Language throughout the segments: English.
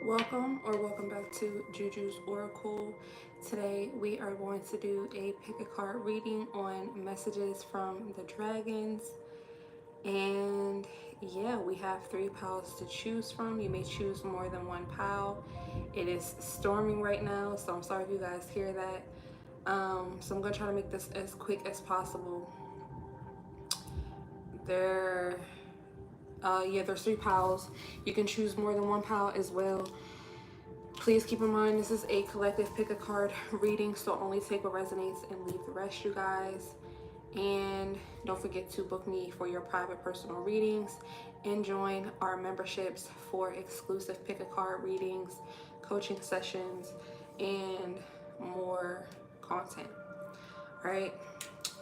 Welcome back to Juju's Oracle. Today we are going to do a pick a card reading on messages from the dragons. And yeah, we have 3 piles to choose from. You may choose more than 1 pile. It is storming right now, so I'm sorry if you guys hear that. So I'm going to try to make this as quick as possible. There's 3 piles. You can choose more than 1 pile as well. Please keep in mind this is a collective pick a card reading, so only take what resonates and leave the rest, you guys. And don't forget to book me for your private personal readings and join our memberships for exclusive pick a card readings, coaching sessions, and more content. All right,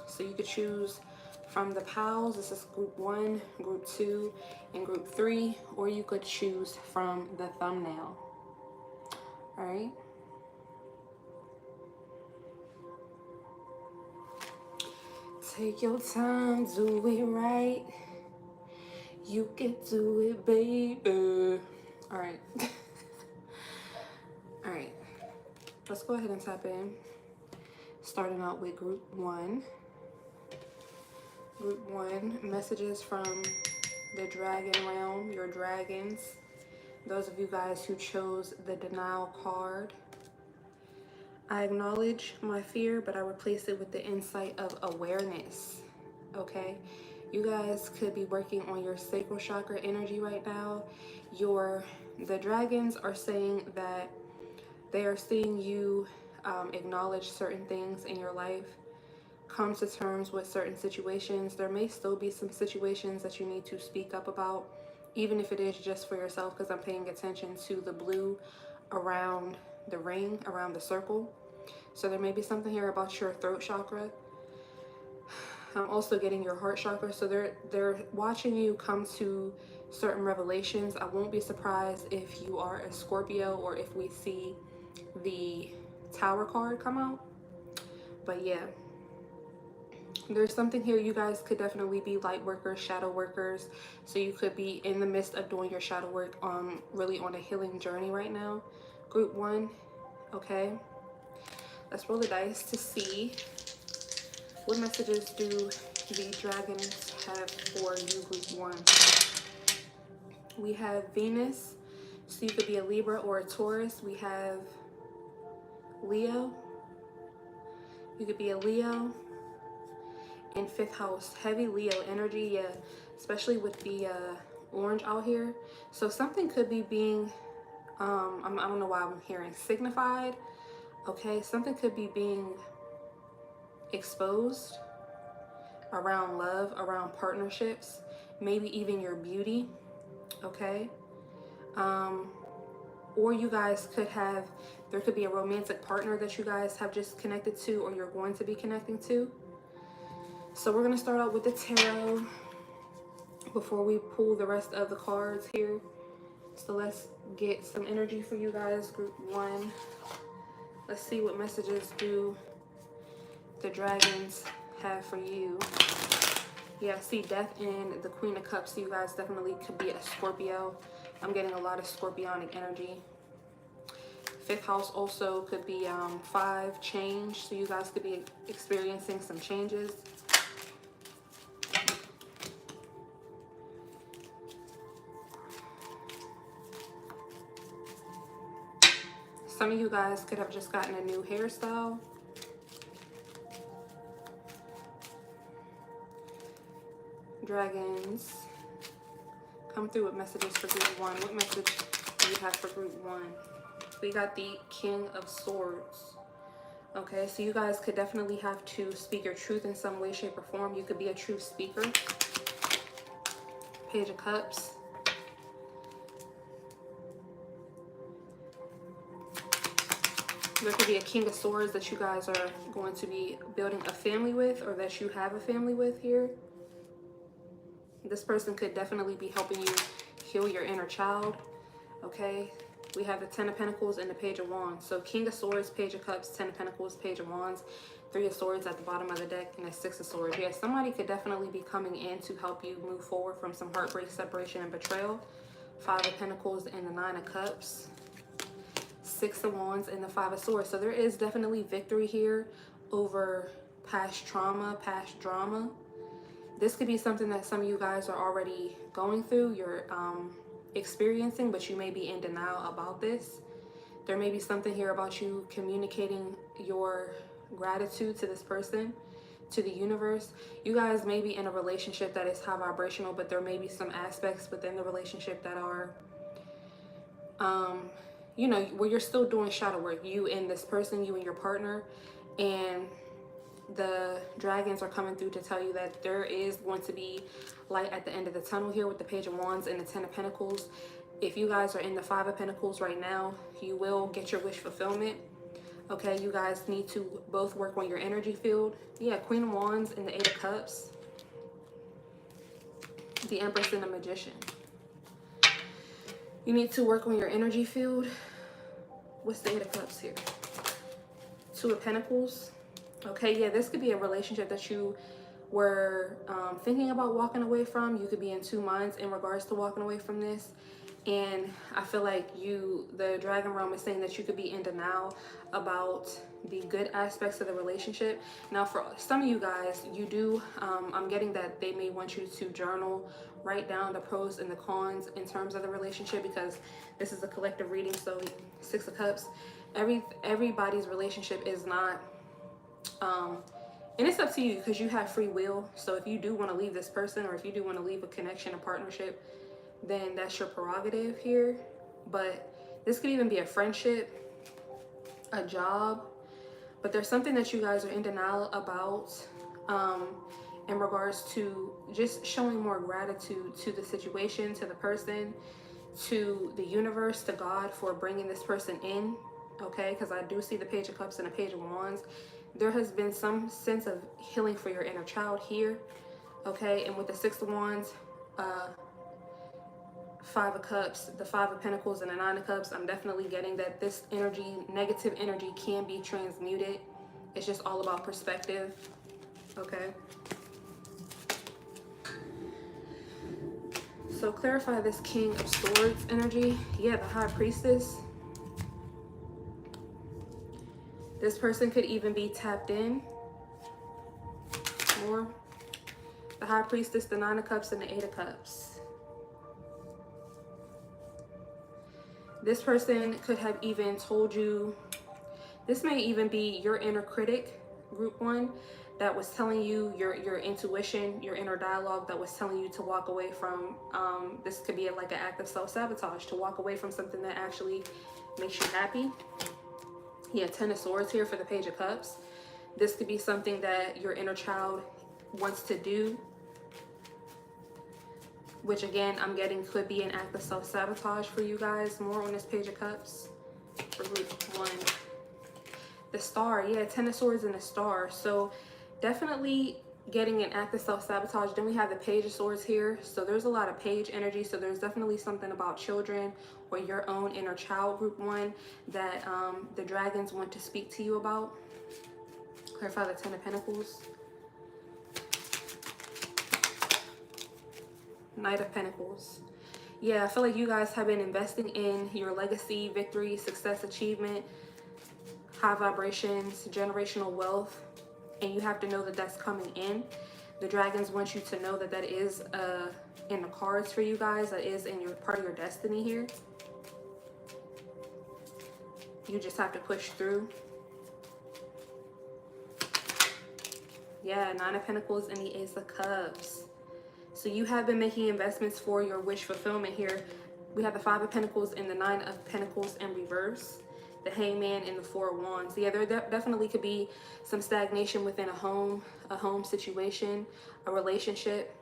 so you could choose from the piles. This is group 1, group 2, and group 3, or you could choose from the thumbnail. All right. Take your time, do it right. You can do it, baby. All right. All right. Let's go ahead and tap in. Starting out with group 1. Group 1, messages from the dragon realm, your dragons. Those of you guys who chose the denial card. I acknowledge my fear, but I replace it with the insight of awareness. Okay? You guys could be working on your sacral chakra energy right now. The dragons are saying that they are seeing you acknowledge certain things in your life, come to terms with certain situations. There may still be some situations that you need to speak up about, even if it is just for yourself, because I'm paying attention to the blue around the ring, around the circle. So there may be something here about your throat chakra. I'm also getting your heart chakra. So they're watching you come to certain revelations. I won't be surprised if you are a Scorpio or if we see the Tower card come out. But yeah, there's something here. You guys could definitely be light workers, shadow workers. So you could be in the midst of doing your shadow work, really on a healing journey right now. Group 1, okay. Let's roll the dice to see what messages do the dragons have for you, group 1. We have Venus, so you could be a Libra or a Taurus. We have Leo. You could be a Leo. In 5th house, heavy Leo energy, yeah, especially with the orange out here. So something could be being, I don't know why I'm hearing signified, okay? Something could be being exposed around love, around partnerships, maybe even your beauty, okay? Or you guys could have, there could be a romantic partner that you guys have just connected to, or you're going to be connecting to. So we're going to start out with the tarot before we pull the rest of the cards here. So let's get some energy for you guys, group 1. Let's see what messages do the dragons have for you. Yeah, I see Death and the Queen of Cups. So you guys definitely could be a Scorpio. I'm getting a lot of scorpionic energy. 5th house also could be 5, change. So you guys could be experiencing some changes. Some of you guys could have just gotten a new hairstyle. Dragons, come through with messages for group 1. What message do you have for group 1? We got the King of Swords. Okay, so you guys could definitely have to speak your truth in some way, shape, or form. You could be a true speaker. Page of Cups. There could be a King of Swords that you guys are going to be building a family with, or that you have a family with here. This person could definitely be helping you heal your inner child, okay? We have the 10 of Pentacles and the Page of Wands. So King of Swords, Page of Cups, 10 of Pentacles, Page of Wands, 3 of Swords at the bottom of the deck, and a 6 of Swords. Yeah, somebody could definitely be coming in to help you move forward from some heartbreak, separation, and betrayal. 5 of Pentacles and the 9 of Cups. Six of Wands and the Five of Swords. So there is definitely victory here over past trauma, past drama. This could be something that some of you guys are already going through, you're experiencing, but you may be in denial about this. There may be something here about you communicating your gratitude to this person, to the universe. You guys may be in a relationship that is high vibrational, but there may be some aspects within the relationship that are, you know, where you're still doing shadow work, you and this person, you and your partner, and the dragons are coming through to tell you that there is going to be light at the end of the tunnel here with the Page of Wands and the Ten of Pentacles. If you guys are in the Five of Pentacles right now, you will get your wish fulfillment. Okay, you guys need to both work on your energy field. Yeah, Queen of Wands and the Eight of Cups. The Empress and the Magician. You need to work on your energy field. What's the Eight of Cups here? Two of Pentacles. Okay, yeah, this could be a relationship that you were thinking about walking away from. You could be in two minds in regards to walking away from this. And I feel like the dragon realm is saying that you could be in denial about the good aspects of the relationship. Now, for some of you guys, you do, I'm getting that they may want you to journal, write down the pros and the cons in terms of the relationship, because this is a collective reading. So Six of Cups, everybody's relationship is not, and it's up to you because you have free will. So if you do want to leave this person, or if you do want to leave a connection, a partnership, then that's your prerogative here. But this could even be a friendship, a job, but there's something that you guys are in denial about in regards to just showing more gratitude to the situation, to the person, to the universe, to God for bringing this person in. Okay, because I do see the Page of Cups and the Page of Wands. There has been some sense of healing for your inner child here. Okay, and with the Six of Wands, Five of Cups, the Five of Pentacles, and the Nine of Cups, I'm definitely getting that this energy, negative energy, can be transmuted. It's just all about perspective. Okay. So clarify this King of Swords energy. Yeah, the High Priestess. This person could even be tapped in more. The High Priestess, the Nine of Cups, and the Eight of Cups. This person could have even told you, this may even be your inner critic, group one, that was telling you your intuition, your inner dialogue that was telling you to walk away from, this could be like an act of self-sabotage, to walk away from something that actually makes you happy. Yeah, Ten of Swords here for the Page of Cups. This could be something that your inner child wants to do, which again, I'm getting could be an act of self-sabotage for you guys. More on this Page of Cups for group one. The Star, yeah, Ten of Swords and the Star. So definitely getting an act of self-sabotage. Then we have the Page of Swords here. So there's a lot of page energy. So there's definitely something about children or your own inner child, group one, that the dragons want to speak to you about. Clarify the Ten of Pentacles. Knight of Pentacles. Yeah, I feel like you guys have been investing in your legacy, victory, success, achievement, high vibrations, generational wealth, and you have to know that that's coming in. The dragons want you to know that that is in the cards for you guys. That is in your part of your destiny here. You just have to push through. Yeah, Nine of Pentacles and the Ace of Cups. So you have been making investments for your wish fulfillment here. We have the Five of Pentacles and the Nine of Pentacles in reverse. The Hangman and the Four of Wands. Yeah, there definitely could be some stagnation within a home situation, a relationship,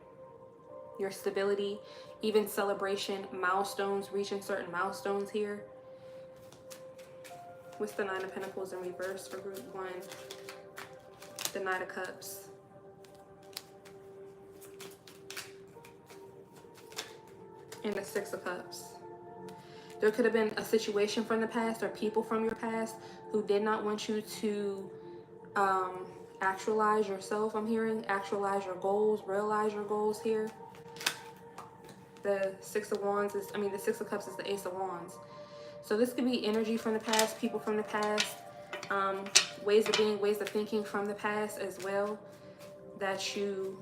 your stability, even celebration, milestones, reaching certain milestones here. What's the Nine of Pentacles in reverse for group one? The Knight of Cups. And the Six of Cups. There could have been a situation from the past or people from your past who did not want you to actualize yourself. I'm hearing actualize your goals, realize your goals here. The Six of Wands is, the Six of Cups is the Ace of Wands. So this could be energy from the past, people from the past, ways of being, ways of thinking from the past as well that you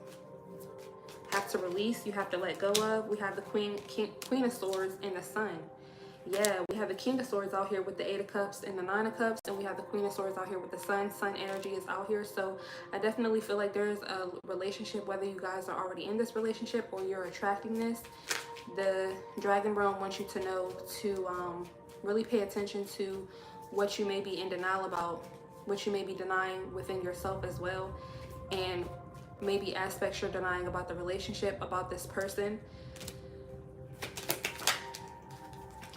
have to release, you have to let go of. We have the Queen of Swords and the Sun. Yeah, we have the King of Swords out here with the Eight of Cups and the Nine of Cups, and we have the Queen of Swords out here with the Sun. Sun energy is out here. So I definitely feel like there's a relationship, whether you guys are already in this relationship or you're attracting this. The Dragon Realm wants you to know to really pay attention to what you may be in denial about, what you may be denying within yourself as well, and maybe aspects you're denying about the relationship, about this person.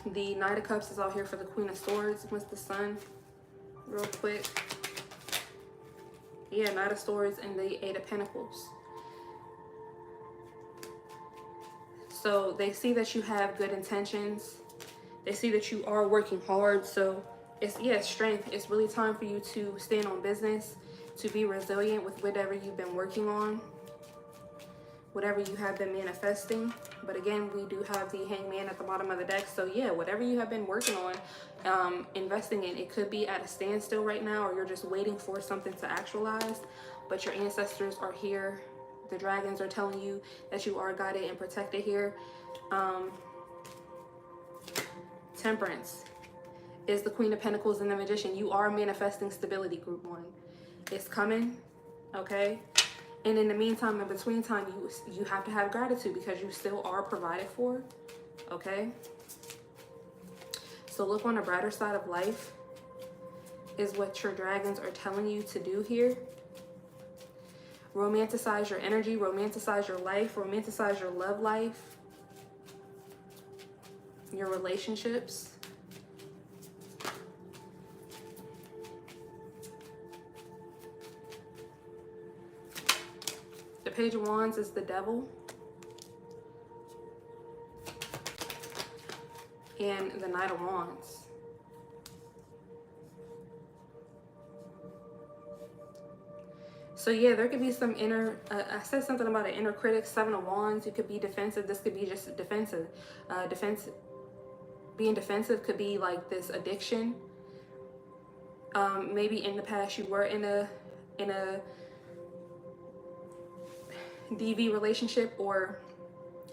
The Knight of Cups is out here for the Queen of Swords with the Sun, real quick. Yeah, Knight of Swords and the Eight of Pentacles. So they see that you have good intentions. They see that you are working hard. So it's, yeah, strength. It's really time for you to stand on business, to be resilient with whatever you've been working on, whatever you have been manifesting. But again, we do have the Hangman at the bottom of the deck. So yeah, whatever you have been working on, investing in, it could be at a standstill right now, or you're just waiting for something to actualize. But your ancestors are here. The dragons are telling you that you are guided and protected here. Temperance is the Queen of Pentacles and the Magician. You are manifesting stability, group one. It's coming, okay? And in the meantime, in between time, you have to have gratitude because you still are provided for, okay? So look on the brighter side of life is what your dragons are telling you to do here. Romanticize your energy, romanticize your life, romanticize your love life, your relationships. The Page of Wands is the Devil. And the Knight of Wands. So yeah, there could be some inner, I said something about an inner critic, Seven of Wands. You could be defensive. This could be just defensive. Being defensive could be like this addiction. Maybe in the past you were in a DV relationship, or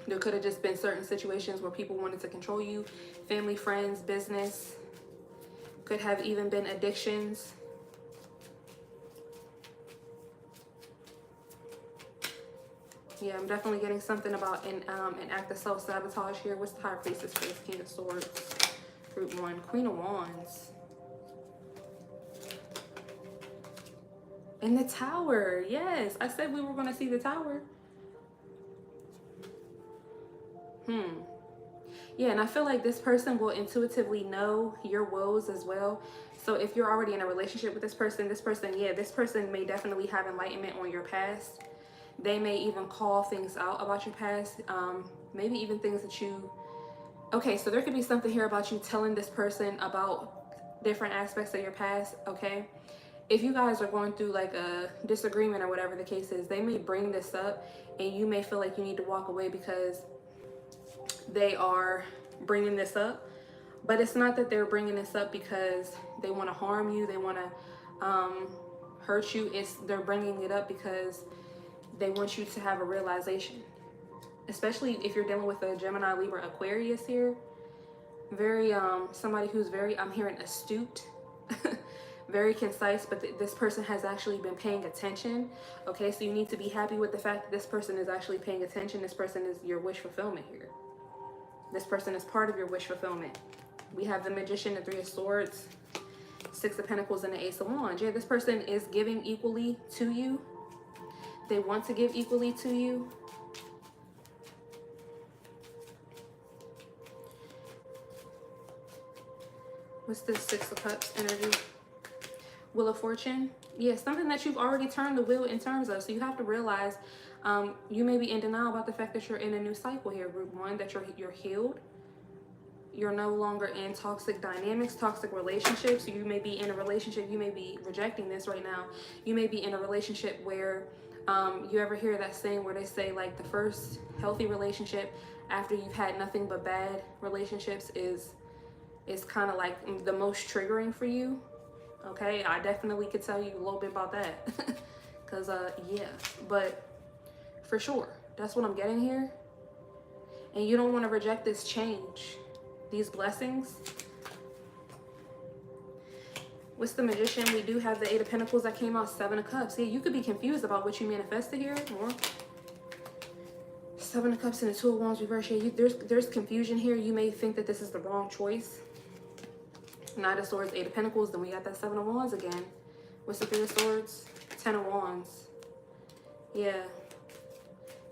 there could have just been certain situations where people wanted to control you. Family, friends, business. Could have even been addictions. Yeah, I'm definitely getting something about an act of self-sabotage here. What's the High Priestess for this King of Swords? Group one. Queen of Wands. And the Tower. Yes, I said we were going to see the Tower. Yeah, and I feel like this person will intuitively know your woes as well. So if you're already in a relationship with this person, yeah, this person may definitely have enlightenment on your past. They may even call things out about your past. Maybe even things that you... Okay, so there could be something here about you telling this person about different aspects of your past, okay? If you guys are going through like a disagreement or whatever the case is, they may bring this up and you may feel like you need to walk away because they are bringing this up. But it's not that they're bringing this up because they want to harm you, they want to hurt you. They're bringing it up because they want you to have a realization. Especially if you're dealing with a Gemini, Libra, Aquarius here. Very, somebody who's very, I'm hearing astute, very concise, but this person has actually been paying attention. Okay, so you need to be happy with the fact that this person is actually paying attention. This person is your wish fulfillment here. This person is part of your wish fulfillment. We have the Magician, the Three of Swords, Six of Pentacles, and the Ace of Wands. Yeah, this person is giving equally to you. They want to give equally to you. What's this Six of Cups energy? Wheel of Fortune. Yeah, something that you've already turned the wheel in terms of. So you have to realize you may be in denial about the fact that you're in a new cycle here, group one, that you're healed. You're no longer in toxic dynamics, toxic relationships. You may be in a relationship, you may be rejecting this right now. You may be in a relationship where you ever hear that saying where they say like the first healthy relationship after you've had nothing but bad relationships is is kind of like the most triggering for you. Okay, I definitely could tell you a little bit about that. Because, yeah, but for sure, that's what I'm getting here. And you don't want to reject this change, these blessings. What's the Magician? We do have the Eight of Pentacles that came out, Seven of Cups. Yeah, you could be confused about what you manifested here. More. Seven of Cups and the Two of Wands reverse. Yeah, there's confusion here. You may think that this is the wrong choice. Knight of Swords, Eight of Pentacles. Then we got that Seven of Wands again. What's the Three of Swords? Ten of Wands. Yeah.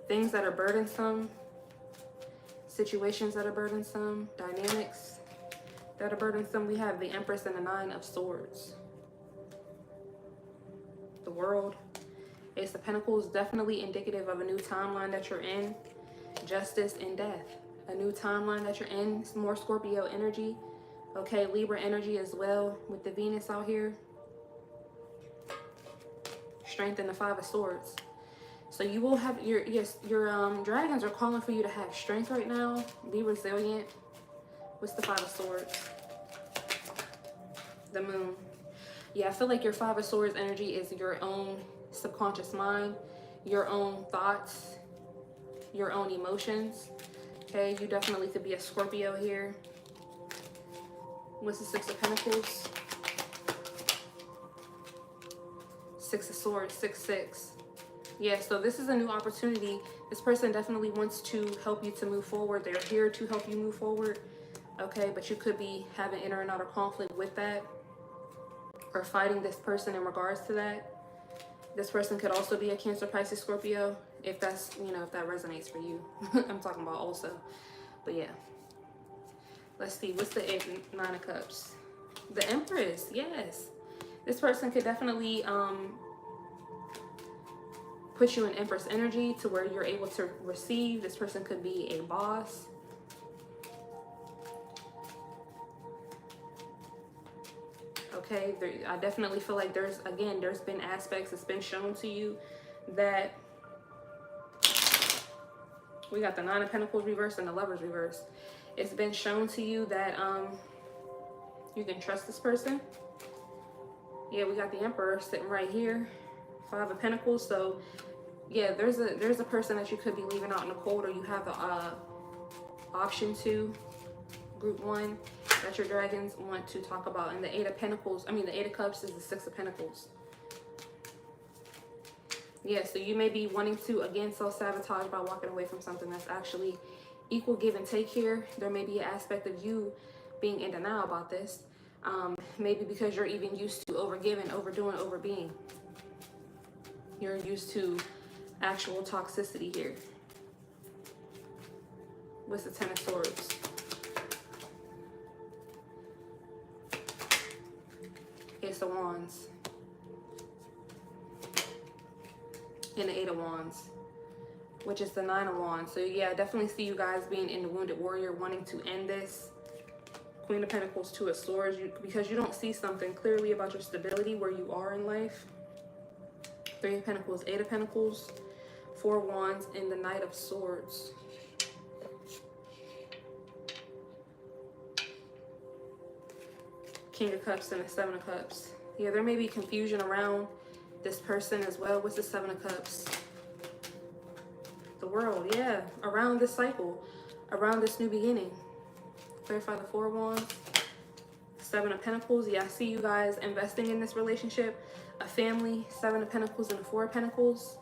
Things that are burdensome. Situations that are burdensome. Dynamics that are burdensome. We have the Empress and the Nine of Swords. The World. Ace of Pentacles. Definitely indicative of a new timeline that you're in. Justice and Death. A new timeline that you're in. Some more Scorpio energy. Okay, Libra energy as well with the Venus out here. Strength and the Five of Swords. So you will have your dragons are calling for you to have strength right now. Be resilient. What's the Five of Swords? The Moon. Yeah, I feel like your Five of Swords energy is your own subconscious mind, your own thoughts, your own emotions. Okay, you definitely could be a Scorpio here. What's the Six of Pentacles? Six of Swords, 6-6. Yeah, so this is a new opportunity. This person definitely wants to help you to move forward. They're here to help you move forward. Okay, but you could be having inner and outer conflict with that, or fighting this person in regards to that. This person could also be a Cancer, Pisces, Scorpio, if that's, you know, if that resonates for you. I'm talking about also. But yeah. Let's see, what's the Nine of Cups? The Empress, yes. This person could definitely put you in Empress energy to where you're able to receive. This person could be a boss. Okay, I definitely feel like there's been aspects that's been shown to you that we got the Nine of Pentacles reverse and the Lovers reverse. It's been shown to you that you can trust this person. Yeah, we got the Emperor sitting right here. Five of Pentacles. So yeah, there's a person that you could be leaving out in the cold, or you have the option to, group one, that your dragons want to talk about. And the Eight of Pentacles, the Eight of Cups is the Six of Pentacles. Yeah, so you may be wanting to, again, self-sabotage by walking away from something that's actually equal give and take here. There may be an aspect of you being in denial about this. Maybe because you're even used to overgiving, overdoing, overbeing. You're used to actual toxicity here. What's the Ten of Swords? Ace of Wands. And the Eight of Wands, which is the Nine of Wands. So yeah, I definitely see you guys being in the Wounded Warrior, wanting to end this. Queen of Pentacles, Two of Swords, because you don't see something clearly about your stability where you are in life. Three of Pentacles, Eight of Pentacles, Four of Wands, and the Knight of Swords. King of Cups and the Seven of Cups. Yeah, there may be confusion around this person as well. What's the Seven of Cups? The World, yeah. Around this cycle, around this new beginning. Clarify the Four of Wands. Seven of Pentacles. Yeah, I see you guys investing in this relationship. A family. Seven of Pentacles and the Four of Pentacles.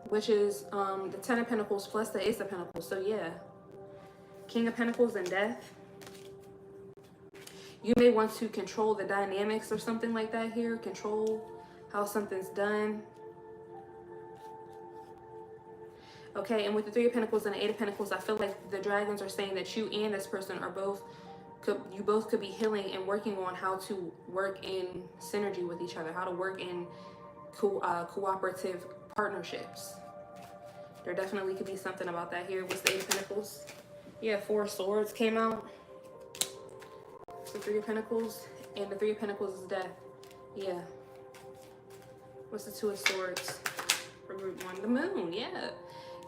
Which is the Ten of Pentacles plus the Ace of Pentacles. So yeah. King of Pentacles and Death. You may want to control the dynamics or something like that here. Control how something's done. Okay, and with the Three of Pentacles and the Eight of Pentacles, I feel like the dragons are saying that you and this person are both could be healing and working on how to work in synergy with each other, how to work in cooperative partnerships. There definitely could be something about that here. What's the Eight of Pentacles? Yeah, Four of Swords came out. The Three of Pentacles, and the Three of Pentacles is Death. Yeah. What's the Two of Swords for group one? The Moon, yeah.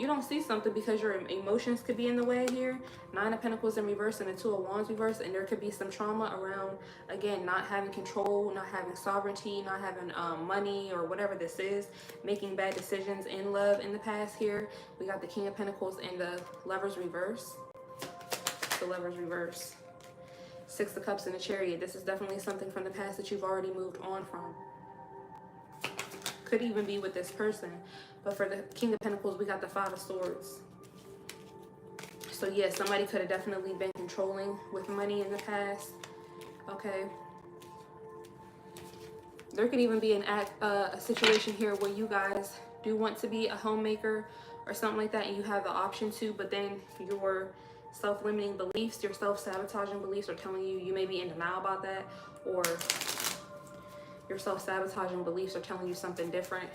you don't see something because your emotions could be in the way here. 9 of Pentacles in reverse and the 2 of Wands reverse, and there could be some trauma around, again, not having control, not having sovereignty, not having money or whatever this is, making bad decisions in love in the past here. We got the King of Pentacles and the Lovers reverse. The Lovers reverse. 6 of Cups and the Chariot. This is definitely something from the past that you've already moved on from. Could even be with this person. But for the King of Pentacles, we got the 5 of Swords. So yeah, somebody could have definitely been controlling with money in the past. Okay. There could even be a situation here where you guys do want to be a homemaker or something like that, and you have the option to, but then your self-limiting beliefs, your self-sabotaging beliefs are telling you you may be in denial about that, or your self-sabotaging beliefs are telling you something different.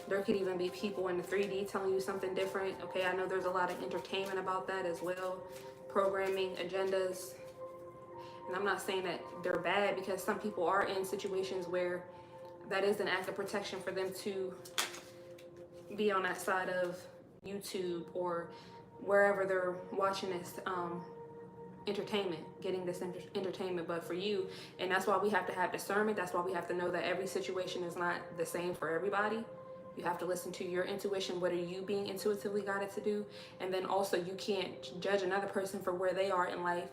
There could even be people in the 3D telling you something different. Okay, I know there's a lot of entertainment about that as well. Programming, agendas. And I'm not saying that they're bad, because some people are in situations where that is an act of protection for them to be on that side of YouTube or wherever they're watching this entertainment, getting this entertainment. But for you, and that's why we have to have discernment. That's why we have to know that every situation is not the same for everybody. You have to listen to your intuition. What are you being intuitively guided to do? And then also, you can't judge another person for where they are in life,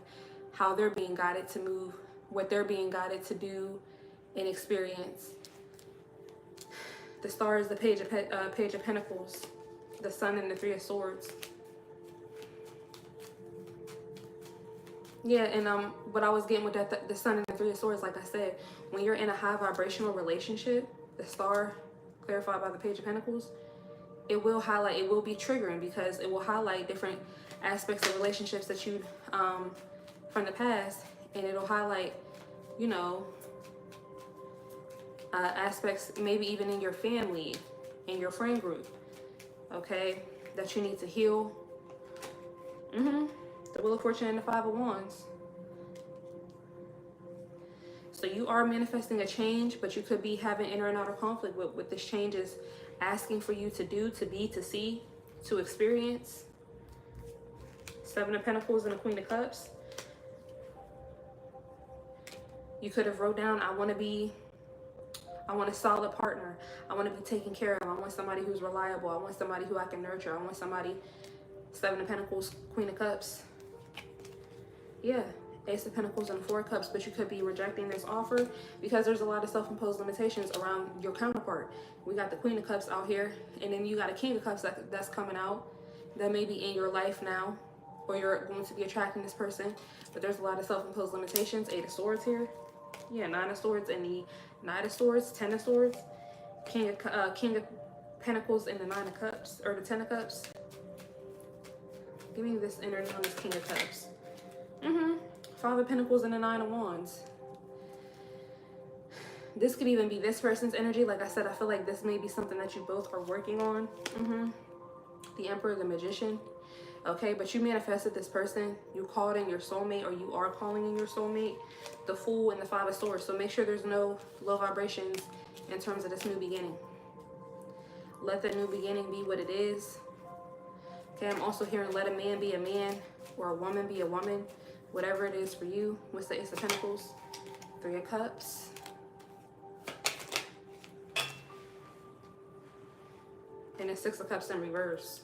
how they're being guided to move, what they're being guided to do and experience. The Star is the Page of Pentacles, the Sun and the 3 of Swords. Yeah, and what I was getting with that, the Sun and the 3 of Swords, like I said, when you're in a high vibrational relationship, the Star, clarified by the Page of Pentacles, it will highlight, it will be triggering, because it will highlight different aspects of relationships that you from the past, and it'll highlight, you know, aspects maybe even in your family, in your friend group, okay, that you need to heal. The Wheel of Fortune and the 5 of Wands. So you are manifesting a change, but you could be having inner and outer conflict with what this change is asking for you to do, to be, to see, to experience. 7 of Pentacles and the Queen of Cups. You could have wrote down, I want a solid partner. I want to be taken care of. I want somebody who's reliable. I want somebody who I can nurture. I want somebody. 7 of Pentacles, Queen of Cups. Yeah, Ace of Pentacles and 4 of Cups. But you could be rejecting this offer because there's a lot of self-imposed limitations around your counterpart. We got the Queen of Cups out here, and then you got a King of Cups that's coming out that may be in your life now, or you're going to be attracting this person. But there's a lot of self-imposed limitations. 8 of Swords here. Yeah, 9 of Swords and the Knight of Swords, 10 of Swords, King of Pentacles and the 9 of Cups, or the 10 of Cups. Give me this energy on this King of Cups. 5 of Pentacles and the 9 of Wands. This could even be this person's energy. Like I said, I feel like this may be something that you both are working on. The Emperor, the Magician. Okay, but you manifested this person. You called in your soulmate, or you are calling in your soulmate. The Fool and the 5 of Swords. So make sure there's no low vibrations in terms of this new beginning. Let that new beginning be what it is. Okay, I'm also hearing let a man be a man, or a woman be a woman. Whatever it is for you. What's the Ace of Pentacles? 3 of Cups. And the 6 of Cups in reverse.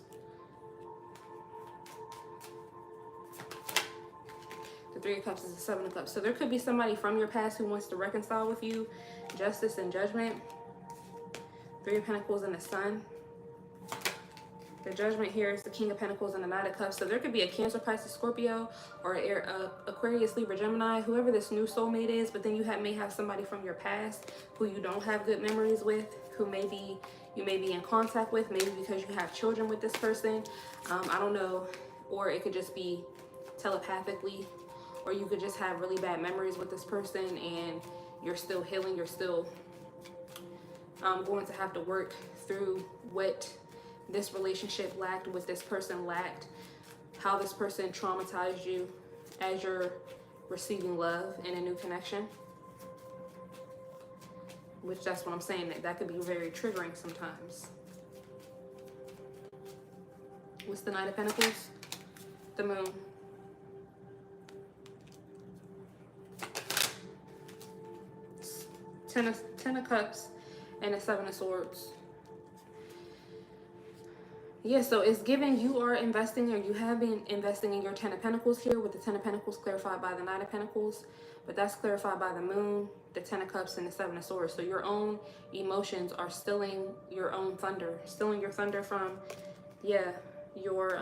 The 3 of Cups is the 7 of Cups. So there could be somebody from your past who wants to reconcile with you. Justice and Judgment. 3 of Pentacles and the Sun. The Judgment here is the King of Pentacles and the Knight of Cups. So there could be a Cancer, Pisces, Scorpio, or Aquarius, Libra, Gemini, whoever this new soulmate is. But then you may have somebody from your past who you don't have good memories with, who you may be in contact with, maybe because you have children with this person. I don't know. Or it could just be telepathically, or you could just have really bad memories with this person and you're still healing. You're still going to have to work through what this relationship lacked, what this person lacked, how this person traumatized you as you're receiving love in a new connection. Which, that's what I'm saying, that could be very triggering sometimes. What's the Knight of Pentacles? The Moon. Ten of Cups and the Seven of Swords. Yeah, so it's given you are investing, or you have been investing in your Ten of Pentacles here, with the Ten of Pentacles clarified by the Nine of Pentacles, but that's clarified by the Moon, the Ten of Cups, and the Seven of Swords. So your own emotions are stealing your own thunder, stealing your thunder from, yeah, your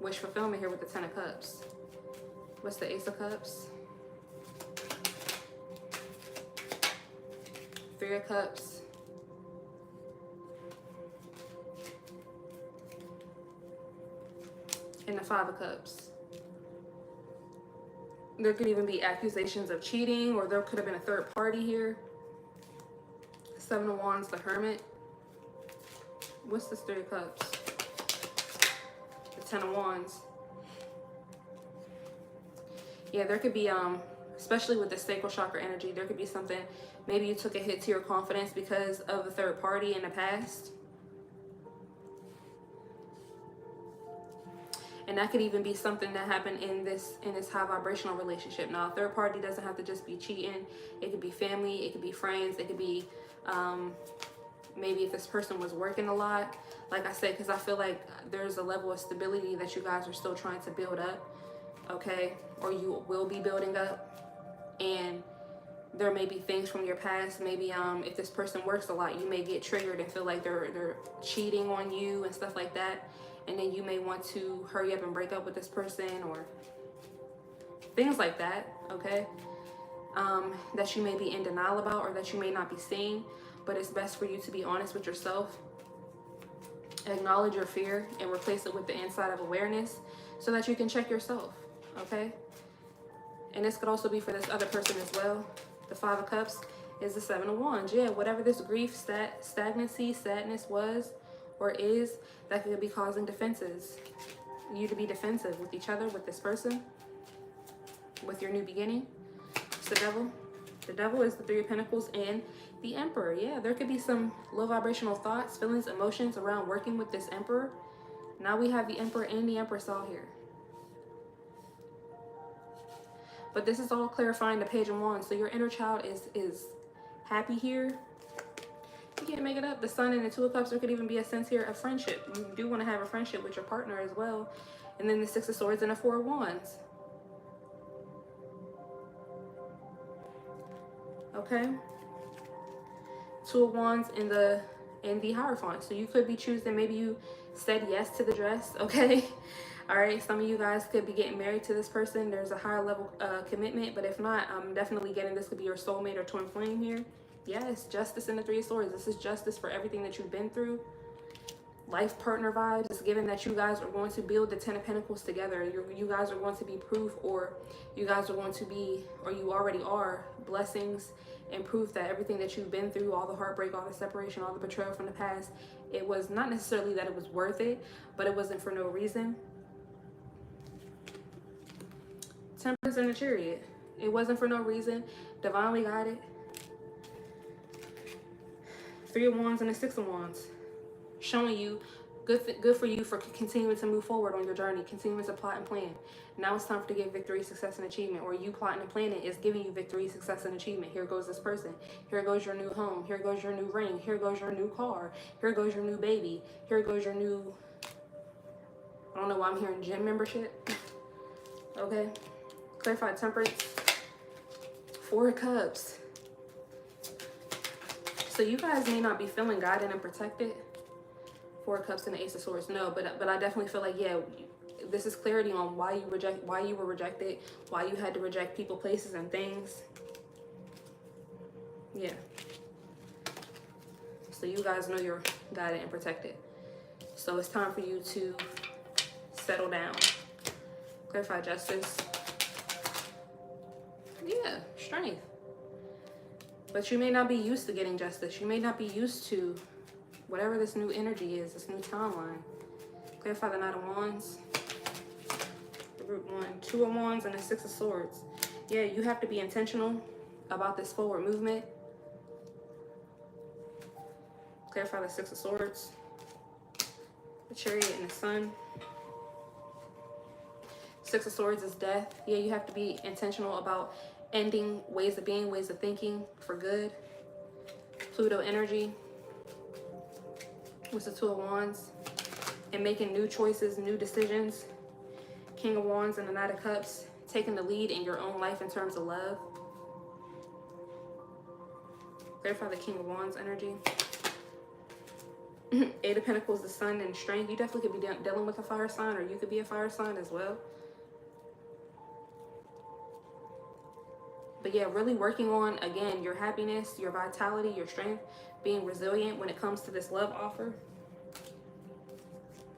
wish fulfillment here with the Ten of Cups. What's the Ace of Cups? Three of Cups. And the Five of Cups. There could even be accusations of cheating, or there could have been a third party here. Seven of Wands, the Hermit. What's this Three of Cups? The Ten of Wands. Yeah, there could be, especially with the sacral chakra energy, there could be something, maybe you took a hit to your confidence because of a third party in the past. And that could even be something that happened in this high vibrational relationship. Now, a third party doesn't have to just be cheating. It could be family, it could be friends, it could be maybe if this person was working a lot. Like I said, because I feel like there's a level of stability that you guys are still trying to build up, okay? Or you will be building up. And there may be things from your past. Maybe if this person works a lot, you may get triggered and feel like they're cheating on you and stuff like that. And then you may want to hurry up and break up with this person, or things like that, okay? That you may be in denial about, or that you may not be seeing. But it's best for you to be honest with yourself. Acknowledge your fear and replace it with the inside of awareness, so that you can check yourself, okay? And this could also be for this other person as well. The Five of Cups is the Seven of Wands. Yeah, whatever this grief, stagnancy, sadness was or is, that could be causing defenses. You to be defensive with each other, with this person, with your new beginning. It's the Devil. The Devil is the Three of Pentacles and the Emperor. Yeah, there could be some low vibrational thoughts, feelings, emotions around working with this Emperor. Now we have the Emperor and the Empress all here. But this is all clarifying the Page of Wands. So your inner child is happy here. You can't make it up. The Sun and the Two of Cups, there could even be a sense here of friendship. You do want to have a friendship with your partner as well. And then the Six of Swords and the Four of Wands. Okay. Two of Wands in the Hierophant. So you could be choosing, maybe you said yes to the dress, okay? All right, some of you guys could be getting married to this person. There's a higher level commitment, but if not, I'm definitely getting this could be your soulmate or twin flame here. Yes, justice in the Three of Swords. This is justice for everything that you've been through. Life partner vibes. It's given that you guys are going to build the Ten of Pentacles together. You guys are going to be proof, or you guys are going to be, or you already are, blessings and proof that everything that you've been through, all the heartbreak, all the separation, all the betrayal from the past, it was not necessarily that it was worth it, but it wasn't for no reason. Temperance and the Chariot. It wasn't for no reason. Divinely guided. Three of Wands and the Six of Wands. Showing you good for you for continuing to move forward on your journey, continuing to plot and plan. Now it's time to get victory, success, and achievement. Or you plotting and planning is giving you victory, success, and achievement. Here goes this person. Here goes your new home. Here goes your new ring. Here goes your new car. Here goes your new baby. Here goes your new, I don't know why I'm hearing gym membership. Okay. Clarified Temperance. Four of Cups. So you guys may not be feeling guided and protected. Four of Cups and the Ace of Swords. No, but I definitely feel like, yeah, this is clarity on why you were rejected, why you had to reject people, places, and things. Yeah. So you guys know you're guided and protected. So it's time for you to settle down. Clarify Justice. Yeah, strength. But you may not be used to getting justice. You may not be used to whatever this new energy is, this new timeline. Clarify the Knight of Wands. The Root One. Two of Wands and the Six of Swords. Yeah, you have to be intentional about this forward movement. Clarify the Six of Swords. The Chariot and the Sun. Six of Swords is death. Yeah, you have to be intentional about ending ways of being, ways of thinking for good. Pluto energy. With the Two of Wands. And making new choices, new decisions. King of Wands and the Knight of Cups. Taking the lead in your own life in terms of love. Clarify the King of Wands energy. Eight of Pentacles, the Sun and strength. You definitely could be dealing with a fire sign, or you could be a fire sign as well. But yeah, really working on, again, your happiness, your vitality, your strength, being resilient when it comes to this love offer.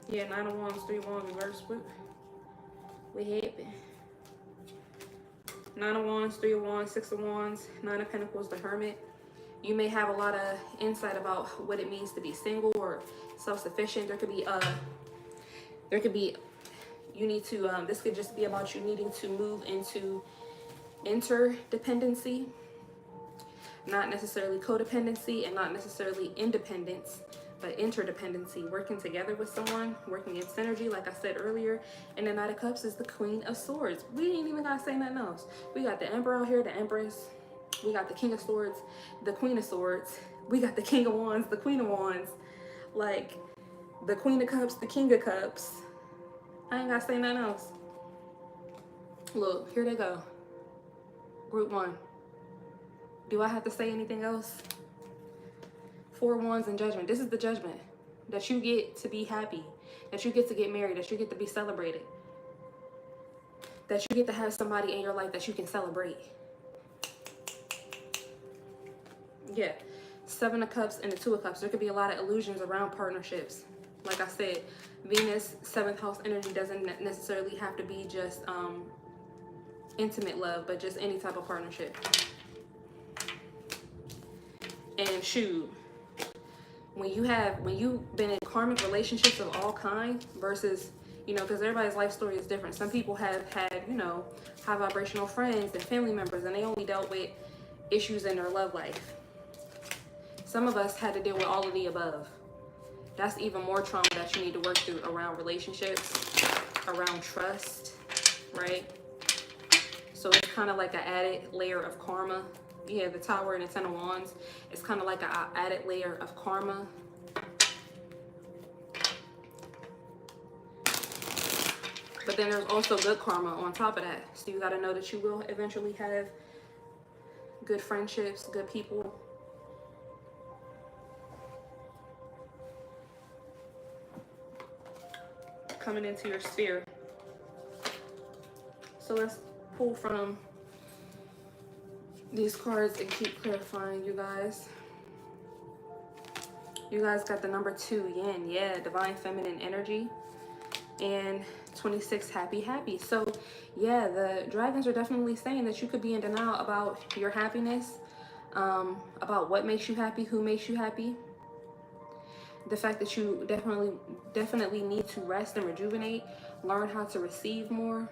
Yeah, 9 of Wands, 3 of Wands, reverse. What happened? 9 of Wands, 3 of Wands, 6 of Wands, 9 of Pentacles, the Hermit. You may have a lot of insight about what it means to be single or self-sufficient. There could be, you need to, this could just be about you needing to move into interdependency, not necessarily codependency and not necessarily independence, but interdependency, working together with someone, working in synergy, like I said earlier. And the Knight of Cups is the Queen of Swords. We ain't even gotta say nothing else. We got the Emperor out here, the Empress. We got the King of Swords, the Queen of Swords. We got the King of Wands, the Queen of Wands. Like, the Queen of Cups, the King of Cups. I ain't gotta say nothing else. Look, here they go. Group 1. Do I have to say anything else? 4 Wands and Judgment. This is the judgment. That you get to be happy. That you get to get married. That you get to be celebrated. That you get to have somebody in your life that you can celebrate. Yeah. 7 of Cups and the 2 of Cups. There could be a lot of illusions around partnerships. Like I said, Venus, 7th house energy doesn't necessarily have to be just intimate love, but just any type of partnership. And shoot, when you've been in karmic relationships of all kinds versus, you know, because everybody's life story is different. Some people have had, you know, high vibrational friends and family members, and they only dealt with issues in their love life. Some of us had to deal with all of the above. That's even more trauma that you need to work through around relationships, around trust, right? So it's kind of like an added layer of karma. Yeah, the Tower and the 10 of Wands. It's kind of like an added layer of karma. But then there's also good karma on top of that. So you got to know that you will eventually have good friendships, good people. Coming into your sphere. So let's pull from these cards and keep clarifying, you guys. You guys got the number 2, Yin. Yeah, divine feminine energy. And 26, happy. So yeah, the dragons are definitely saying that you could be in denial about your happiness, about what makes you happy, who makes you happy. The fact that you definitely need to rest and rejuvenate, learn how to receive more.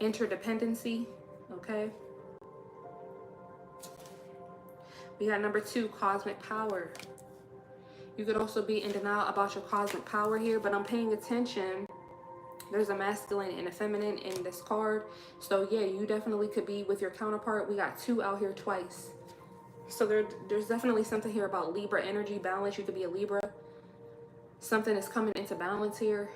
Interdependency, okay? We got number 2, cosmic power. You could also be in denial about your cosmic power here, but I'm paying attention. There's a masculine and a feminine in this card. So yeah, you definitely could be with your counterpart. We got 2 out here twice. So there's definitely something here about Libra energy, balance. You could be a Libra. Something is coming into balance here.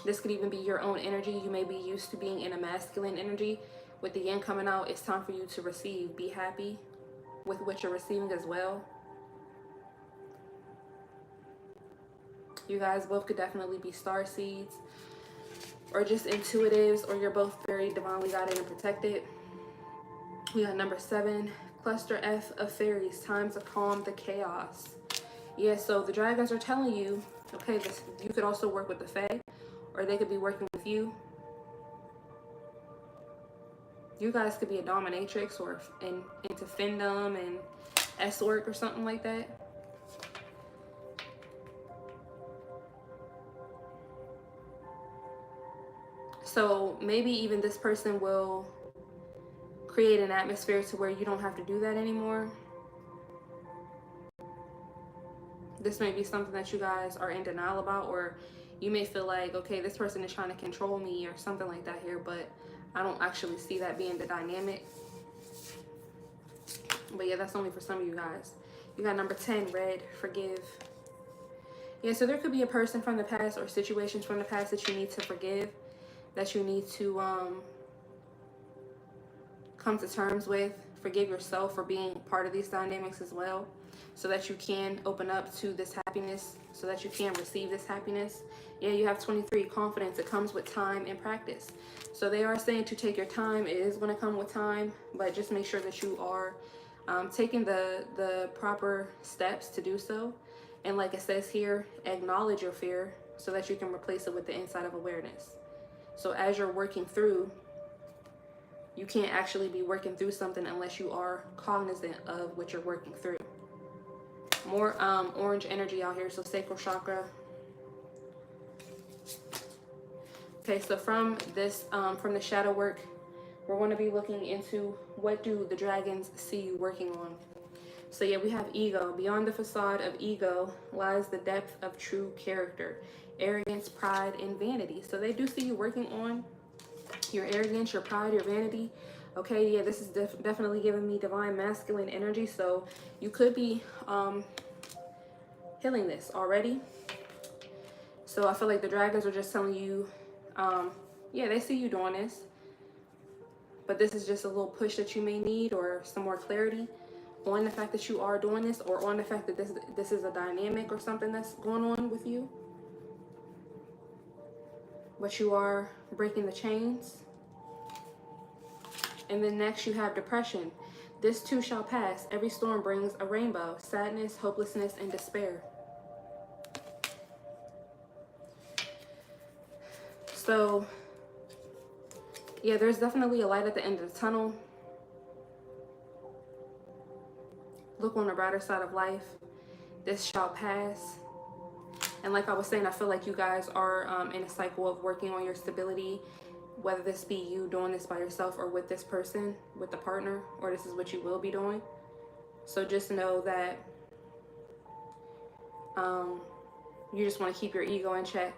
This could even be your own energy. You may be used to being in a masculine energy. With the yin coming out, it's time for you to receive. Be happy with what you're receiving as well. You guys both could definitely be starseeds or just intuitives, or you're both very divinely guided and protected. We got number 7, cluster F of fairies, time to calm the chaos. Yeah, so the dragons are telling you, okay, you could also work with the fae, or they could be working with you. You guys could be a dominatrix or into findom and S-work or something like that. So maybe even this person will create an atmosphere to where you don't have to do that anymore. This may be something that you guys are in denial about, or you may feel like, okay, this person is trying to control me or something like that here, but I don't actually see that being the dynamic. But yeah, that's only for some of you guys. You got number 10, red, forgive. Yeah, so there could be a person from the past or situations from the past that you need to forgive, that you need to come to terms with. Forgive yourself for being part of these dynamics as well, so that you can open up to this happiness, so that you can receive this happiness. Yeah, you have 23, confidence. It comes with time and practice. So they are saying to take your time. It is going to come with time, but just make sure that you are taking the proper steps to do so. And like it says here, acknowledge your fear so that you can replace it with the insight of awareness. So as you're working through, you can't actually be working through something unless you are cognizant of what you're working through. More orange energy out here, so sacral chakra. Okay, so from this, from the shadow work, we're going to be looking into what do the dragons see you working on. So yeah, we have ego. Beyond the facade of ego lies the depth of true character, arrogance, pride, and vanity. So they do see you working on your arrogance, your pride, your vanity. Okay, yeah, this is definitely giving me divine masculine energy. So you could be healing this already. So I feel like the dragons are just telling you, yeah, they see you doing this, but this is just a little push that you may need, or some more clarity on the fact that you are doing this, or on the fact that this is a dynamic or something that's going on with you. But you are breaking the chains. And then next you have depression. This too shall pass. Every storm brings a rainbow. Sadness, hopelessness, and despair. So, yeah, there's definitely a light at the end of the tunnel. Look on the brighter side of life. This shall pass. And like I was saying, I feel like you guys are in a cycle of working on your stability, whether this be you doing this by yourself or with this person, with the partner, or this is what you will be doing. So just know that you just want to keep your ego in check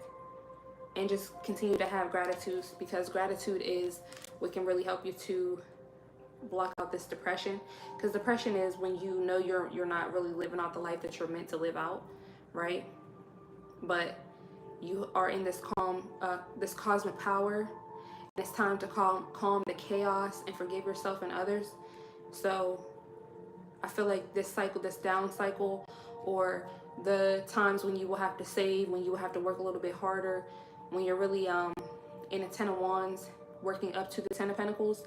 and just continue to have gratitude, because gratitude is what can really help you to block out this depression. Because depression is when you know you're not really living out the life that you're meant to live out, right? But you are in this calm, this cosmic power, and it's time to calm the chaos and forgive yourself and others. So I feel like this cycle, this down cycle, or the times when you will have to save, when you will have to work a little bit harder, when you're really in a 10 of Wands, working up to the 10 of Pentacles,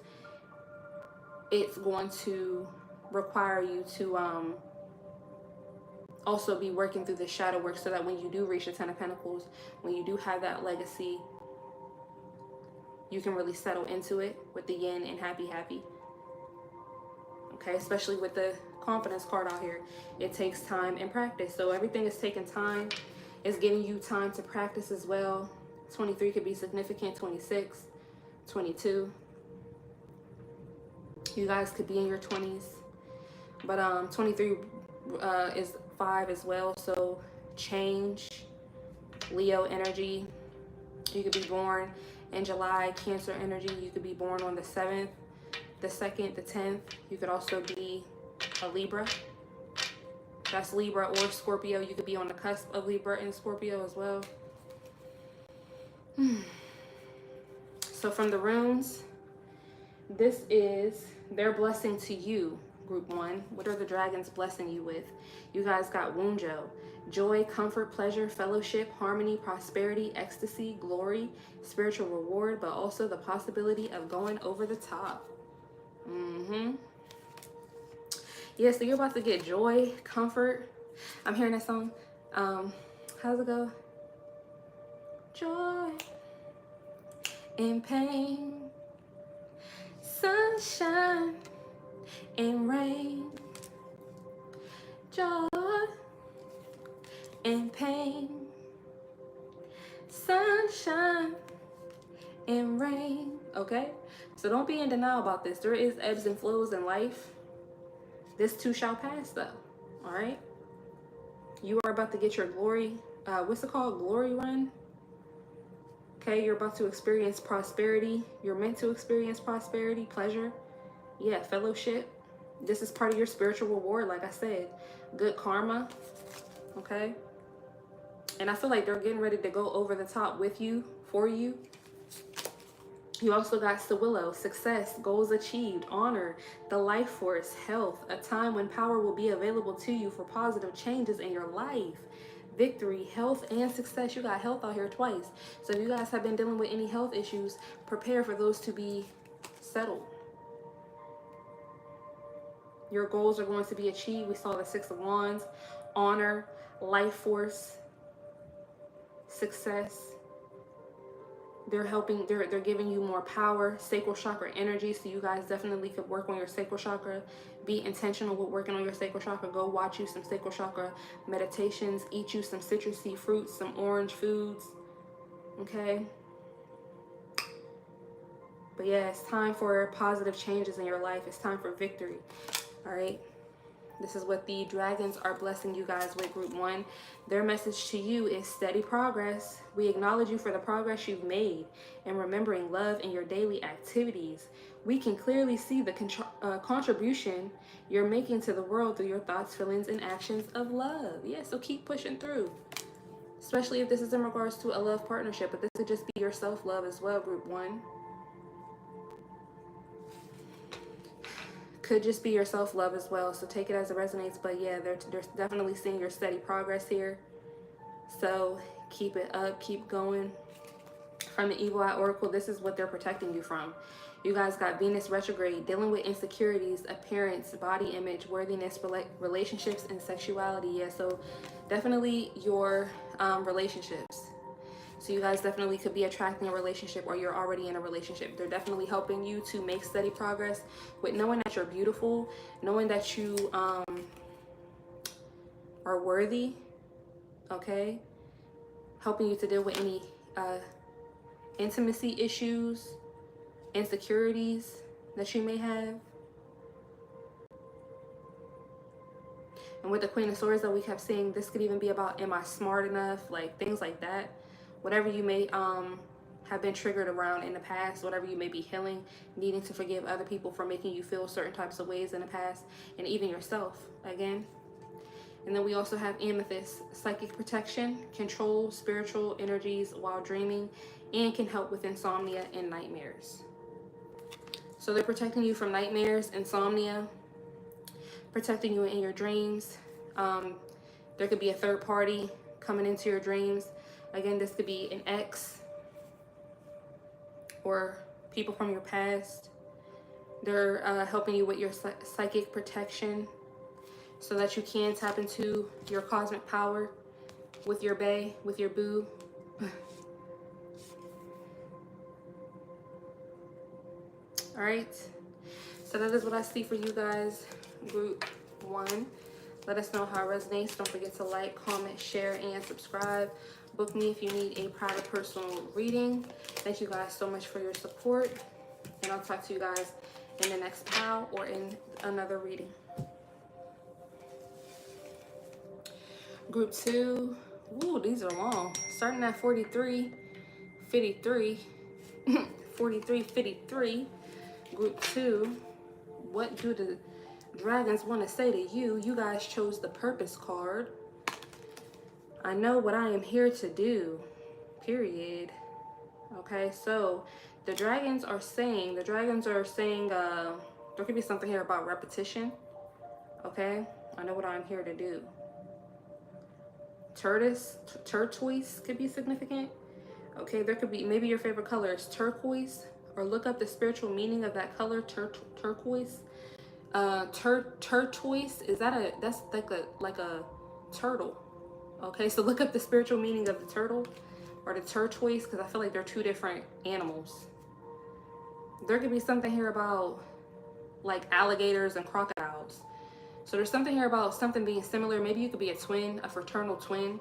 it's going to require you to also be working through the shadow work, so that when you do reach the 10 of Pentacles, when you do have that legacy, you can really settle into it with the yin and happy. Okay, especially with the confidence card out here. It takes time and practice. So everything is taking time. It's giving you time to practice as well. 23 could be significant, 26, 22. You guys could be in your 20s. But 23 is 5 as well. So change, Leo energy. You could be born in July. Cancer energy. You could be born on the 7th, the 2nd, the 10th. You could also be a Libra. That's Libra or Scorpio. You could be on the cusp of Libra and Scorpio as well. So from the runes, this is their blessing to you, group 1. What are the dragons blessing you with? You guys got Wunjo. Joy, comfort, pleasure, fellowship, harmony, prosperity, ecstasy, glory, spiritual reward, but also the possibility of going over the top. Yeah, so you're about to get joy, comfort. I'm hearing that song. How's it go? Joy and pain, sunshine and rain. Joy and pain, sunshine and rain. Okay, so don't be in denial about this. There is ebbs and flows in life. This too shall pass though. All right, You are about to get your glory. What's it called? Glory run. Okay, you're about to experience prosperity. You're meant to experience prosperity, pleasure. Yeah, fellowship. This is part of your spiritual reward, like I said. Good karma. Okay. And I feel like they're getting ready to go over the top with you, for you. You also got Sewillow, success, goals achieved, honor, the life force, health, a time when power will be available to you for positive changes in your life. Victory, health, and success. You got health out here twice. So if you guys have been dealing with any health issues, prepare for those to be settled. Your goals are going to be achieved. We saw the Six of Wands, honor, life force, success. They're helping, they're giving you more power, sacral chakra energy. So you guys definitely could work on your sacral chakra. Be intentional with working on your sacral chakra. Go watch you some sacral chakra meditations. Eat you some citrusy fruits, some orange foods. Okay. But yeah, it's time for positive changes in your life. It's time for victory. All right. This is what the dragons are blessing you guys with, group 1. Their message to you is steady progress. We acknowledge you for the progress you've made and remembering love in your daily activities. We can clearly see the contribution you're making to the world through your thoughts, feelings, and actions of love. Yeah, so keep pushing through. Especially if this is in regards to a love partnership, but this could just be your self-love as well, group 1. Could just be your self-love as well, so take it as it resonates. But yeah, they're definitely seeing your steady progress here, so keep it up, keep going. From the Evil Eye Oracle, this is what they're protecting you from. You guys got Venus retrograde, dealing with insecurities, appearance, body image, worthiness, relationships, and sexuality. Yeah, so definitely your relationships. So you guys definitely could be attracting a relationship, or you're already in a relationship. They're definitely helping you to make steady progress with knowing that you're beautiful, knowing that you are worthy, okay? Helping you to deal with any intimacy issues, insecurities that you may have. And with the Queen of Swords that we kept seeing, this could even be about, am I smart enough? Like things like that. Whatever you may have been triggered around in the past, whatever you may be healing, needing to forgive other people for making you feel certain types of ways in the past, and even yourself again. And then we also have Amethyst, psychic protection, control spiritual energies while dreaming, and can help with insomnia and nightmares. So they're protecting you from nightmares, insomnia, protecting you in your dreams. There could be a third party coming into your dreams. Again, this could be an ex or people from your past. They're helping you with your psychic protection so that you can tap into your cosmic power with your bae, with your boo. All right. So that is what I see for you guys, group 1. Let us know how it resonates. Don't forget to like, comment, share, and subscribe. Book me if you need a private personal reading. Thank you guys so much for your support. And I'll talk to you guys in the next pile or in another reading. Group 2. Ooh, these are long. Starting at 43, 53, 43, 53. Group 2. What do the dragons want to say to you? You guys chose the Purpose card. I know what I am here to do, period. Okay, so the dragons are saying, there could be something here about repetition. Okay, I know what I'm here to do. Turquoise could be significant. Okay, there could be, maybe your favorite color is turquoise, or look up the spiritual meaning of that color, turquoise. Turquoise, is that that's like a turtle. Okay, so look up the spiritual meaning of the turtle or the turquoise, because I feel like they're two different animals. There could be something here about like alligators and crocodiles. So there's something here about something being similar. Maybe you could be a twin, a fraternal twin.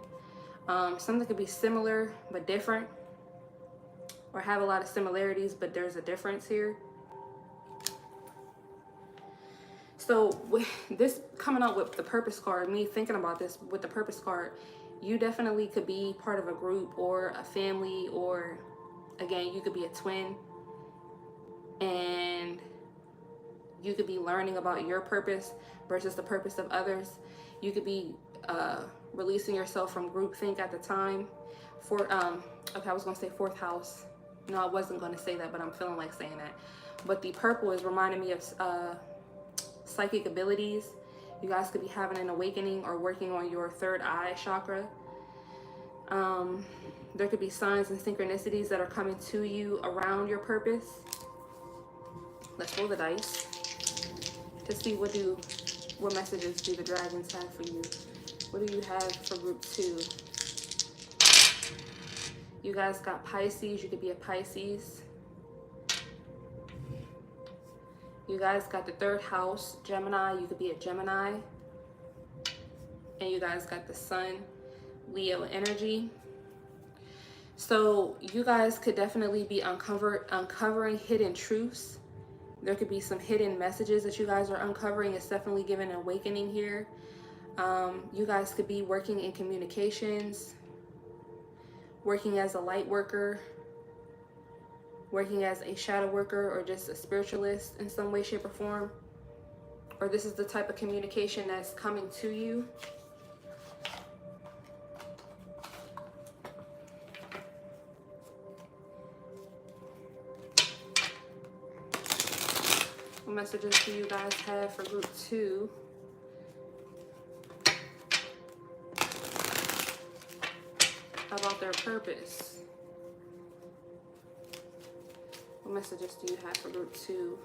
Something could be similar but different, or have a lot of similarities, but there's a difference here. So with this coming out with the purpose card, me thinking about this with the purpose card, you definitely could be part of a group or a family, or again, you could be a twin, and you could be learning about your purpose versus the purpose of others. You could be releasing yourself from groupthink at the time. Okay, I was gonna say fourth house. No, I wasn't gonna say that, but I'm feeling like saying that. But the purple is reminding me of psychic abilities. You guys could be having an awakening or working on your third eye chakra. There could be signs and synchronicities that are coming to you around your purpose. Let's roll the dice to see what messages do the dragons have for you. What do you have for group 2? You guys got Pisces. You could be a Pisces. You guys got the third house, Gemini. You could be a Gemini. And you guys got the Sun, Leo energy. So you guys could definitely be uncovering hidden truths. There could be some hidden messages that you guys are uncovering. It's definitely giving an awakening here. You guys could be working in communications, working as a light worker, working as a shadow worker, or just a spiritualist in some way, shape, or form. Or this is the type of communication that's coming to you. What messages do you guys have for group 2? About their purpose? What messages do you have for group 2?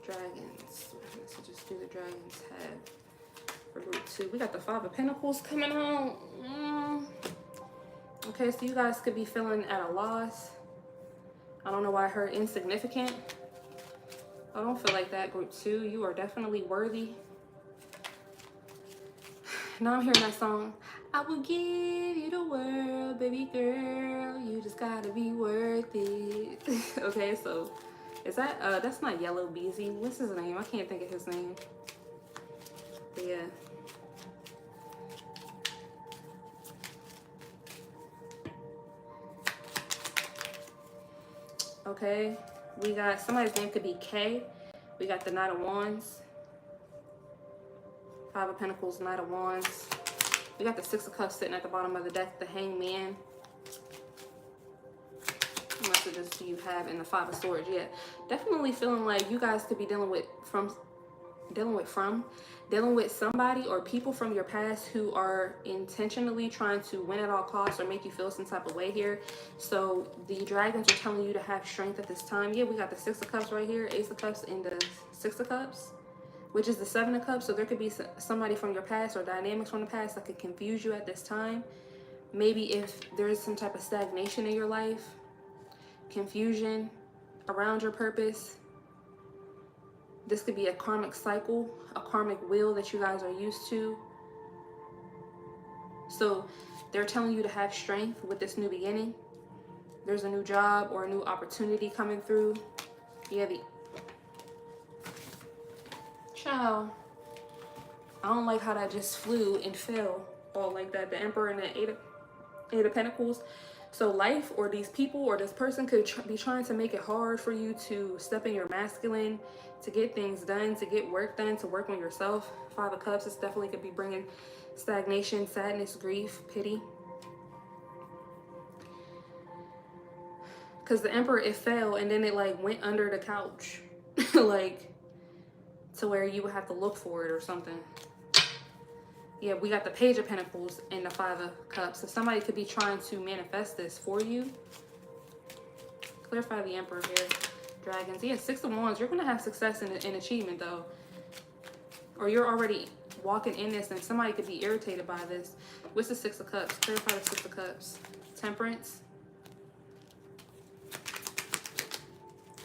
Dragons. What messages do the dragons have for group 2? We got the 5 of Pentacles coming on. Okay, so you guys could be feeling at a loss. I don't know why I heard insignificant. I don't feel like that, group 2. You are definitely worthy. Now I'm hearing that song. I will give you the world, baby girl. You just gotta be worth it. Okay, so is that that's not Yellow Beezy. What's his name? I can't think of his name. But yeah. Okay, we got somebody's name could be K. We got the Knight of Wands, 5 of Pentacles, Knight of Wands. We got the 6 of Cups sitting at the bottom of the deck, the Hangman. What messages do you have in the 5 of Swords? Yeah, definitely feeling like you guys could be dealing with somebody or people from your past who are intentionally trying to win at all costs or make you feel some type of way here. So the dragons are telling you to have strength at this time. Yeah, we got the 6 of Cups right here, Ace of Cups, and the 6 of Cups, which is the 7 of Cups. So there could be somebody from your past or dynamics from the past that could confuse you at this time. Maybe if there is some type of stagnation in your life, confusion around your purpose. This could be a karmic cycle, a karmic wheel that you guys are used to. So they're telling you to have strength with this new beginning. There's a new job or a new opportunity coming through. Yeah, Ciao. I don't like how that just flew and fell all like that. The Emperor and the Eight of Pentacles. So life or these people or this person could be trying to make it hard for you to step in your masculine, to get things done, to get work done, to work on yourself. 5 of Cups, this definitely could be bringing stagnation, sadness, grief, pity. Because the Emperor, it fell and then it like went under the couch. Like to where you would have to look for it or something. Yeah, we got the Page of Pentacles and the 5 of Cups. So somebody could be trying to manifest this for you. Clarify the Emperor here, dragons. Yeah, 6 of Wands. You're going to have success in achievement, though. Or you're already walking in this, and somebody could be irritated by this. What's the 6 of Cups? Clarify the 6 of Cups. Temperance.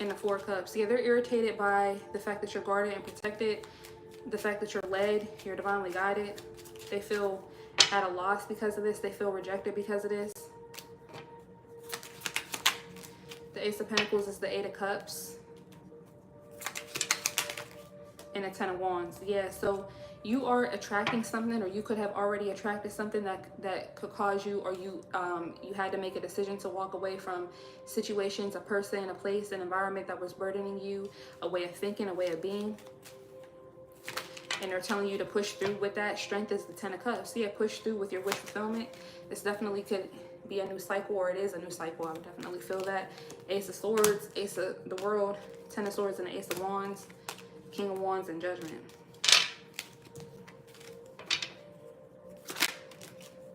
And the 4 of Cups. Yeah, they're irritated by the fact that you're guarded and protected. The fact that you're led, you're divinely guided. They feel at a loss because of this. They feel rejected because of this. The Ace of Pentacles is the 8 of Cups. and the Ten of Wands. Yeah, so you are attracting something, or you could have already attracted something that could cause you, or you had to make a decision to walk away from situations, a person, a place, an environment that was burdening you, a way of thinking, a way of being. And they're telling you to push through with that. Strength is the Ten of Cups. Yeah, push through with your wish fulfillment. This definitely could be a new cycle, or it is a new cycle. I would definitely feel that. Ace of Swords, Ace of the World, Ten of Swords, and the Ace of Wands, King of Wands, and Judgment.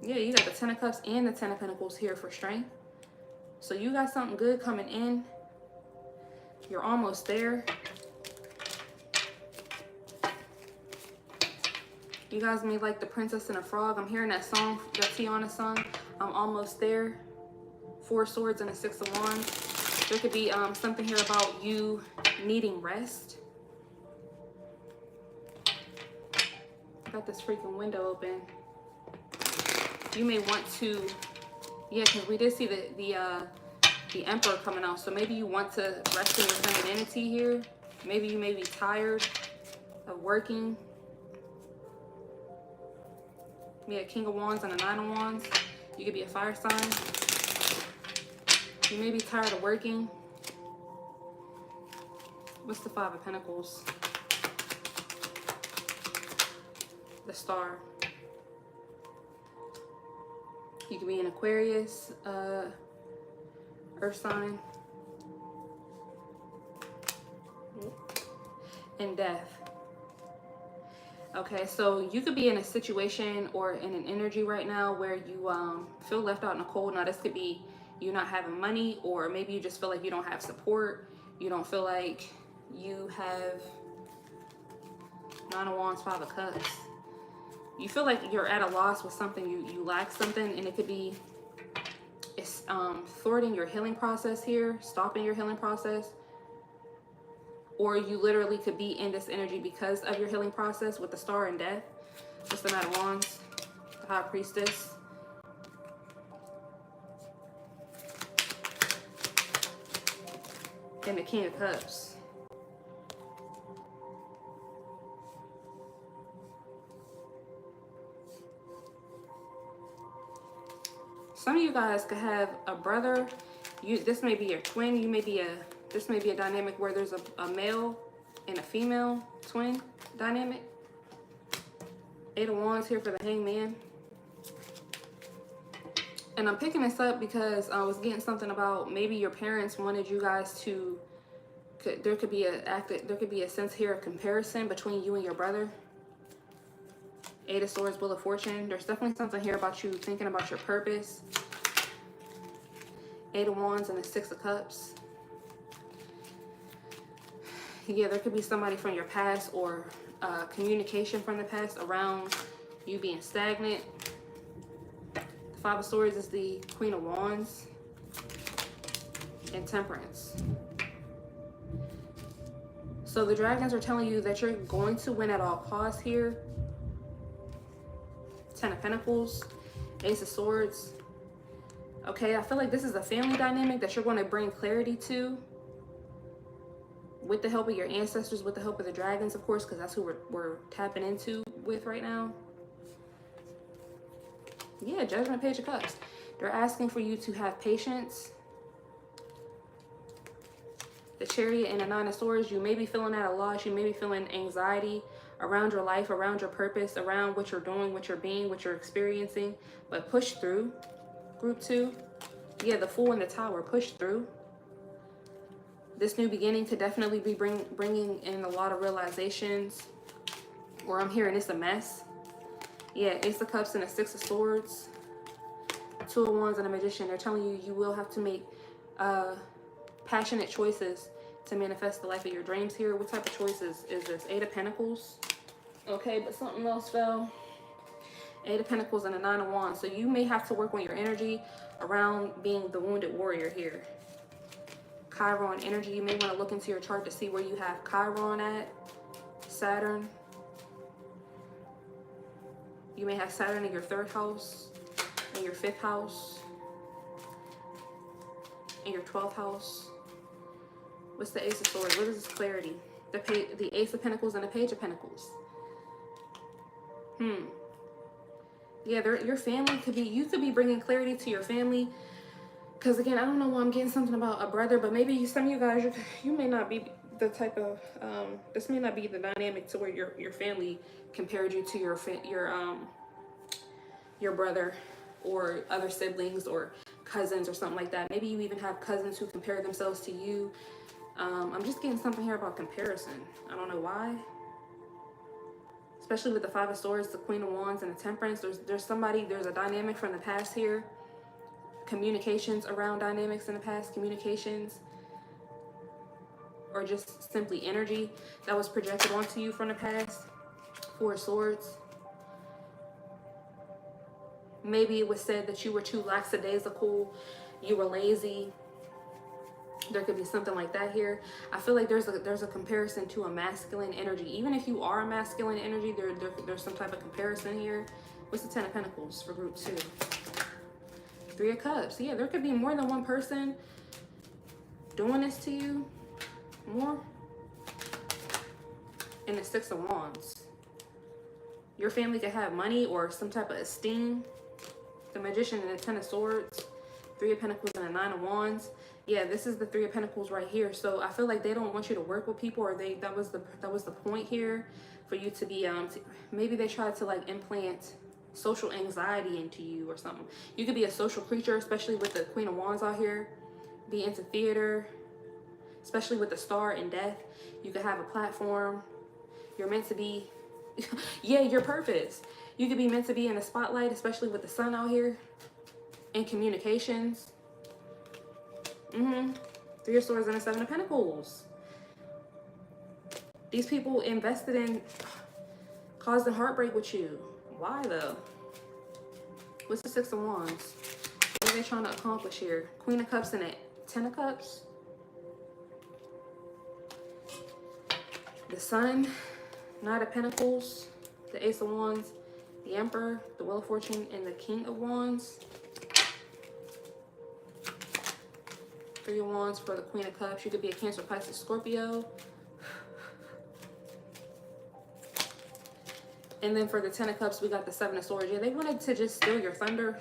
Yeah, you got the Ten of Cups and the Ten of Pentacles here for strength. So you got something good coming in. You're almost there. You guys may like The Princess and the Frog. I'm hearing that song that Tiana sung. I'm almost there. Four Swords and a Six of Wands. There could be something here about you needing rest. Got this freaking window open. You may want to, yeah, because we did see the Emperor coming out. So maybe you want to rest in your femininity here. Maybe you may be tired of working. Yeah, King of Wands and a Nine of Wands. You could be a fire sign. You may be tired of working. What's the Five of Pentacles? The Star. You could be an Aquarius, Earth sign. And Death. Okay, so you could be in a situation or in an energy right now where you feel left out in the cold. Now, this could be you not having money, or maybe you just feel like you don't have support. You don't feel like you have Nine of Wands, Five of Cups. You feel like you're at a loss with something. You lack something, and it could be it's thwarting your healing process here, stopping your healing process. Or you literally could be in this energy because of your healing process with the Star and Death. What's the Knight of Wands? The High Priestess. And the King of Cups. Some of you guys could have a brother. This may be your twin. This may be a dynamic where there's a male and a female twin dynamic. Eight of Wands here for the Hangman. And I'm picking this up because I was getting something about maybe your parents wanted you guys to. There could be a sense here of comparison between you and your brother. Eight of Swords, Wheel of Fortune. There's definitely something here about you thinking about your purpose. Eight of Wands and the Six of Cups. Yeah, there could be somebody from your past, or communication from the past around you being stagnant. The Five of Swords is the Queen of Wands. And Temperance. So the dragons are telling you that you're going to win at all costs here. Ten of Pentacles. Ace of Swords. Okay, I feel like this is a family dynamic that you're going to bring clarity to. With the help of your ancestors, with the help of the dragons, of course, because that's who we're tapping into with right now. Yeah, Judgment, Page of Cups. They're asking for you to have patience. The Chariot and the Nine of Swords. You may be feeling at a loss. You may be feeling anxiety around your life, around your purpose, around what you're doing, what you're being, what you're experiencing. But push through. Group 2. Yeah, the Fool and the Tower. Push through. This new beginning could definitely be bringing in a lot of realizations. Or I'm hearing it's a mess. Yeah, Ace of Cups and a Six of Swords. Two of Wands and a Magician. They're telling you you will have to make passionate choices to manifest the life of your dreams here. What type of choices is this? Eight of Pentacles. Okay, but something else fell. Eight of Pentacles and a Nine of Wands. So you may have to work on your energy around being the wounded warrior here. Chiron energy. You may want to look into your chart to see where you have Chiron at. Saturn. You may have Saturn in your 3rd house, in your 5th house, in your 12th house. What's the Ace of Swords? What is this clarity? the Ace of Pentacles and the Page of Pentacles. Yeah, your family could be, you could be bringing clarity to your family. Because again, I don't know why I'm getting something about a brother, but maybe some of you guys, you may not be the type of, this may not be the dynamic to where your family compared you to your brother or other siblings or cousins or something like that. Maybe you even have cousins who compare themselves to you. I'm just getting something here about comparison. I don't know why. Especially with the Five of Swords, the Queen of Wands, and the Temperance. There's a dynamic from the past here. Communications around dynamics in the past. Communications. Or just simply energy that was projected onto you from the past. Four of Swords. Maybe it was said that you were too lackadaisical. You were lazy. There could be something like that here. I feel like there's a comparison to a masculine energy. Even if you are a masculine energy, there's some type of comparison here. What's the Ten of Pentacles for group 2? Three of Cups. Yeah, there could be more than one person doing this to you. More. And the Six of Wands. Your family could have money or some type of esteem. The Magician and the Ten of Swords. Three of Pentacles and the Nine of Wands. Yeah, this is the Three of Pentacles right here. So I feel like they don't want you to work with people, or that was the point here for you to be maybe they tried to like implant social anxiety into you or something. You could be a social creature, especially with the Queen of Wands out here. Be into theater, especially with the Star and Death. You could have a platform. You're meant to be yeah, your purpose. You could be meant to be in the spotlight, especially with the Sun out here. In communications. Three of Swords and the Seven of Pentacles. These people invested in causing heartbreak with you. Why though? What's the Six of Wands? What are they trying to accomplish here? Queen of Cups and the Ten of Cups. The Sun, Knight of Pentacles, the Ace of Wands, the Emperor, the Wheel of Fortune, and the King of Wands. Three of Wands for the Queen of Cups. You could be a Cancer, Pisces, Scorpio. And then for the Ten of Cups, we got the Seven of Swords. Yeah, they wanted to just steal your thunder,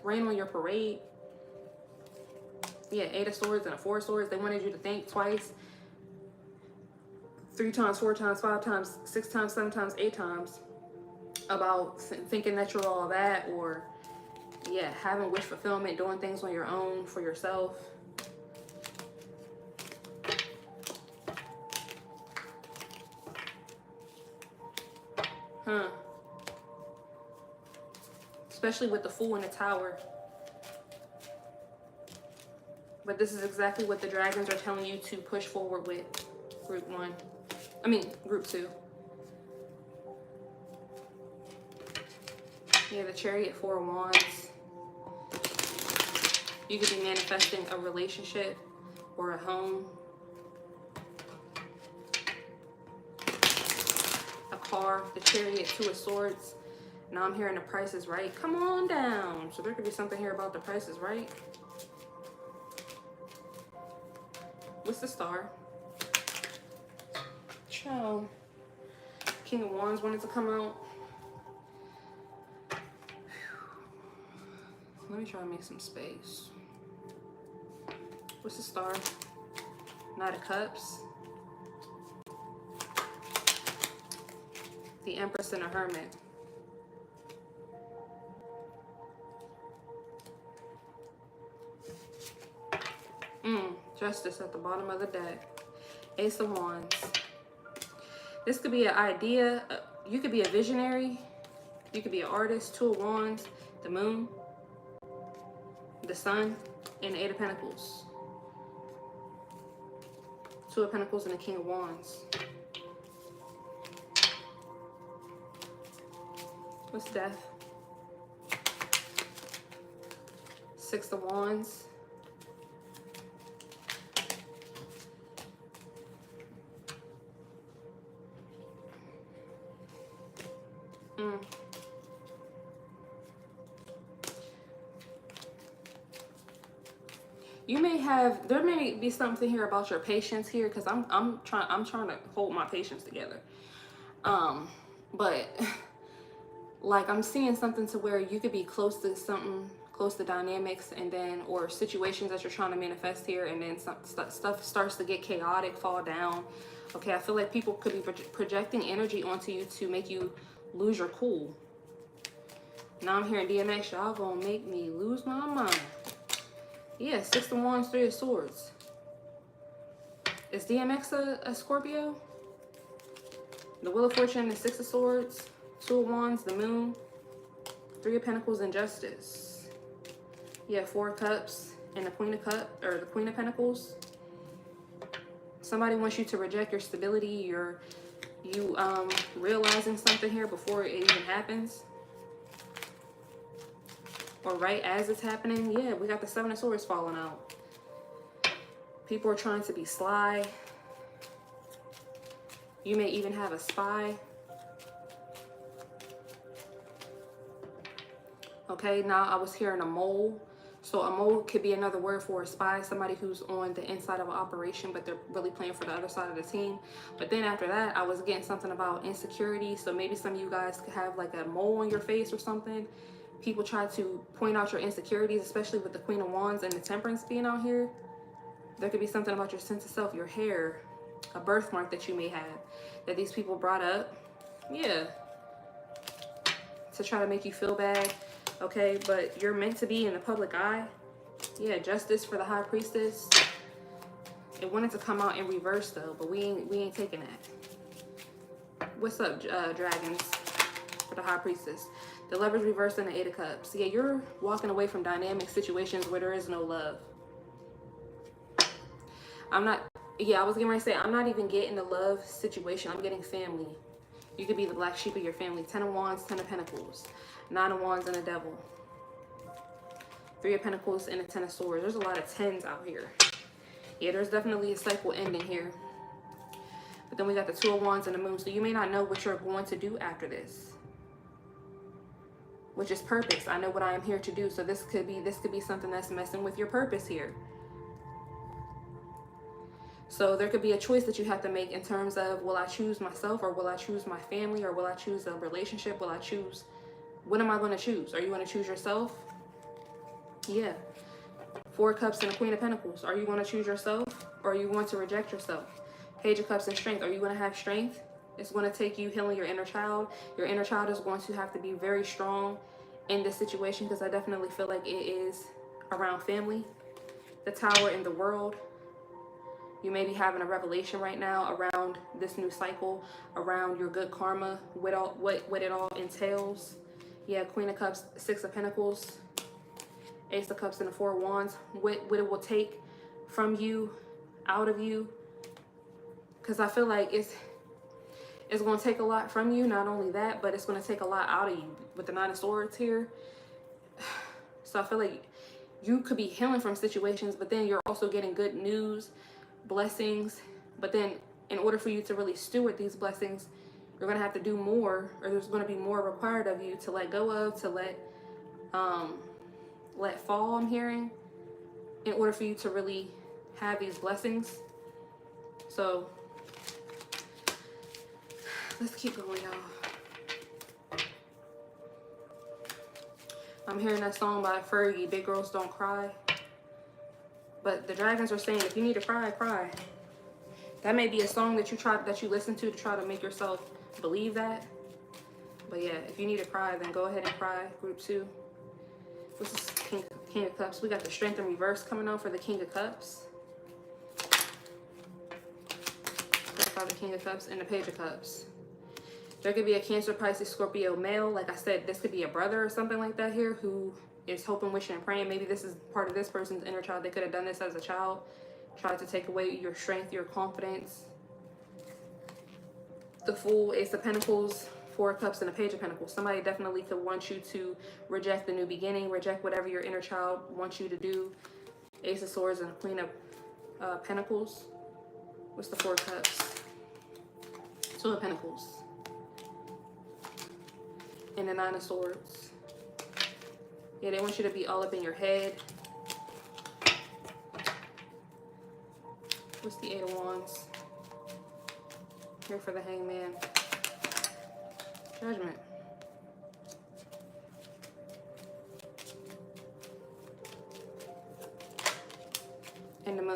rain on your parade. Yeah, Eight of Swords and a Four of Swords. They wanted you to think twice. 3 times, 4 times, 5 times, 6 times, 7 times, 8 times about thinking that you're all that, or yeah, having wish fulfillment, doing things on your own for yourself. Especially with the Fool and the Tower. But this is exactly what the dragons are telling you to push forward with. Group 1. I mean, group 2. Yeah, the Chariot, Four of Wands. You could be manifesting a relationship or a home. A car, the Chariot, Two of Swords. Now I'm hearing the Price is Right. Come on down. So there could be something here about the Price is Right. What's the Star? Ciao. King of Wands wanted to come out. Let me try to make some space. What's the Star? Knight of Cups. The Empress and a Hermit. Justice at the bottom of the deck. Ace of Wands. This could be an idea. You could be a visionary. You could be an artist. Two of Wands. The Moon. The Sun. And the Eight of Pentacles. Two of Pentacles and the King of Wands. What's Death? Six of Wands. You may have, there may be something here about your patience here, because I'm trying to hold my patience together. But like I'm seeing something to where you could be close to something, close to dynamics, and then, or situations that you're trying to manifest here, and then stuff starts to get chaotic, fall down. Okay, I feel like people could be projecting energy onto you to make you lose your cool. Now I'm hearing DMX, y'all gonna make me lose my mind. Yeah, 6 of Wands, 3 of Swords. Is DMX a Scorpio? The Wheel of Fortune, the 6 of Swords, 2 of Wands, the Moon, 3 of Pentacles, and Justice. Yeah, 4 of Cups, and the Queen of Cups, or the Queen of Pentacles. Somebody wants you to reject your stability, you realizing something here before it even happens. Or right as it's happening. Yeah, we got the 7 of Swords falling out. People are trying to be sly. You may even have a spy. Okay, now I was hearing a mole. So a mole could be another word for a spy, somebody who's on the inside of an operation, but they're really playing for the other side of the team. But then after that, I was getting something about insecurity. So maybe some of you guys could have like a mole on your face or something. People try to point out your insecurities, especially with the Queen of Wands and the Temperance being out here. There could be something about your sense of self, your hair, a birthmark that you may have, that these people brought up. Yeah. To try to make you feel bad. Okay, but you're meant to be in the public eye. Yeah, Justice for the High Priestess. It wanted to come out in reverse though, but we ain't taking that. What's up, dragons? For the High Priestess. The Lovers reversed and the 8 of Cups. Yeah, you're walking away from dynamic situations where there is no love. I was getting ready to say, I'm not even getting the love situation. I'm getting family. You could be the black sheep of your family. 10 of Wands, 10 of Pentacles. 9 of Wands and a Devil. 3 of Pentacles and a 10 of Swords. There's a lot of 10s out here. Yeah, there's definitely a cycle ending here. But then we got the 2 of Wands and the Moon. So you may not know what you're going to do after this. Which is purpose. I know what I am here to do. So this could be something that's messing with your purpose here. So there could be a choice that you have to make in terms of, will I choose myself, or will I choose my family, or will I choose a relationship? Will I choose, what am I going to choose? Are you going to choose yourself? Yeah. 4 of Cups and a Queen of Pentacles. Are you going to choose yourself, or are you going to reject yourself? Page of Cups and Strength. Are you going to have strength? It's going to take you healing your inner child. Your inner child is going to have to be very strong in this situation, because I definitely feel like it is around family. The Tower in the World. You may be having a revelation right now around this new cycle, around your good karma, what it all entails. Yeah, Queen of Cups, 6 of Pentacles, Ace of Cups, and the 4 of Wands. What it will take from you, out of you. Because I feel like it's going to take a lot from you. Not only that, but it's going to take a lot out of you with the 9 of Swords here. So I feel like you could be healing from situations, but then you're also getting good news, blessings. But then in order for you to really steward these blessings, you're going to have to do more, or there's going to be more required of you to let go of, to let fall, I'm hearing, in order for you to really have these blessings. So let's keep going, y'all. I'm hearing that song by Fergie, Big Girls Don't Cry. But the dragons are saying, if you need to cry, cry. That may be a song that you listen to try to make yourself believe that. But yeah, if you need to cry, then go ahead and cry. Group 2. This is King of Cups. We got the Strength in reverse coming on for the King of Cups. The King of Cups and the Page of Cups. There could be a Cancer, Pisces, Scorpio male. Like I said, this could be a brother or something like that here who is hoping, wishing, and praying. Maybe this is part of this person's inner child. They could have done this as a child. Tried to take away your strength, your confidence. The Fool, Ace of Pentacles, 4 of Cups, and the Page of Pentacles. Somebody definitely could want you to reject the new beginning, reject whatever your inner child wants you to do. Ace of Swords and the Queen of Pentacles. What's the 4 of Cups? 2 of Pentacles. And the 9 of Swords. Yeah, they want you to be all up in your head. What's the 8 of Wands? Here for the Hangman. Judgment. And the Moon.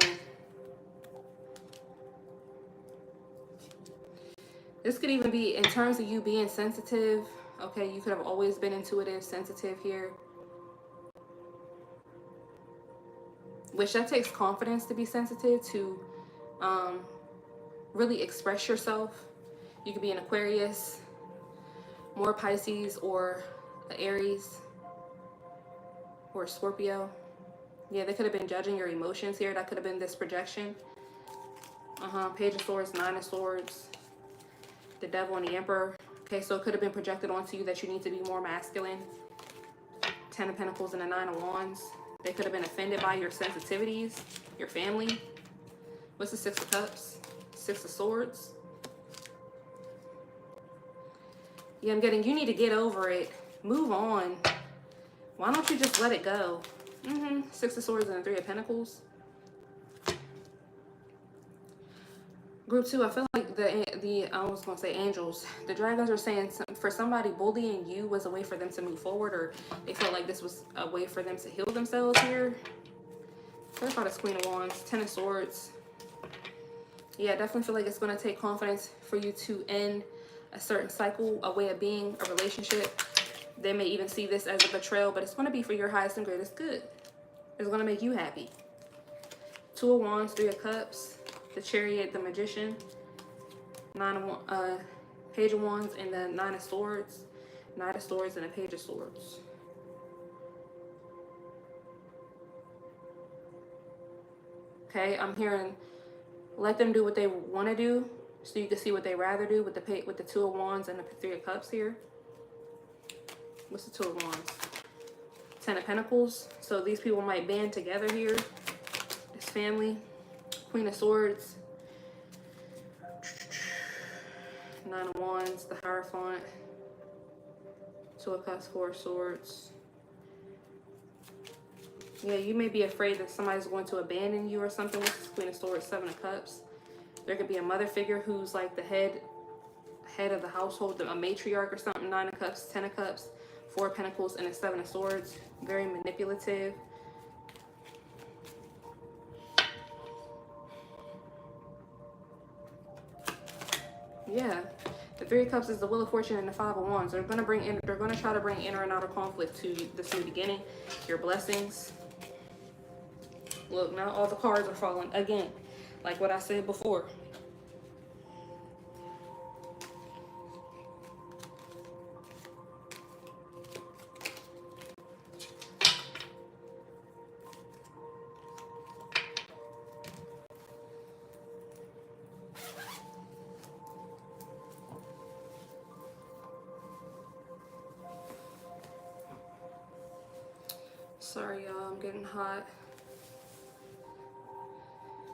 This could even be in terms of you being sensitive. Okay, you could have always been intuitive, sensitive here. Which that takes confidence to be sensitive, to really express yourself. You could be an Aquarius, more Pisces, or an Aries, or a Scorpio. Yeah, they could have been judging your emotions here. That could have been this projection. Page of Swords, 9 of Swords, the Devil, and the Emperor. Okay, so it could have been projected onto you that you need to be more masculine. 10 of Pentacles and the 9 of Wands. They could have been offended by your sensitivities, your family. What's the 6 of Cups? 6 of Swords. Yeah, I'm getting, you need to get over it. Move on. Why don't you just let it go? 6 of Swords and the 3 of Pentacles. Group 2, I feel like I was going to say angels. The dragons are saying for somebody, bullying you was a way for them to move forward, or they felt like this was a way for them to heal themselves here. Clarify this Queen of Wands, 10 of Swords. Yeah, I definitely feel like it's going to take confidence for you to end a certain cycle, a way of being, a relationship. They may even see this as a betrayal, but it's going to be for your highest and greatest good. It's going to make you happy. 2 of Wands, 3 of Cups. The Chariot, the Magician, Page of Wands, and the 9 of Swords, Knight of Swords, and a Page of Swords. Okay, I'm hearing let them do what they want to do, so you can see what they rather do with the 2 of Wands and the 3 of Cups here. What's the 2 of Wands? 10 of Pentacles. So these people might band together here. This family. Queen of Swords, 9 of Wands, the Hierophant, 2 of Cups, 4 of Swords. Yeah, you may be afraid that somebody's going to abandon you or something. This is Queen of Swords, 7 of Cups. There could be a mother figure who's like the head of the household, a matriarch or something. 9 of Cups, 10 of Cups, 4 of Pentacles, and a 7 of Swords. Very manipulative. Yeah, the 3 of Cups is the Wheel of Fortune and the 5 of Wands. They're going to try to bring inner and outer conflict to this new beginning. Your blessings. Look, now all the cards are falling again, like what I said before. Sorry, y'all, I'm getting hot.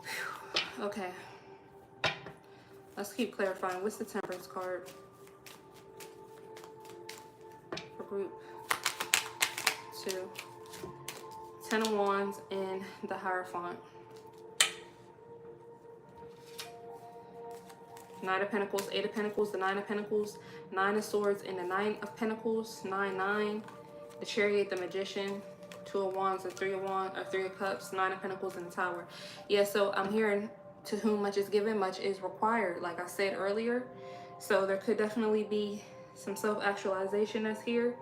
Whew. Okay. Let's keep clarifying. What's the Temperance card for group 2? 10 of Wands and the Hierophant. 9 of Pentacles, 8 of Pentacles, the 9 of Pentacles, 9 of Swords, and the 9 of Pentacles, 9-9. The Chariot, the Magician, 2 of Wands, the 3 of Cups, 9 of Pentacles, and the Tower. Yeah, so I'm hearing to whom much is given, much is required, like I said earlier. So there could definitely be some self-actualization that's here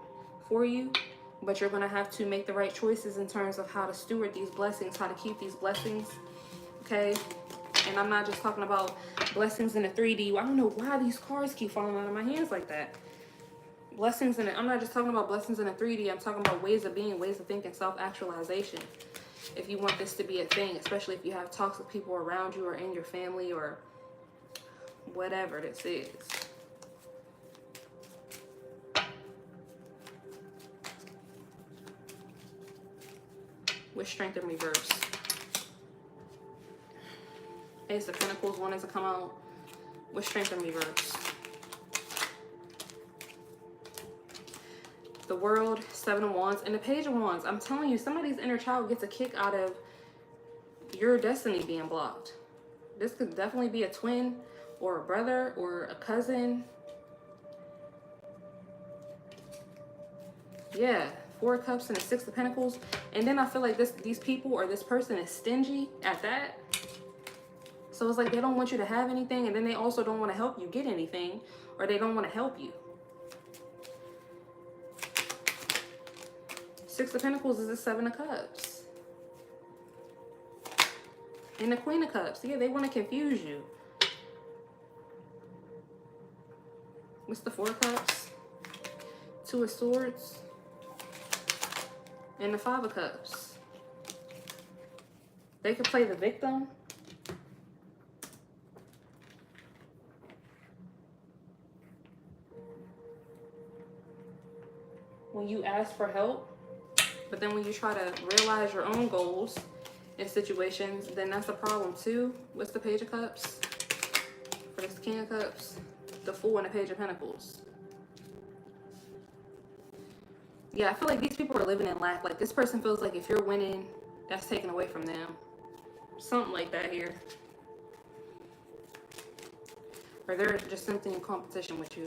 for you, but you're going to have to make the right choices in terms of how to steward these blessings, how to keep these blessings, okay? And I'm not just talking about blessings in the 3D. I don't know why these cards keep falling out of my hands like that. Blessings in it. I'm not just talking about blessings in a 3D. I'm talking about ways of being, ways of thinking, self-actualization. If you want this to be a thing, especially if you have toxic people around you or in your family or whatever this is. With Strength in reverse. Ace of Pentacles wanted to come out with Strength in reverse. The World, 7 of Wands, and the Page of Wands. I'm telling you, somebody's inner child gets a kick out of your destiny being blocked. This could definitely be a twin or a brother or a cousin. Yeah, 4 of Cups and a 6 of Pentacles. And then I feel like these people or this person is stingy at that. So it's like they don't want you to have anything, and then they also don't want to help you get anything, or they don't want to help you. 6 of Pentacles is the 7 of Cups. And the Queen of Cups. Yeah, they want to confuse you. What's the 4 of Cups? 2 of Swords. And the 5 of Cups. They could play the victim. When you ask for help, but then when you try to realize your own goals in situations, then that's a problem too. What's the Page of Cups? For this King of Cups, the Fool and the Page of Pentacles. Yeah, I feel like these people are living in lack. Like this person feels like if you're winning, that's taken away from them. Something like that here. Or they're just simply in competition with you.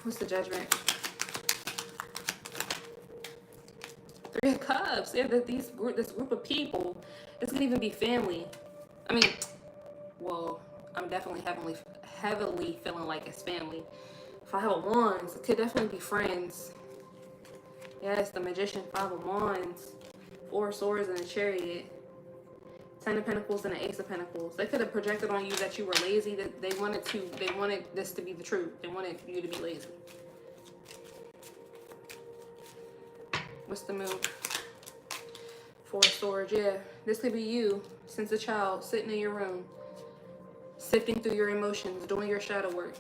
What's the Judgment? 3 of Cups. Yeah, this group of people, this could even be family. I mean, well, I'm definitely heavily feeling like it's family. 5 of Wands, it could definitely be friends. Yes, the Magician, 5 of Wands, 4 of Swords and a Chariot, 10 of Pentacles and an Ace of Pentacles. They could have projected on you that you were lazy, that they wanted this to be the truth. They wanted you to be lazy. What's the Moon? 4 of Swords, yeah. This could be you since a child, sitting in your room, sifting through your emotions, doing your shadow work.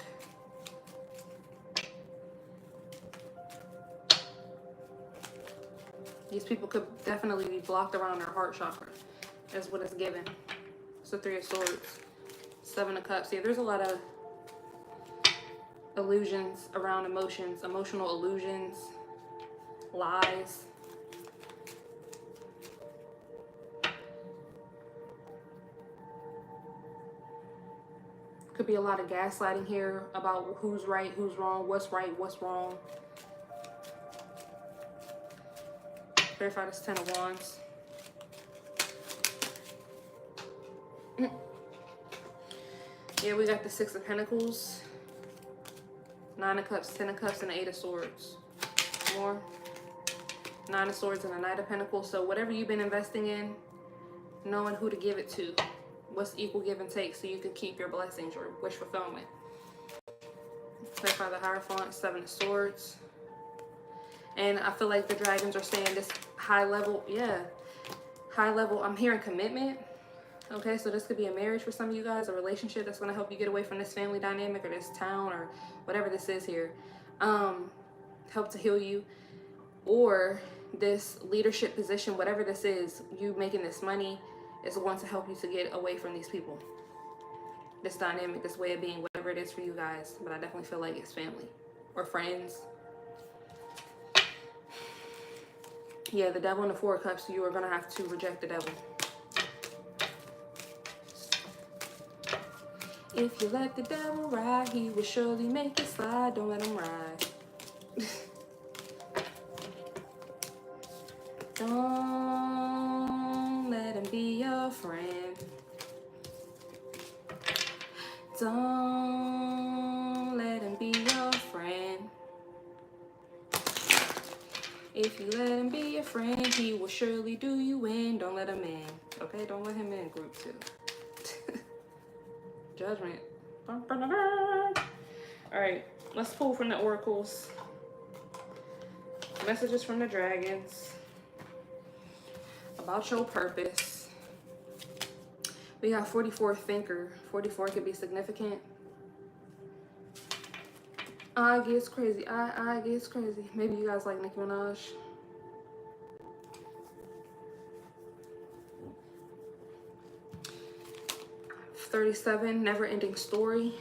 These people could definitely be blocked around their heart chakra. That's what it's given. It's the 3 of Swords. 7 of Cups. Yeah, there's a lot of illusions around emotions. Emotional illusions. Lies. Could be a lot of gaslighting here about who's right, who's wrong, what's right, what's wrong. Verify this 10 of Wands. Yeah, we got the 6 of Pentacles, 9 of Cups, 10 of Cups, and the 8 of Swords. More. 9 of Swords and the Knight of Pentacles. So whatever you've been investing in, knowing who to give it to. What's equal give and take so you can keep your blessings, your wish fulfillment. Clarify the Hierophant, 7 of Swords. And I feel like the dragons are saying this high level, yeah, high level. I'm hearing commitment. Okay, so this could be a marriage for some of you guys, a relationship that's going to help you get away from this family dynamic or this town or whatever this is here. Help to heal you. Or this leadership position, whatever this is, you making this money is going to help you to get away from these people. This dynamic, this way of being, whatever it is for you guys. But I definitely feel like it's family or friends. Yeah, the Devil and the 4 of Cups, you are going to have to reject the devil. If you let the devil ride, he will surely make it slide. Don't let him ride. Don't let him be your friend. Don't let him be your friend. If you let him be your friend, he will surely do you in. Don't let him in. Okay, don't let him in, group 2. Judgment. Alright, let's pull from the oracles. Messages from the dragons about your purpose. We got 44 thinker. 44 could be significant. I gets crazy. I gets crazy. Maybe you guys like Nicki Minaj. $37, never ending story.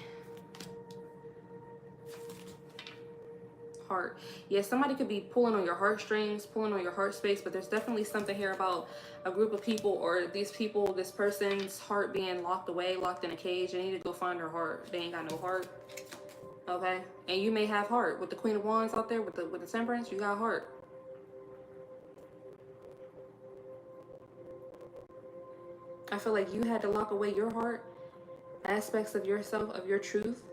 heart. Yeah, somebody could be pulling on your heartstrings, pulling on your heart space, but there's definitely something here about a group of people, or these people, this person's heart being locked away, locked in a cage. They need to go find their heart. They ain't got no heart. Okay? And you may have heart. With the Queen of Wands out there, with the Temperance, you got heart. I feel like you had to lock away your heart, aspects of yourself, of your truth.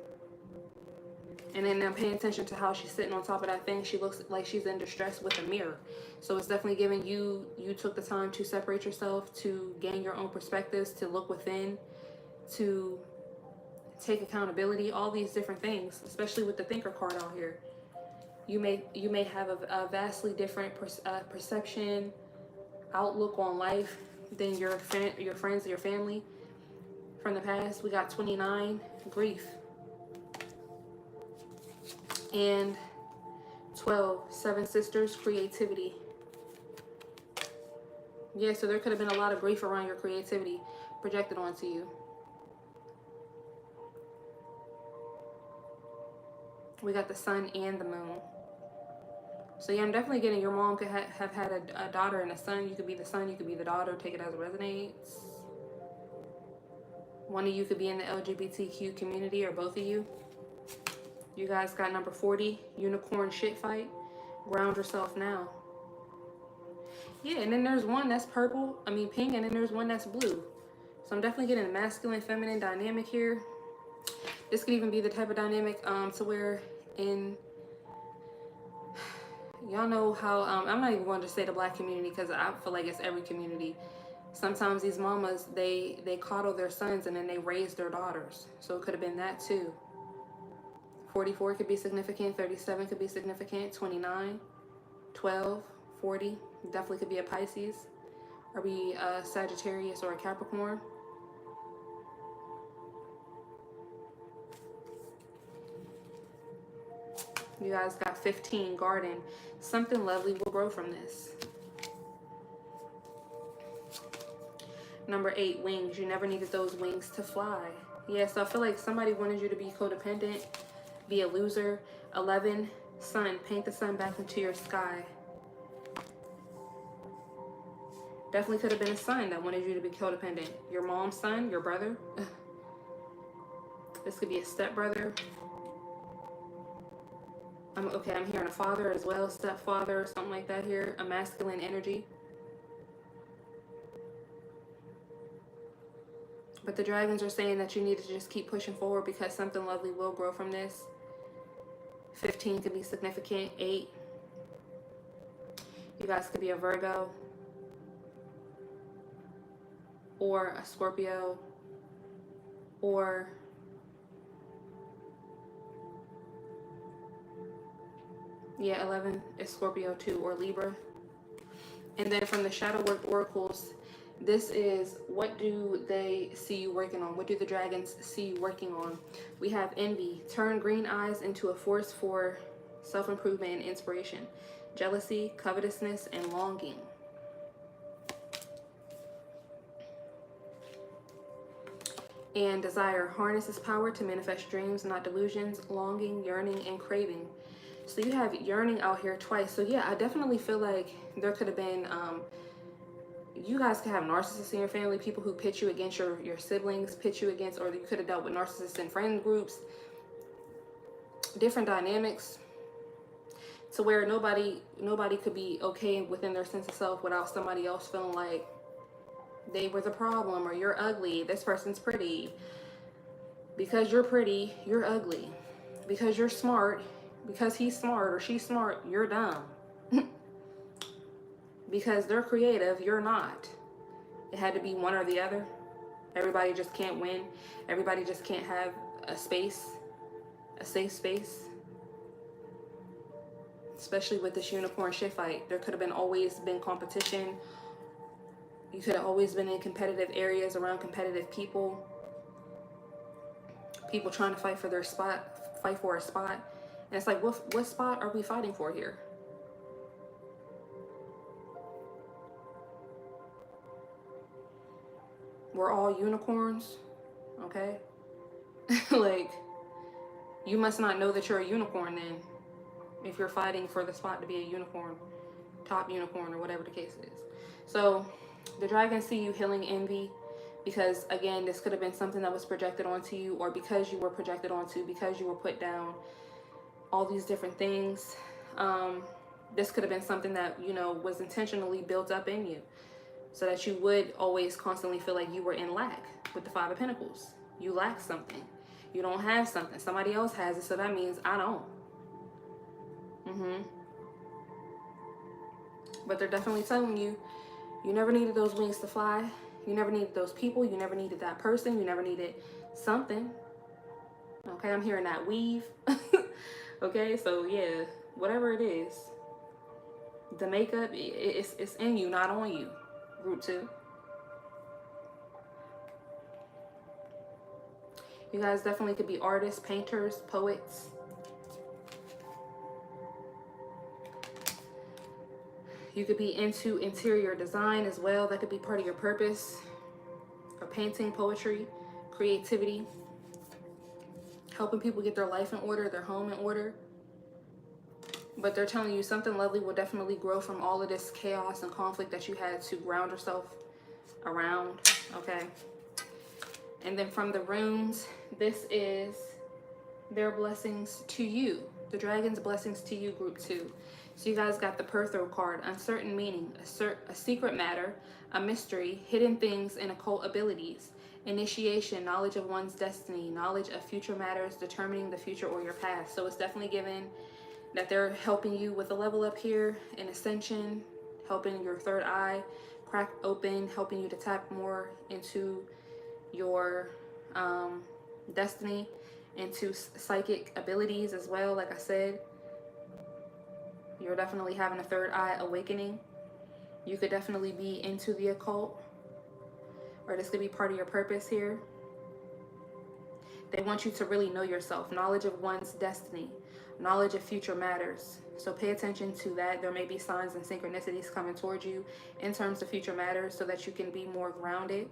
And then I'm paying attention to how she's sitting on top of that thing. She looks like she's in distress with a mirror. So it's definitely giving you took the time to separate yourself, to gain your own perspectives, to look within, to take accountability, all these different things, especially with the Thinker card out here. You may have a vastly different perception, outlook on life than your friends, your family from the past. We got 29, grief. And 12, seven sisters, creativity. Yeah, so there could have been a lot of grief around your creativity projected onto you. We got the sun and the moon. So yeah, I'm definitely getting your mom could have had a daughter and a son. You could be the son, you could be the daughter. Take it as it resonates. One of you could be in the LGBTQ community, or both of you. You guys got number 40, unicorn shit fight. Ground yourself now. Yeah, and then there's one that's purple, pink, and then there's one that's blue. So I'm definitely getting a masculine, feminine dynamic here. This could even be the type of dynamic to where y'all know how, I'm not even going to say the Black community because I feel like it's every community. Sometimes these mamas, they coddle their sons and then they raise their daughters. So it could have been that too. 44 could be significant, 37 could be significant, 29, 12, 40, definitely could be a Pisces, or be a Sagittarius or a Capricorn. You guys got 15, garden. Something lovely will grow from this. Number 8, wings. You never needed those wings to fly. Yeah, so I feel like somebody wanted you to be codependent, be a loser. 11, sun. Paint the sun back into your sky. Definitely could have been a son that wanted you to be codependent. Your mom's son, your brother. This could be a stepbrother. I'm hearing a father as well, stepfather, or something like that here. A masculine energy. But the dragons are saying that you need to just keep pushing forward because something lovely will grow from this. 15 could be significant. 8. You guys could be a Virgo. Or a Scorpio. Or yeah, 11 is Scorpio too, or Libra. And then from the Shadow Work Oracles, this is, what do they see you working on? What do the dragons see you working on? We have envy. Turn green eyes into a force for self-improvement and inspiration. Jealousy, covetousness, and longing. And desire. Harness its power to manifest dreams, not delusions. Longing, yearning, and craving. So you have yearning out here twice. So yeah, I definitely feel like there could have been, you guys could have narcissists in your family, people who pit you against your siblings, pit you against, or you could have dealt with narcissists in friend groups. Different dynamics to where nobody could be okay within their sense of self without somebody else feeling like they were the problem, or you're ugly, this person's pretty. Because you're pretty, you're ugly. Because you're smart, because he's smart or she's smart, you're dumb. Because they're creative, you're not. It had to be one or the other. Everybody just can't win. Everybody just can't have a space, a safe space. Especially with this unicorn shit fight. There could have always been competition. You could have always been in competitive areas around competitive people. People trying to fight for their spot, fight for a spot. And it's like, what spot are we fighting for here? We're all unicorns, okay? Like, you must not know that you're a unicorn then. if you're fighting for the spot to be a unicorn, top unicorn, or whatever the case is. So the dragons see you healing envy, because again, this could have been something that was projected onto you, or because you were projected onto, because you were put down, all these different things. This could have been something that, you know, was intentionally built up in you, so that you would always constantly feel like you were in lack. With the Five of Pentacles, you lack something, you don't have something, somebody else has it, so that means I don't. But they're definitely telling you, you never needed those wings to fly. You never needed those people. You never needed that person. You never needed something. Okay, I'm hearing that weave. Okay, so yeah, whatever it is, the makeup, it's in you, not on you. Group 2. You guys definitely could be artists, painters, poets. You could be into interior design as well. That could be part of your purpose. Or painting, poetry, creativity. Helping people get their life in order, their home in order. But they're telling you something lovely will definitely grow from all of this chaos and conflict that you had to ground yourself around. Okay. And then from the runes, this is their blessings to you. The dragon's blessings to you, group 2. So you guys got the Perthro card, uncertain meaning, a secret matter, a mystery, hidden things, and occult abilities, initiation, knowledge of one's destiny, knowledge of future matters, determining the future or your past. So it's definitely given that they're helping you with a level up here, an ascension, helping your third eye crack open, helping you to tap more into your destiny, into psychic abilities as well. Like I said, you're definitely having a third eye awakening. You could definitely be into the occult, or this could be part of your purpose here. They want you to really know yourself, knowledge of one's destiny, knowledge of future matters. So pay attention to that. There may be signs and synchronicities coming towards you in terms of future matters, so that you can be more grounded,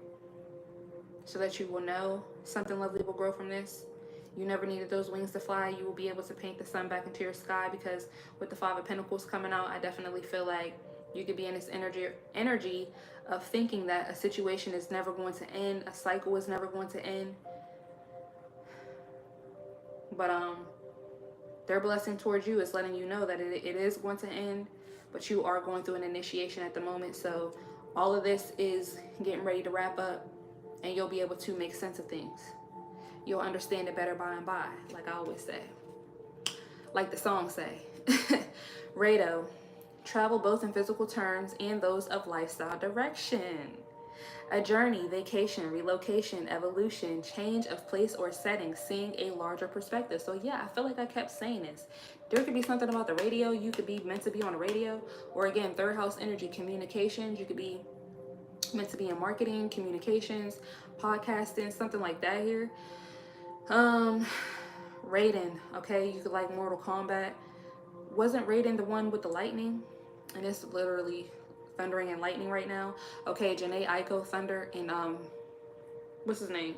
so that you will know something lovely will grow from this. You never needed those wings to fly. You will be able to paint the sun back into your sky, because with the Five of Pentacles coming out, I definitely feel like you could be in this energy of thinking that a situation is never going to end, a cycle is never going to end. But their blessing towards you is letting you know that it is going to end, but you are going through an initiation at the moment. So all of this is getting ready to wrap up, and you'll be able to make sense of things. You'll understand it better by and by, like I always say. Like the song say. Rado, travel both in physical terms and those of lifestyle direction. A journey, vacation, relocation, evolution, change of place or setting, seeing a larger perspective. So yeah, I feel like I kept saying this. There could be something about the radio. You could be meant to be on the radio. Or again, third house energy, communications. You could be meant to be in marketing, communications, podcasting, something like that here. Raiden, okay, you could like Mortal Kombat. Wasn't Raiden the one with the lightning? And it's literally thundering and lightning right now. Okay, Janae Aiko, Thunder, and what's his name?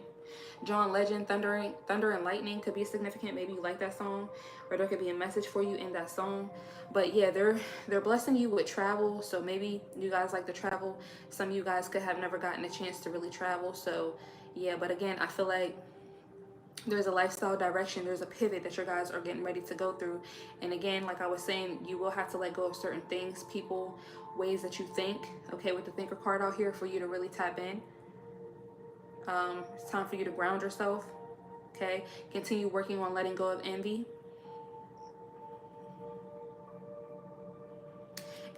John Legend, Thunder and Lightning could be significant. Maybe you like that song, or there could be a message for you in that song. But yeah, they're blessing you with travel. So maybe you guys like to travel. Some of you guys could have never gotten a chance to really travel. So yeah, but again, I feel like there's a lifestyle direction, there's a pivot that your guys are getting ready to go through. And again, like I was saying, you will have to let go of certain things, people, ways that you think, okay, with the thinker card out here, for you to really tap in. It's time for you to ground yourself, okay? Continue working on letting go of envy.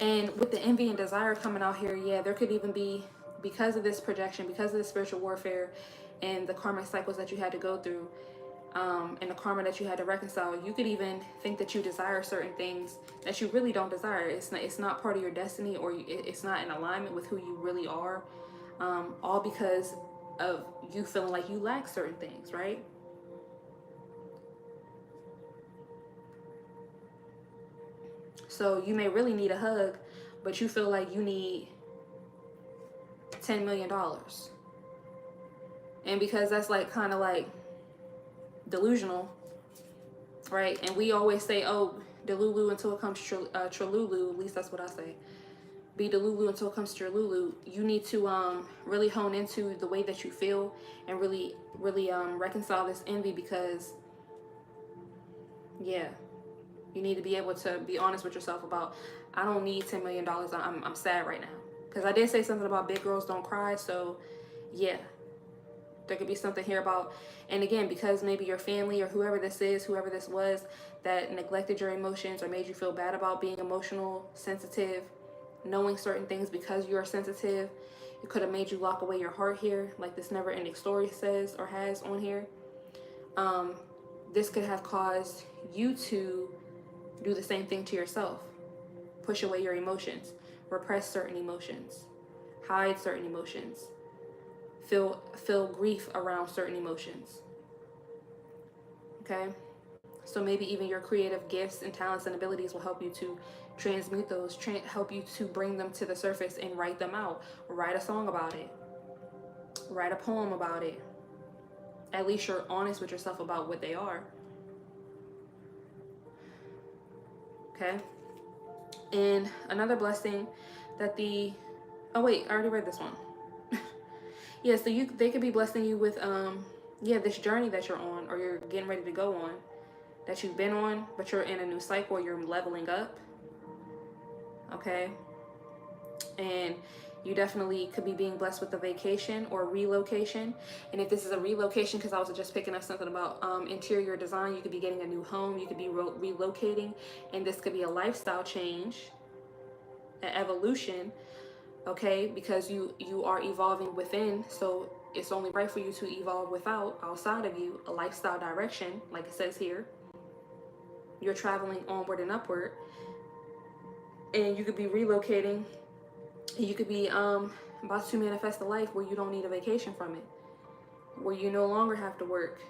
And with the envy and desire coming out here, yeah, there could even be, because of this projection, because of the spiritual warfare and the karmic cycles that you had to go through, and the karma that you had to reconcile, you could even think that you desire certain things that you really don't desire. It's not part of your destiny, or it's not in alignment with who you really are, all because of you feeling like you lack certain things, right? So you may really need a hug, but you feel like you need $10 million. And because that's like kind of like delusional, right? And we always say, oh, Delulu until it comes Tralulu. At least that's what I say. Be Delulu until it comes to Tralulu. You need to really hone into the way that you feel and really reconcile this envy, because yeah, you need to be able to be honest with yourself about, I don't need $10 million. I'm sad right now. Because I did say something about big girls don't cry. So yeah, there could be something here about, and again, because maybe your family or whoever this is, whoever this was, that neglected your emotions or made you feel bad about being emotional, sensitive, knowing certain things because you're sensitive. It could have made you lock away your heart here, like this never ending story says or has on here. This could have caused you to do the same thing to yourself. Push away your emotions, repress certain emotions, hide certain emotions, feel grief around certain emotions. Okay? So maybe even your creative gifts and talents and abilities will help you to transmute those, help you to bring them to the surface and write them out. Write a song about it. Write a poem about it. At least you're honest with yourself about what they are. Okay? And another blessing that oh wait, I already read this one. Yeah, so they could be blessing you with this journey that you're on, or you're getting ready to go on, that you've been on, but you're in a new cycle, you're leveling up. Okay? And you definitely could be being blessed with a vacation or relocation. And if this is a relocation, because I was just picking up something about interior design, you could be getting a new home, you could be relocating, and this could be a lifestyle change, an evolution, okay? Because you are evolving within, so it's only right for you to evolve outside of you, a lifestyle direction, like it says here. You're traveling onward and upward, and you could be relocating. You could be about to manifest a life where you don't need a vacation from it, where you no longer have to work,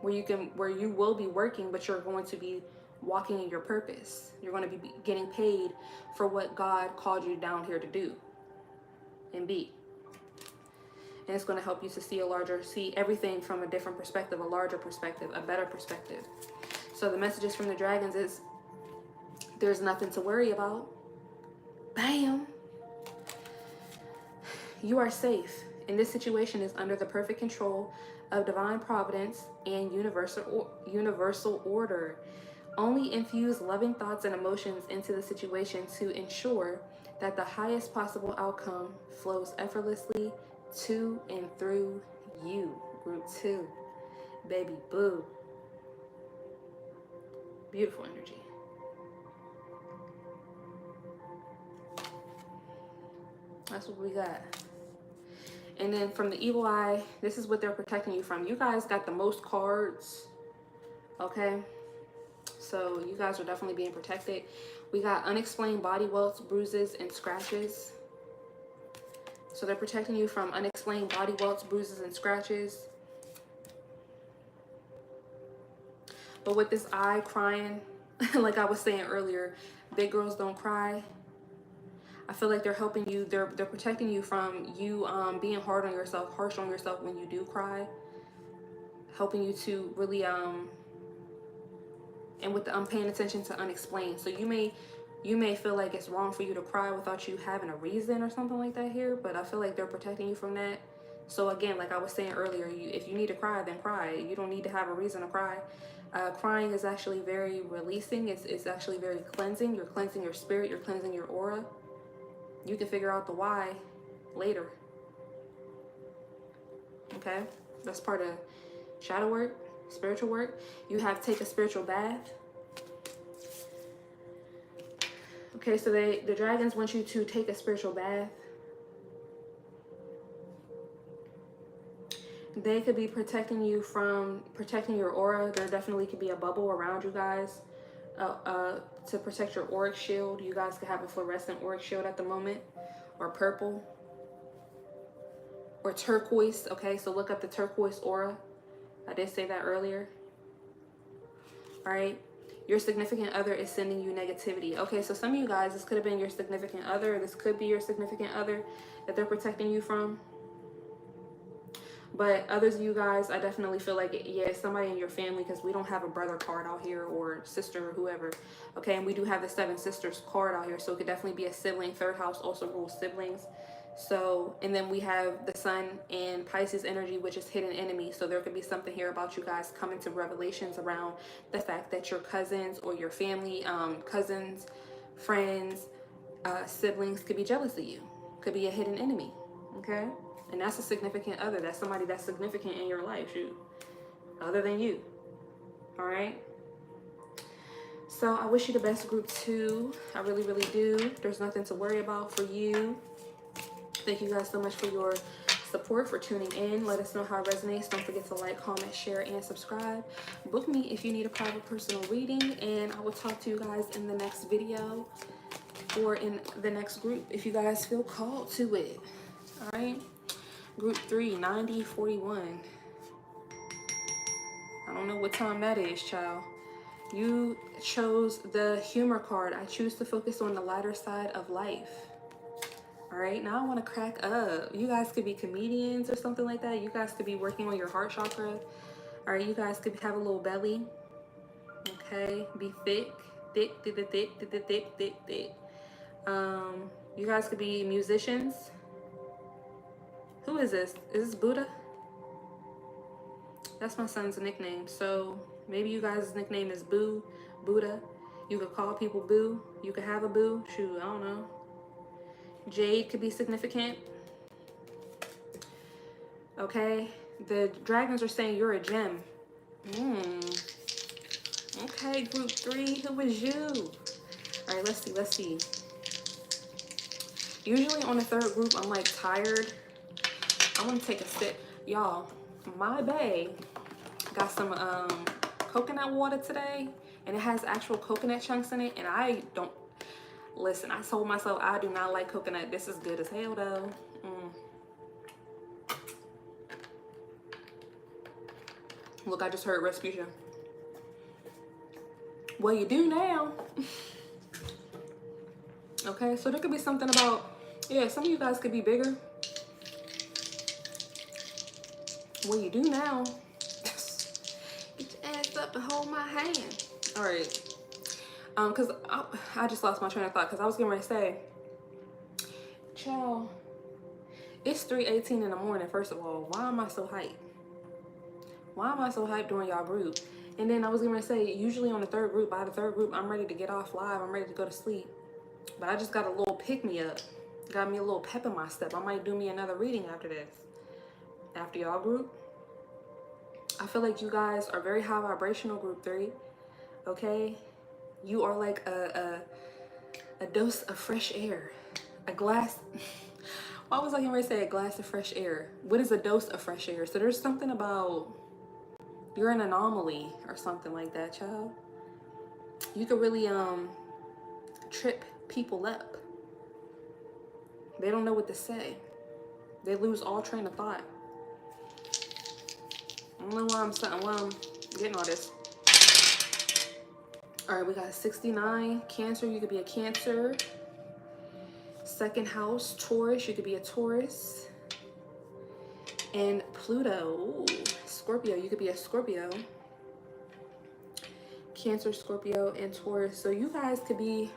where you will be working, but you're going to be walking in your purpose. You're going to be getting paid for what God called you down here to do and be. And it's going to help you to see everything from a different perspective, a larger perspective, a better perspective. So the messages from the dragons is, there's nothing to worry about. Bam! You are safe, and this situation is under the perfect control of divine providence and universal order. Only infuse loving thoughts and emotions into the situation to ensure that the highest possible outcome flows effortlessly to and through you. Group 2. Baby boo. Beautiful energy. That's what we got. And then from the evil eye, this is what they're protecting you from. You guys got the most cards. Okay? So you guys are definitely being protected. We got unexplained body welts, bruises, and scratches. So they're protecting you from unexplained body welts, bruises, and scratches. But with this eye crying, like I was saying earlier, big girls don't cry. I feel like they're helping you. They're protecting you from you being harsh on yourself when you do cry. Helping you to really and with the paying attention to unexplained. So you may feel like it's wrong for you to cry without you having a reason or something like that here, but I feel like they're protecting you from that. So again, like I was saying earlier, if you need to cry, then cry. You don't need to have a reason to cry. Crying is actually very releasing. It's actually very cleansing. You're cleansing your spirit. You're cleansing your aura. You can figure out the why later. Okay? That's part of shadow work, spiritual work. You have to take a spiritual bath. Okay, so the dragons want you to take a spiritual bath. They could be protecting you from protecting your aura. There definitely could be a bubble around you guys to protect your auric shield. You guys could have a fluorescent auric shield at the moment, or purple, or turquoise. Okay, so look up the turquoise aura. I did say that earlier. All right. Your significant other is sending you negativity. Okay, so some of you guys, this could have been your significant other. This could be your significant other that they're protecting you from. But others of you guys, I definitely feel like, yeah, it's somebody in your family, because we don't have a brother card out here, or sister, or whoever. Okay, and we do have the 7 sisters card out here, so it could definitely be a sibling. Third house also rules siblings. So, and then we have the sun and Pisces energy, which is hidden enemy. So there could be something here about you guys coming to revelations around the fact that your cousins or your family, cousins, friends, siblings could be jealous of you. Could be a hidden enemy. Okay, and that's a significant other. That's somebody that's significant in your life, shoot, other than you. All right. So I wish you the best, group 2. I really, really do. There's nothing to worry about for you. Thank you guys so much for your support, for tuning in. Let us know how it resonates. Don't forget to like, comment, share, and subscribe. Book me if you need a private personal reading, and I will talk to you guys in the next video or in the next group if you guys feel called to it. All right. Group 3, 9041. I don't know what time that is, child. You chose the humor card. I choose to focus on the lighter side of life. All right, now I want to crack up. You guys could be comedians or something like that. You guys could be working on your heart chakra. All right, you guys could have a little belly. Okay, be thick. Thick. You guys could be musicians. Who is this? Is this Buddha? That's my son's nickname. So maybe you guys' nickname is Boo, Buddha. You could call people Boo. You could have a boo. Shoot, I don't know. Jade could be significant. Okay. The dragons are saying you're a gem. Okay, group 3, who is you? All right, let's see. Usually on the 3rd group, I'm like tired. I want to take a sip. Y'all, my bae got some coconut water today, and it has actual coconut chunks in it, and I don't, listen, I told myself I do not like coconut. This is good as hell though. Look, I just heard Rasputia. Well, you do now. Okay, so there could be something about, yeah, some of you guys could be bigger. Well, you do now. Get your ass up and hold my hand. All right. Because I just lost my train of thought, because I was getting ready to say, child, it's 3:18 in the morning, first of all. Why am I so hyped? Why am I so hyped during y'all group? And then I was going to say, usually on the 3rd group, by the 3rd group, I'm ready to get off live. I'm ready to go to sleep. But I just got a little pick-me-up. Got me a little pep in my step. I might do me another reading after this. After y'all group. I feel like you guys are very high vibrational, group 3. Okay? You are like a dose of fresh air. A glass... Why was I going to say a glass of fresh air? What is a dose of fresh air? So there's something about... You're an anomaly or something like that, child. You could really trip people up. They don't know what to say. They lose all train of thought. I don't know why I'm getting all this. All right, we got 69, Cancer. You could be a Cancer. 2nd house, Taurus. You could be a Taurus. And Pluto, ooh, Scorpio. You could be a Scorpio. Cancer, Scorpio, and Taurus. So you guys could be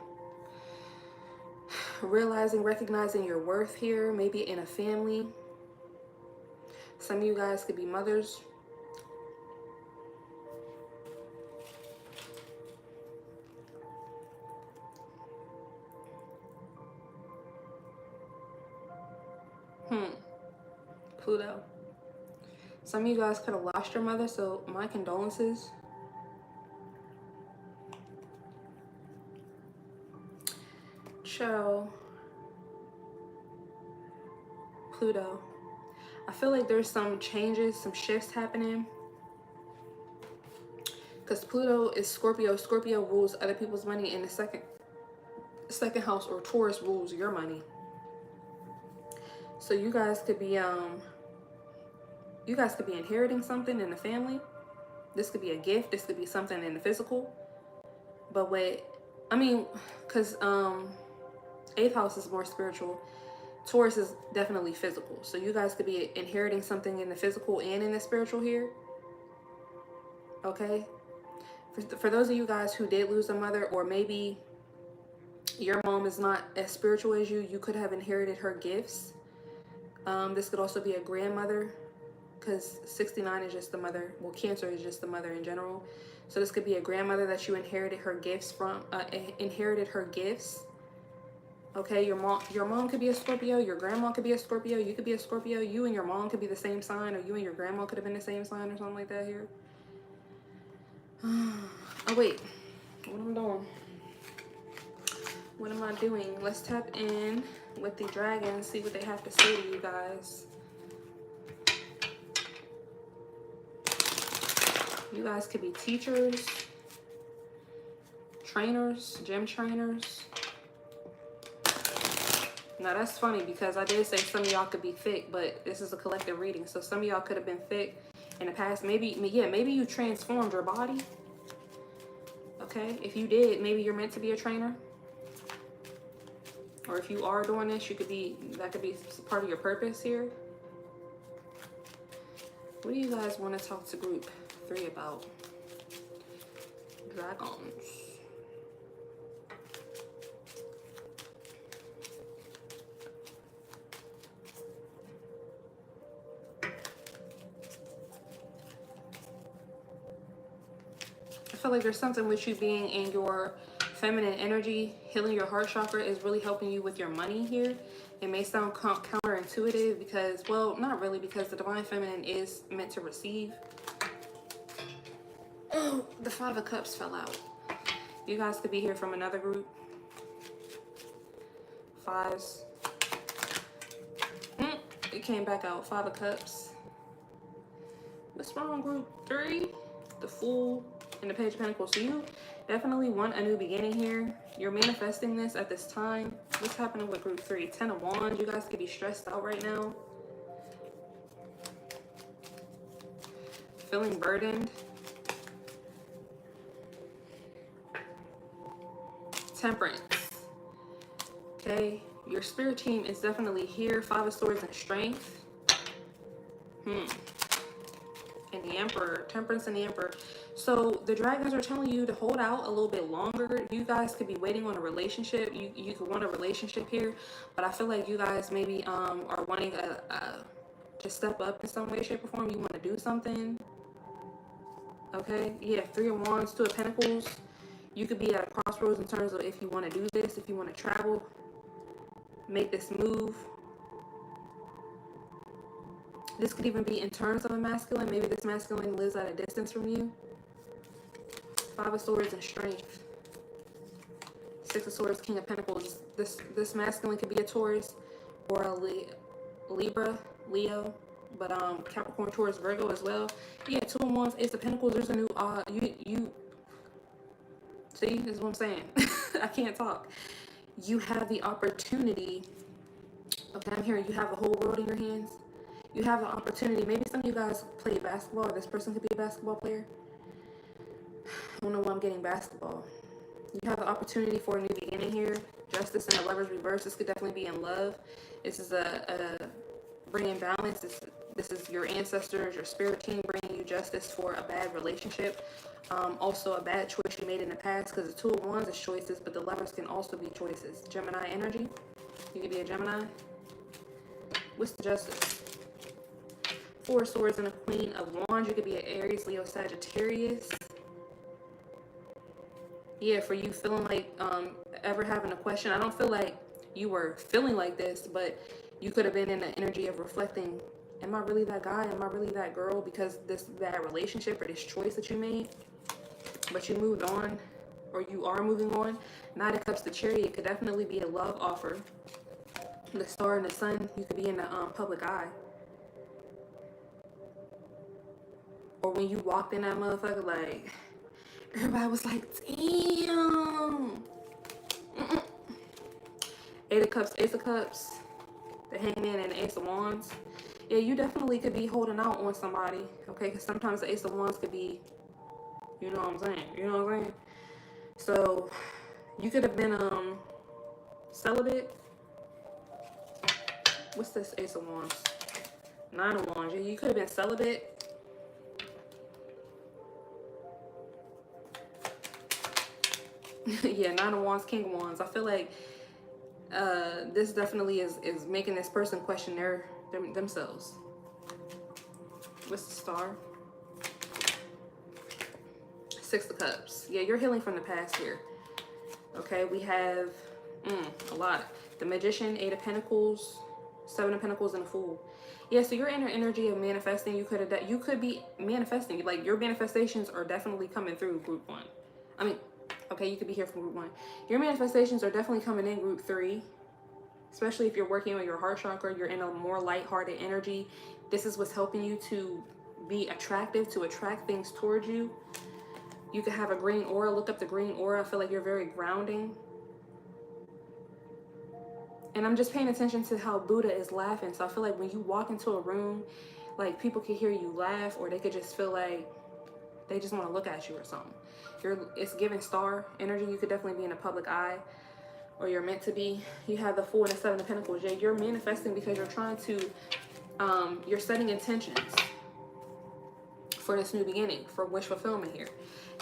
realizing, recognizing your worth here, maybe in a family. Some of you guys could be mothers. Pluto. Some of you guys could have lost your mother, so my condolences. Cho. Pluto. I feel like there's some changes, some shifts happening. Because Pluto is Scorpio. Scorpio rules other people's money, and the second house, or Taurus, rules your money. So you guys could be inheriting something in the family. This could be a gift. This could be something in the physical. But because 8th house is more spiritual. Taurus is definitely physical. So you guys could be inheriting something in the physical and in the spiritual here. Okay? For those of you guys who did lose a mother, or maybe your mom is not as spiritual as you, you could have inherited her gifts. This could also be a grandmother, because 69 is just the mother. Well, Cancer is just the mother in general. So this could be a grandmother that you inherited her gifts from. Okay, your mom could be a Scorpio. Your grandma could be a Scorpio. You could be a Scorpio. You and your mom could be the same sign, or you and your grandma could have been the same sign, or something like that here. Oh wait, what am I doing? What am I doing? Let's tap in with the dragons, see what they have to say to you guys. You guys could be teachers, trainers, gym trainers. Now that's funny because I did say some of y'all could be thick, but this is a collective reading. So some of y'all could have been thick in the past. Maybe you transformed your body. Okay, if you did, maybe you're meant to be a trainer. Or if you are doing this, that could be part of your purpose here. What do you guys want to talk to group 3 about? Dragons. I feel like there's something with you being in your feminine energy. Healing your heart chakra is really helping you with your money here. It may sound counterintuitive because, well, not really, because the divine feminine is meant to receive. Oh, the 5 of Cups fell out. You guys could be here from another group. 5s. It came back out. 5 of Cups. What's wrong, group 3? The Fool and the Page of Pentacles. So you definitely want a new beginning here. You're manifesting this at this time. What's happening with group 3? 10 of Wands. You guys could be stressed out right now. Feeling burdened. Temperance. Okay. Your spirit team is definitely here. 5 of Swords and Strength. And the Emperor. Temperance and the Emperor. So the dragons are telling you to hold out a little bit longer. You guys could be waiting on a relationship. You could want a relationship here, but I feel like you guys maybe are wanting to step up in some way, shape, or form. You want to do something. Okay, yeah, 3 of Wands, 2 of Pentacles. You could be at a crossroads in terms of if you want to do this, if you want to travel, make this move. This could even be in terms of a masculine. Maybe this masculine lives at a distance from you. 5 of Swords and Strength. 6 of Swords, King of Pentacles. This masculine could be a Taurus or a Libra, Leo, but Capricorn, Taurus, Virgo as well. Yeah, 2 of Wands, Ace of Pentacles. There's a new you see, this is what I'm saying. I can't talk. You have the opportunity. Okay, I'm hearing you have the whole world in your hands. You have the opportunity. Maybe some of you guys play basketball. Or this person could be a basketball player. I don't know why I'm getting basketball. You have the opportunity for a new beginning here. Justice and the Lover's reverse. This could definitely be in love. This is a bringing balance. This is your ancestors, your spirit team bringing you justice for a bad relationship. Also a bad choice you made in the past, because the 2 of Wands is choices, but the Lovers can also be choices. Gemini energy. You could be a Gemini. What's the Justice? 4 of Swords and a Queen of Wands. You could be an Aries, Leo, Sagittarius. Yeah, for you feeling like ever having a question. I don't feel like you were feeling like this, but you could have been in the energy of reflecting, am I really that guy? Am I really that girl? Because this bad relationship or this choice that you made, but you moved on, or you are moving on. 9 of Cups, the Chariot could definitely be a love offer. The Star and the Sun, you could be in the public eye. Or when you walked in that motherfucker, like, everybody was like, damn. 8 of Cups, Ace of Cups, the Hangman and the Ace of Wands. Yeah, you definitely could be holding out on somebody, okay? Because sometimes the Ace of Wands could be, you know what I'm saying? You know what I'm saying? So, you could have been celibate. What's this Ace of Wands? Nine of Wands. You could have been celibate. Yeah, Nine of Wands, King of Wands. I feel like this definitely is making this person question themselves. What's the Star? Six of Cups. Yeah, you're healing from the past here. Okay, we have a lot. The Magician, Eight of Pentacles, Seven of Pentacles, and a Fool. Yeah, so your inner energy of manifesting, you could be manifesting. Like, your manifestations are definitely coming through group 1. I mean, okay, you could be here from group 1. Your manifestations are definitely coming in group 3. Especially if you're working on your heart chakra, you're in a more lighthearted energy. This is what's helping you to be attractive, to attract things towards you. You could have a green aura. Look up the green aura. I feel like you're very grounding. And I'm just paying attention to how Buddha is laughing. So I feel like when you walk into a room, like, people could hear you laugh, or they could just feel like they just want to look at you or something. It's giving Star energy. You could definitely be in a public eye, or you're meant to be. You have the Fool and the Seven of Pentacles. Yeah, you're manifesting because you're trying to, you're setting intentions for this new beginning, for wish fulfillment here.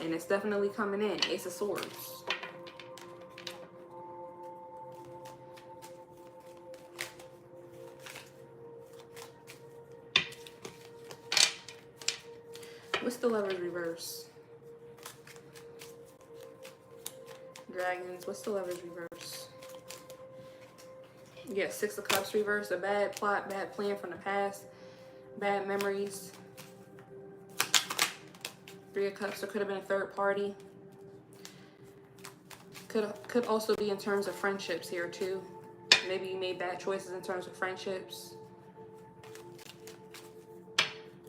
And it's definitely coming in. Ace of Swords. What's the Lovers reverse? Dragons. What's the Lovers reverse? Yeah, Six of Cups reverse. A bad plot, bad plan from the past, bad memories. Three of Cups. There could have been a third party. Could also be in terms of friendships here too. Maybe you made bad choices in terms of friendships.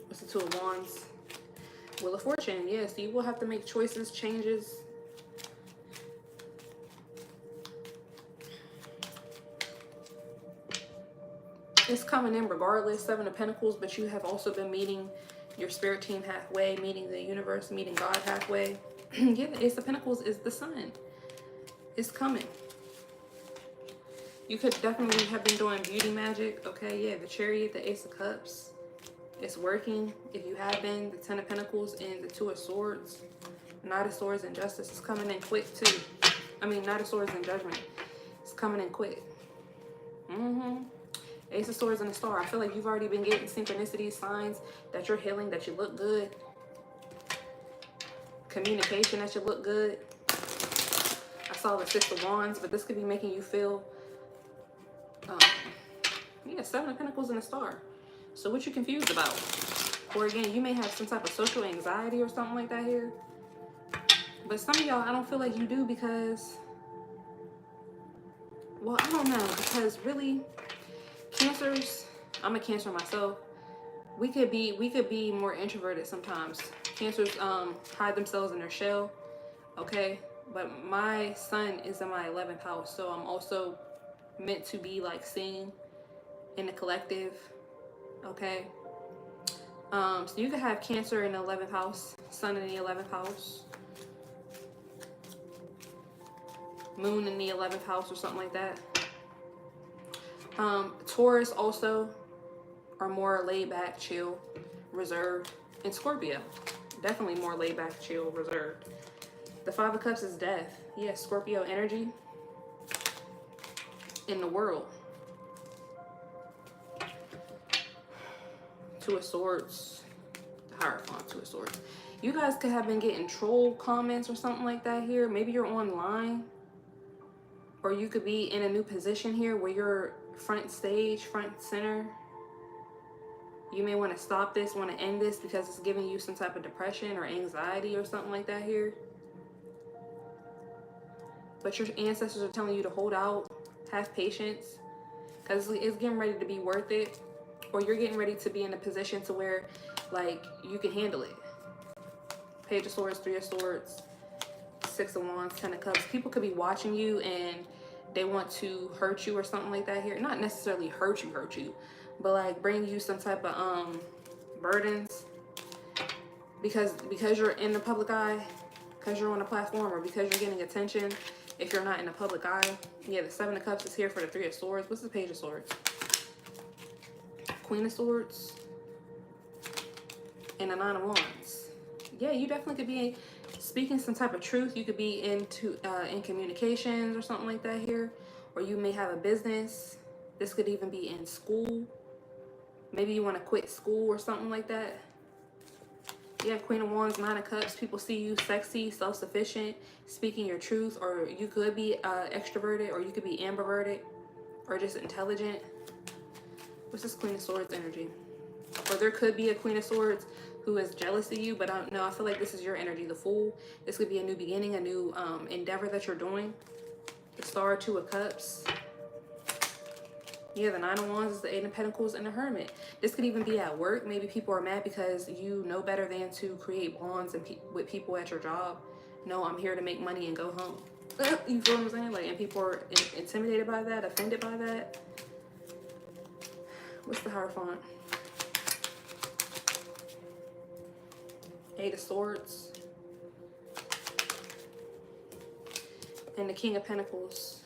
What's the Two of Wands? Wheel of Fortune. Yes, you will have to make choices, changes. It's coming in regardless. Seven of Pentacles, but you have also been meeting your spirit team halfway, meeting the universe, meeting God halfway. Yeah, the Ace of Pentacles is the sun. It's coming. You could definitely have been doing beauty magic. Okay, yeah, the Chariot, the Ace of Cups. It's working. If you have been, the Ten of Pentacles and the Two of Swords. Knight of Swords and Justice is coming in quick too. I mean, Knight of Swords and Judgment. It's coming in quick. Ace of Swords and a Star. I feel like you've already been getting synchronicities, signs that you're healing, that you look good. Communication, that you look good. I saw the Six of Wands, but this could be making you feel... yeah, Seven of Pentacles and a Star. So what you confused about? Or again, you may have some type of social anxiety or something like that here. But some of y'all, I don't feel like you do because... well, I don't know. Because really... Cancers, I'm a Cancer myself. We could be more introverted sometimes. Cancers hide themselves in their shell, okay? But my sun is in my 11th house, so I'm also meant to be like seen in the collective, okay? So you could have Cancer in the 11th house, Sun in the 11th house, Moon in the 11th house or something like that. Taurus also are more laid back, chill, reserved. And Scorpio, definitely more laid back, chill, reserved. The Five of Cups is death. Yes, Scorpio energy in the world. Two of Swords, the Hierophant, Two of Swords. You guys could have been getting troll comments or something like that here. Maybe you're online. Or you could be in a new position here where you're front stage, front center. You may want to stop this, want to end this because it's giving you some type of depression or anxiety or something like that here. But your ancestors are telling you to hold out, have patience, because it's getting ready to be worth it. Or you're getting ready to be in a position to where, like, you can handle it. Page of Swords, Three of Swords, Six of Wands, Ten of Cups. People could be watching you and they want to hurt you or something like that here. Not necessarily hurt you, but like bring you some type of burdens because you're in the public eye, because you're on a platform, or because you're getting attention. If you're not in the public eye, yeah, the Seven of Cups is here for the Three of Swords. What's the Page of Swords? Queen of Swords, and the Nine of Wands. Yeah, you definitely could be speaking some type of truth. You could be in communications or something like that here, or you may have a business. This could even be in school. Maybe you want to quit school or something like that. Yeah, Queen of Wands, Nine of Cups. People see you sexy, self-sufficient, speaking your truth, or you could be extroverted, or you could be ambiverted, or just intelligent. What's this Queen of Swords energy? Or there could be a Queen of Swords who is jealous of you, but I don't know. I feel like this is your energy, the Fool. This could be a new beginning, a new endeavor that you're doing. The Star, Two of Cups. Yeah, the Nine of Wands is the Eight of Pentacles and the Hermit. This could even be at work. Maybe people are mad because you know better than to create bonds with people at your job. No, I'm here to make money and go home. You feel what I'm saying? Like, and people are intimidated by that, offended by that. What's the Hierophant? Eight of Swords. And the King of Pentacles.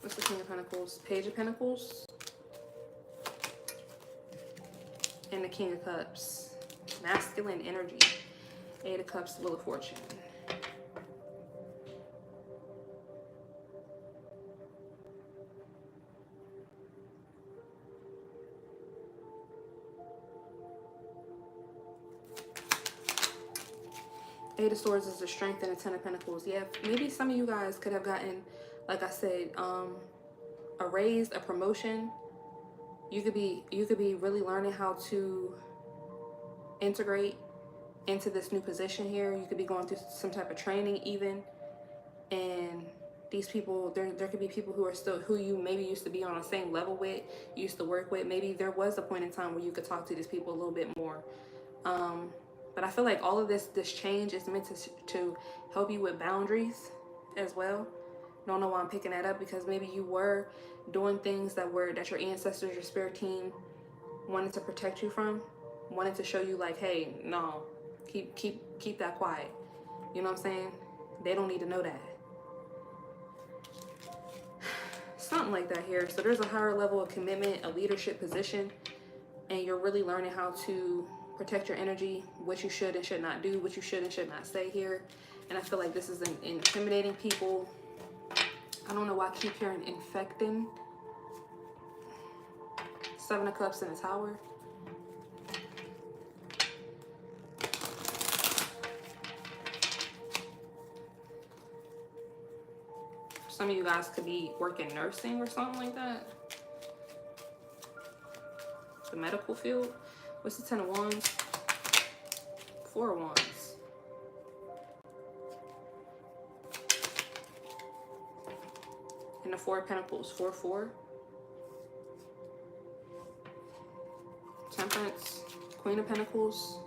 What's the King of Pentacles? Page of Pentacles. And the King of Cups. Masculine energy. Eight of Cups, Wheel of Fortune. Eight of Swords is the Strength and the Ten of Pentacles. Yeah, maybe some of you guys could have gotten, like I said, a raise, a promotion. You could be really learning how to integrate into this new position here. You could be going through some type of training even. And these people, there could be people who are still, who you maybe used to be on the same level with, used to work with. Maybe there was a point in time where you could talk to these people a little bit more. But I feel like all of this change is meant to help you with boundaries as well. Don't know why I'm picking that up, because maybe you were doing things that your ancestors, your spirit team wanted to protect you from, wanted to show you like, hey, no, keep that quiet. You know what I'm saying? They don't need to know that. Something like that here. So there's a higher level of commitment, a leadership position, and you're really learning how to protect your energy, what you should and should not do, what you should and should not say here. And I feel like this is intimidating people. I don't know why I keep hearing infecting. Seven of Cups in the Tower. Some of you guys could be working nursing or something like that. The medical field. What's the Ten of Wands? Four of Wands. And the Four of Pentacles. 4-4. Temperance. Queen of Pentacles.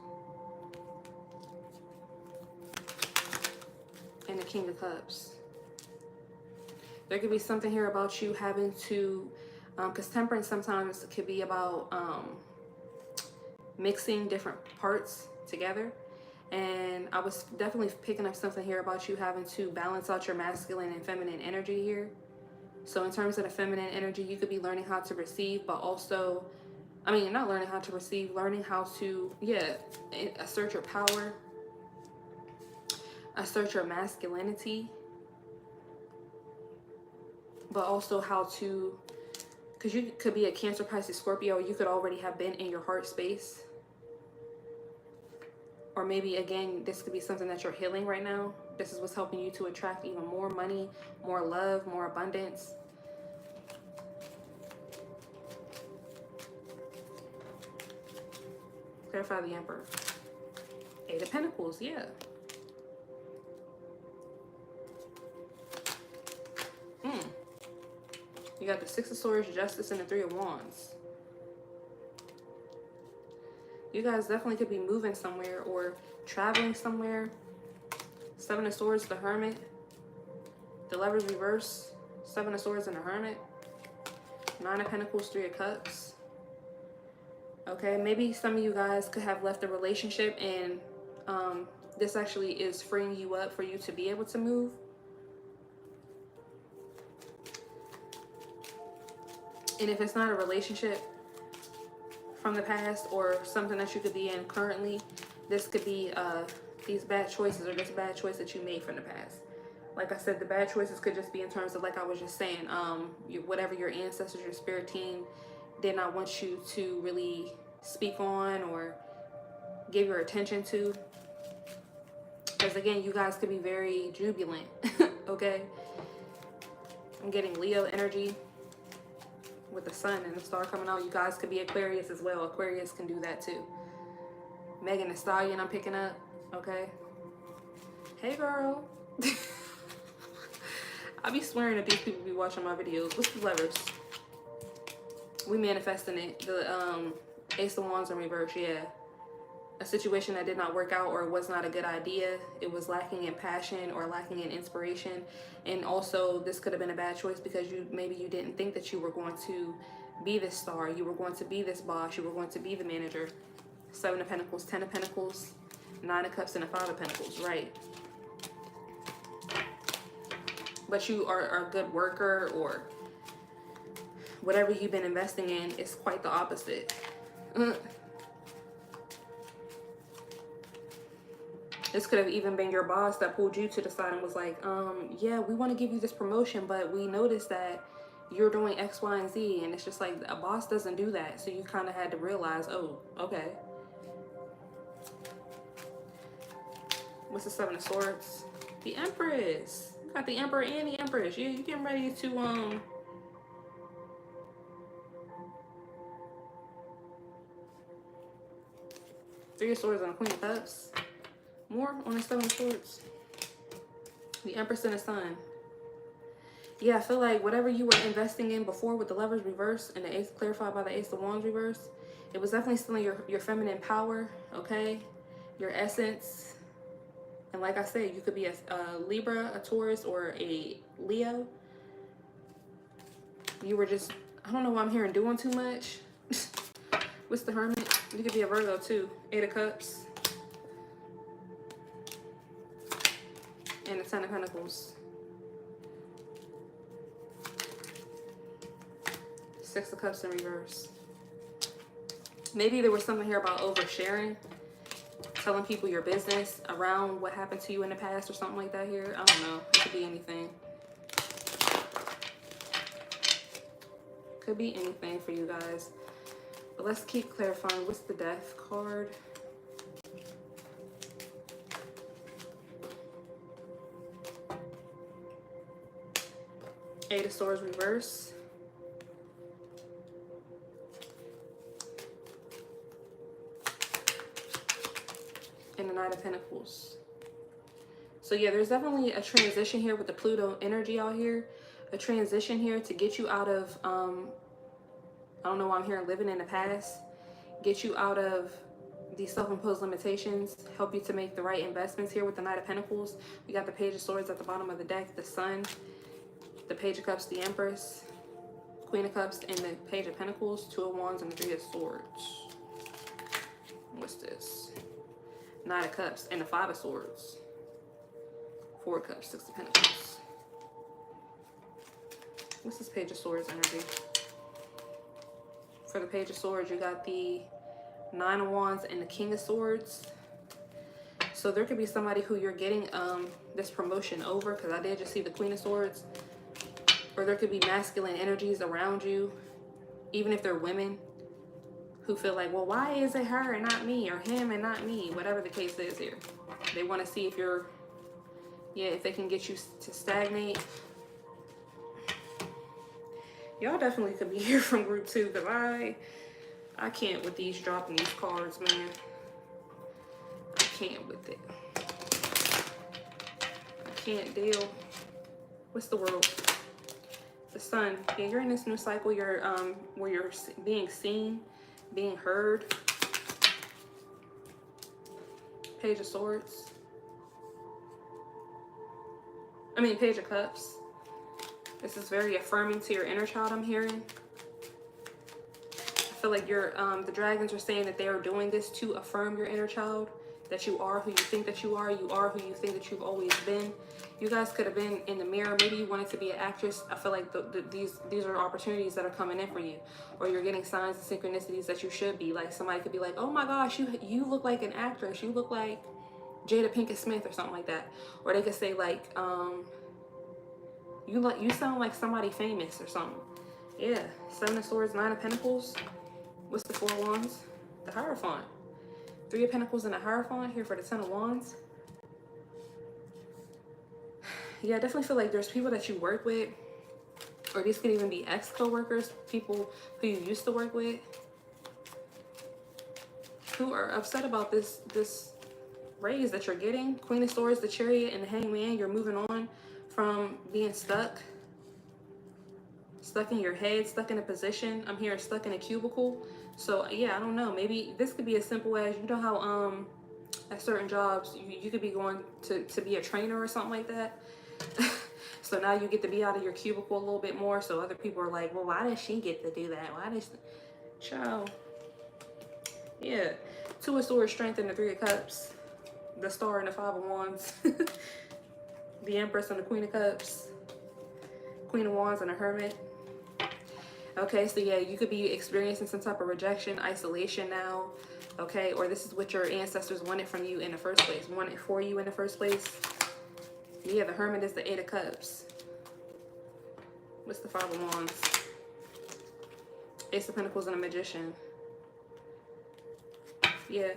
And the King of Cups. There could be something here about you having to, because temperance sometimes could be about mixing different parts together. And I was definitely picking up something here about you having to balance out your masculine and feminine energy here. So in terms of the feminine energy, you could be learning how to receive, but also, I mean, not learning how to receive, learning how to, assert your power, assert your masculinity, but also how to, because you could be a Cancer, Pisces, Scorpio, you could already have been in your heart space. Or maybe, again, this could be something that you're healing right now. This is what's helping you to attract even more money, more love, more abundance. Clarify the Emperor. Eight of Pentacles, yeah. You got the Six of Swords, Justice, and the Three of Wands. You guys definitely could be moving somewhere or traveling somewhere. Seven of Swords, the Hermit. The Lovers reverse. Seven of Swords and the Hermit. Nine of Pentacles, Three of Cups. Okay, maybe some of you guys could have left a relationship and this actually is freeing you up for you to be able to move. And if it's not a relationship from the past or something that you could be in currently, this could be these bad choices or this bad choice that you made from the past. Like I said, the bad choices could just be in terms of, like I was just saying, whatever your ancestors, your spirit team did not want you to really speak on or give your attention to. Because again, you guys could be very jubilant, okay? I'm getting Leo energy with the sun and the star coming out. You guys could be Aquarius as well. Aquarius can do that too. Megan Thee Stallion, I'm picking up, okay? Hey, girl. I be swearing that these people be watching my videos. What's the levers? We manifesting it. The Ace of Wands in reverse, yeah. A situation that did not work out or was not a good idea. It was lacking in passion or lacking in inspiration. And also, this could have been a bad choice because maybe you didn't think that you were going to be this star. You were going to be this boss. You were going to be the manager. 7 of Pentacles, 10 of Pentacles, 9 of Cups, and a 5 of Pentacles, right? But you are a good worker, or whatever you've been investing in is quite the opposite. This could have even been your boss that pulled you to the side and was like, yeah, we want to give you this promotion, but we noticed that you're doing X, Y, and Z. And it's just like, a boss doesn't do that. So you kind of had to realize, oh, okay. What's the 7 of Swords? The Empress. You got the Emperor and the Empress. You getting ready to, 3 of Swords and a Queen of Cups. More on the 7 of Swords. The Empress and the Sun. Yeah, I feel like whatever you were investing in before with the Lovers reverse and the Ace clarified by the Ace of Wands reverse, it was definitely still your feminine power, okay? Your essence. And like I said, you could be a Libra, a Taurus, or a Leo. You were just, I don't know why I'm hearing doing too much. What's the Hermit? You could be a Virgo too. 8 of Cups. And the 10 of Pentacles. 6 of Cups in reverse. Maybe there was something here about oversharing. Telling people your business around what happened to you in the past or something like that here. I don't know. It could be anything. Could be anything for you guys. But let's keep clarifying. What's the Death card? Eight of Swords reverse. And the Knight of Pentacles. So yeah, there's definitely a transition here with the Pluto energy out here. A transition here to get you out of, I don't know why I'm here, living in the past. Get you out of these self-imposed limitations. Help you to make the right investments here with the Knight of Pentacles. We got the Page of Swords at the bottom of the deck. The Sun. The Page of Cups, the Empress. Queen of Cups, and the Page of Pentacles. 2 of Wands, and the 3 of Swords. What's this? 9 of Cups and the 5 of Swords. 4 of Cups, 6 of Pentacles. What's this Page of Swords energy? For the Page of Swords, you got the 9 of Wands and the King of Swords. So there could be somebody who you're getting this promotion over, because I did just see the Queen of Swords. Or there could be masculine energies around you, even if they're women, who feel like, well, why is it her and not me, or him and not me, whatever the case is here. They want to see if you're, yeah, if they can get you to stagnate. Y'all definitely could be here from group 2, because I can't with these dropping these cards, man. I can't with it. I can't deal. What's the World? The Sun. Yeah, you're in this new cycle. You're where you're being seen, being heard. Page of Swords. I mean, Page of Cups. This is very affirming to your inner child, I'm hearing. I feel like you're, the dragons are saying that they are doing this to affirm your inner child. That you are who you think that you are. You are who you think that you've always been. You guys could have been in the mirror. Maybe you wanted to be an actress. I feel like these are opportunities that are coming in for you, or you're getting signs and synchronicities that you should be. Like somebody could be like, oh my gosh, you look like an actress. You look like Jada Pinkett Smith or something like that. Or they could say like, you sound like somebody famous or something. Yeah, 7 of Swords, 9 of Pentacles. What's the 4 of Wands? The Hierophant. 3 of Pentacles and the Hierophant here for the 10 of Wands. Yeah, I definitely feel like there's people that you work with, or these could even be ex-co-workers, people who you used to work with, who are upset about this raise that you're getting. Queen of Swords, the Chariot, and the Hangman. You're moving on from being stuck in your head, stuck in a position. I'm hearing stuck in a cubicle. So yeah, I don't know. Maybe this could be as simple as, you know how at certain jobs you could be going to be a trainer or something like that. So now you get to be out of your cubicle a little bit more. So other people are like, well, why does she get to do that? Why does child? Yeah. 2 of Swords, Strength, and the 3 of Cups. The Star and the 5 of Wands. The Empress and the Queen of Cups. Queen of Wands and a Hermit. Okay, so yeah, you could be experiencing some type of rejection, isolation now. Okay, or this is what your ancestors wanted from you in the first place. Wanted for you in the first place. Yeah, the Hermit is the 8 of Cups. What's the 5 of Wands? Ace of Pentacles and a Magician. Yeah,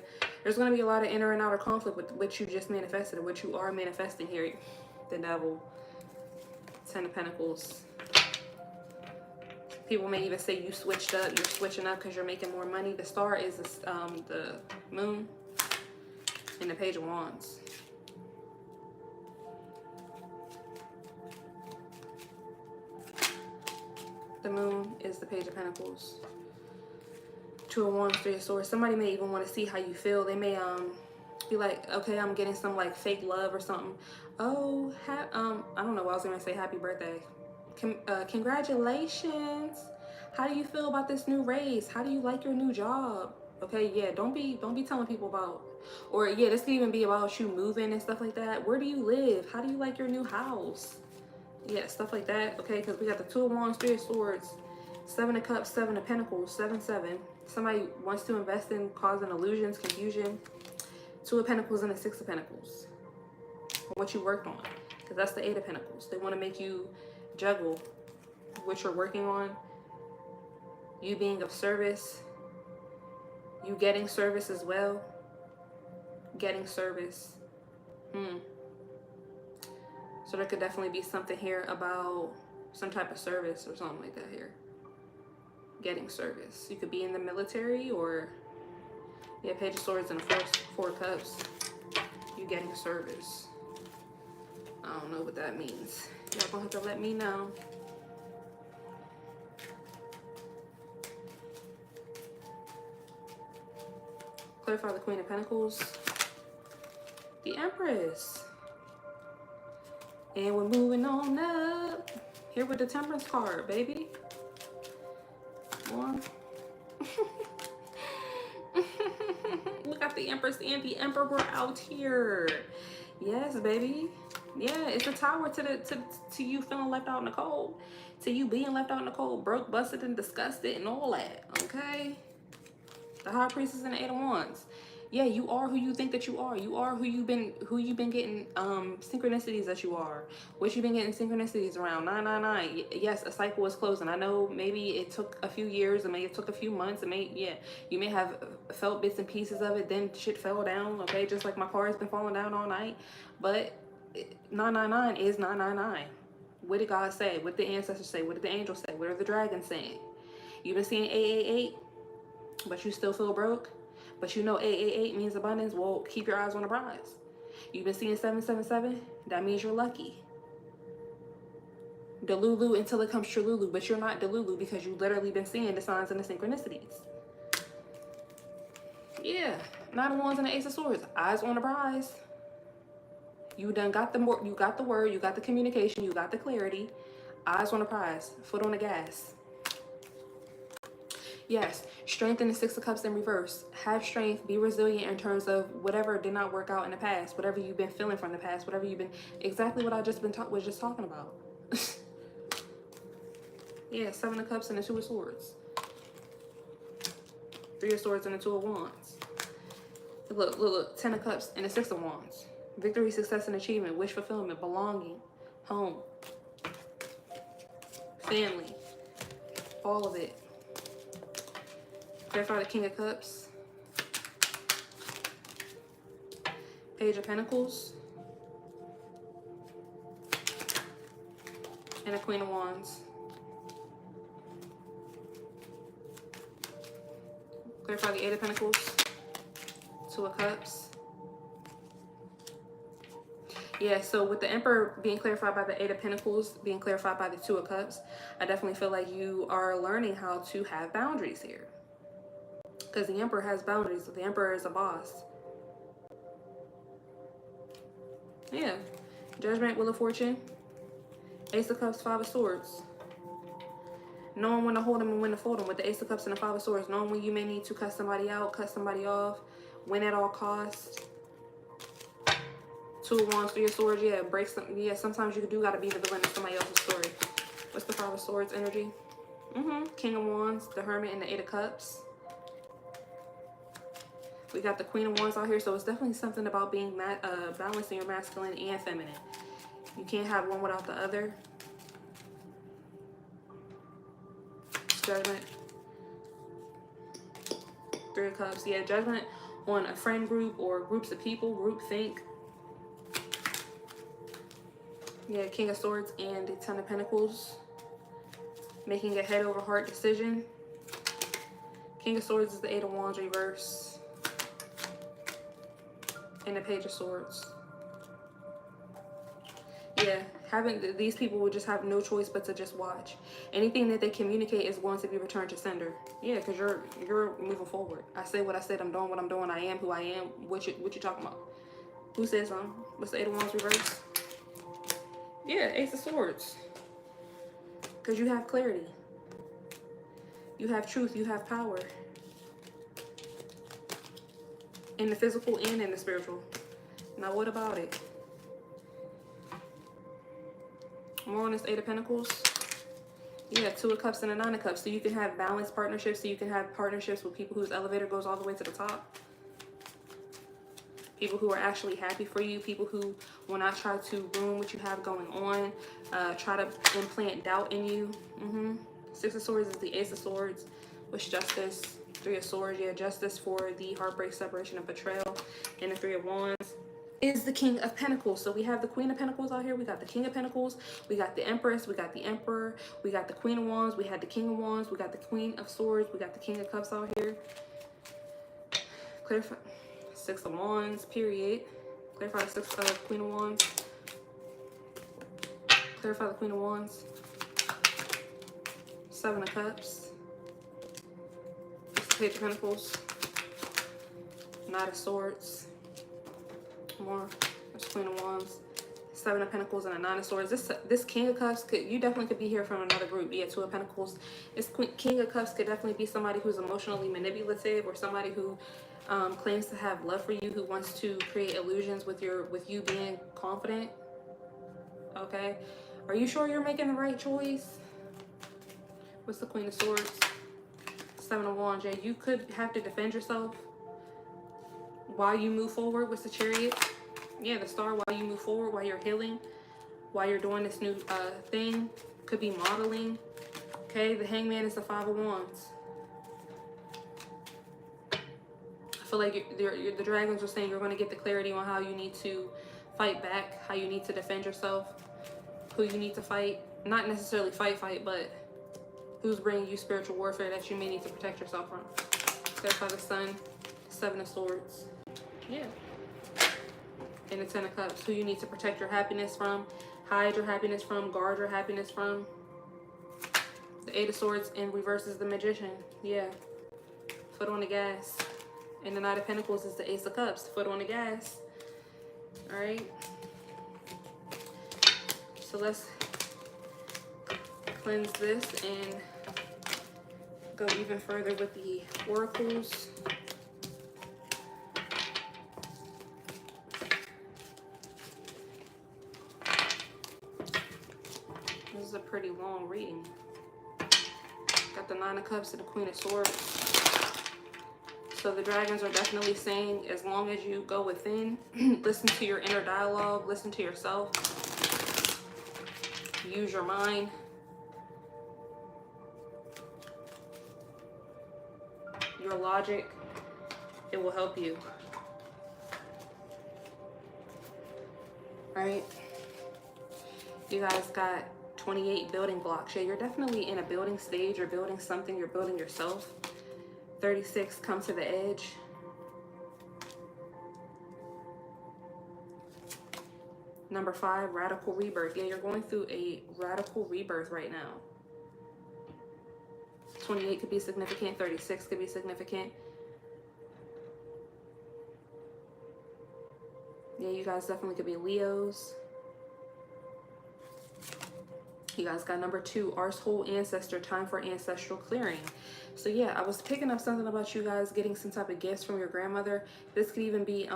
there's going to be a lot of inner and outer conflict with what you just manifested, or what you are manifesting here. The Devil. 10 of Pentacles. People may even say you switched up. You're switching up because you're making more money. The Star is the Moon and the Page of Wands. The Moon is the Page of Pentacles. 2 of Wands, 3 of Swords. Somebody may even want to see how you feel. They may be like, okay, I'm getting some like fake love or something. Oh, I don't know what I was gonna say. Happy birthday. Congratulations. How do you feel about this new raise? How do you like your new job? Okay, yeah, don't be telling people about, or yeah, this could even be about you moving and stuff like that. Where do you live? How do you like your new house? Yeah, stuff like that. Okay, because we got the 2 of Wands, 3 of Swords, 7 of Cups, 7 of Pentacles, 7, 7. Somebody wants to invest in causing illusions, confusion. 2 of Pentacles and the 6 of Pentacles. What you worked on, because that's the 8 of Pentacles. They want to make you juggle what you're working on, you being of service, you getting service as well, getting service. So there could definitely be something here about some type of service or something like that here. Getting service. You could be in the military, or yeah, Page of Swords and 4 Cups. You getting service. I don't know what that means. Y'all gonna have to let me know. Clarify the Queen of Pentacles. The Empress. And we're moving on up. Here with the Temperance card, baby. One. Look at the Empress and the Emperor out here. Yes, baby. Yeah, it's a tower to you feeling left out in the cold, to you being left out in the cold, broke, busted, and disgusted, and all that. Okay. The High Priestess and the 8 of Wands. Yeah, you are who you think that you are. You are who you've been getting synchronicities that you are. What you've been getting synchronicities around. 999. Yes, a cycle is closing. I know maybe it took a few years, it may have took a few months, you may have felt bits and pieces of it, then shit fell down, okay? Just like my car has been falling down all night. But 999 is 999. What did God say? What did the ancestors say? What did the angels say? What are the dragons saying? You've been seeing 888, but you still feel broke? But you know 888 means abundance. Well, keep your eyes on the prize. You've been seeing 777. That means you're lucky. Delulu until it comes Trululu. But you're not Delulu because you literally been seeing the signs and the synchronicities. Yeah. 9 of Wands and the Ace of Swords. Eyes on the prize. You done got you got the word. You got the communication. You got the clarity. Eyes on the prize. Foot on the gas. Yes, strength in the Six of Cups in reverse. Have strength, be resilient in terms of whatever did not work out in the past, whatever you've been feeling from the past, whatever you've been, exactly what I was just talking about. Yeah, Seven of Cups and the Two of Swords. Three of Swords and the Two of Wands. Look, Ten of Cups and the Six of Wands. Victory, success, and achievement, wish fulfillment, belonging, home, family, all of it. Clarify the King of Cups. Page of Pentacles. And the Queen of Wands. Clarify the Eight of Pentacles. Two of Cups. Yeah, so with the Emperor being clarified by the Eight of Pentacles, being clarified by the Two of Cups, I definitely feel like you are learning how to have boundaries here. Because the Emperor has boundaries. The Emperor is a boss. Yeah. Judgment, Wheel of Fortune. Ace of Cups, Five of Swords. Knowing when to hold them and when to fold them. With the Ace of Cups and the Five of Swords. Knowing when you may need to cut somebody out, cut somebody off. Win at all costs. Two of Wands, Three of Swords. Yeah, break some. Yeah, sometimes you do got to be the villain of somebody else's story. What's the Five of Swords energy? King of Wands, the Hermit, and the Eight of Cups. We got the Queen of Wands out here, so it's definitely something about being balancing your masculine and feminine. You can't have one without the other. Judgment. Three of Cups. Yeah, judgment on a friend group or groups of people, group think. Yeah, King of Swords and the Ten of Pentacles. Making a head over heart decision. King of Swords is the Eight of Wands reverse. And the Page of Swords. Yeah, these people will just have no choice but to just watch. Anything that they communicate is going to be returned to sender. Yeah, because you're moving forward. I say what I said. I'm doing what I'm doing. I am who I am. What you talking about? Who says something? What's the Eight of Wands reverse? Yeah, Ace of Swords. Because you have clarity. You have truth. You have power. In the physical and in the spiritual. Now what about it? More on this Eight of Pentacles. Yeah, Two of Cups and a Nine of Cups. So you can have balanced partnerships. So you can have partnerships with people whose elevator goes all the way to the top. People who are actually happy for you. People who will not try to ruin what you have going on. Try to implant doubt in you. Six of Swords is the Ace of Swords. What's Justice? Three of Swords. Yeah, justice for the heartbreak, separation, and betrayal. And the Three of Wands is the King of Pentacles. So we have the Queen of Pentacles out here. We got the King of Pentacles. We got the Empress. We got the Emperor. We got the Queen of Wands. We had the King of Wands. We got the Queen of Swords. We got the King of Cups out here. Clarify. Six of Wands, period. Clarify the Six of Queen of Wands. Clarify the Queen of Wands. Seven of Cups. Page of Pentacles. Knight of Swords. More. There's Queen of Wands. Seven of Pentacles and a Nine of Swords. This King of Cups you definitely could be here from another group. Yeah, Two of Pentacles. This King of Cups could definitely be somebody who's emotionally manipulative, or somebody who claims to have love for you, who wants to create illusions with you being confident. Okay, are you sure you're making the right choice? What's the Queen of Swords? Seven of Wands. Yeah, you could have to defend yourself while you move forward. With the Chariot. Yeah, the Star. While you move forward, while you're healing, while you're doing this new thing. Could be modeling. Okay, the Hangman is the Five of Wands. I feel like the dragons are saying you're going to get the clarity on how you need to fight back, how you need to defend yourself, who you need to fight. Not necessarily fight, but who's bringing you spiritual warfare that you may need to protect yourself from. Clarify the Sun, Seven of Swords. Yeah. And the Ten of Cups. Who you need to protect your happiness from, hide your happiness from, guard your happiness from. The Eight of Swords in reverse is the Magician. Yeah. Foot on the gas. And the Knight of Pentacles is the Ace of Cups. Foot on the gas. Alright. So let's cleanse this and go even further with the oracles. This is a pretty long reading. Got the Nine of Cups and the Queen of Swords. So the dragons are definitely saying, as long as you go within, listen to your inner dialogue, listen to yourself, use your mind. Your logic, it will help you. Right? You guys got 28 building blocks. Yeah, you're definitely in a building stage. You're building something. You're building yourself. 36, come to the edge. Number 5, radical rebirth. Yeah, you're going through a radical rebirth right now. 28 could be significant. 36 could be significant. Yeah, you guys definitely could be Leos. You guys got number 2, arsehole ancestor, time for ancestral clearing. So yeah, I was picking up something about you guys getting some type of gifts from your grandmother. This could even be,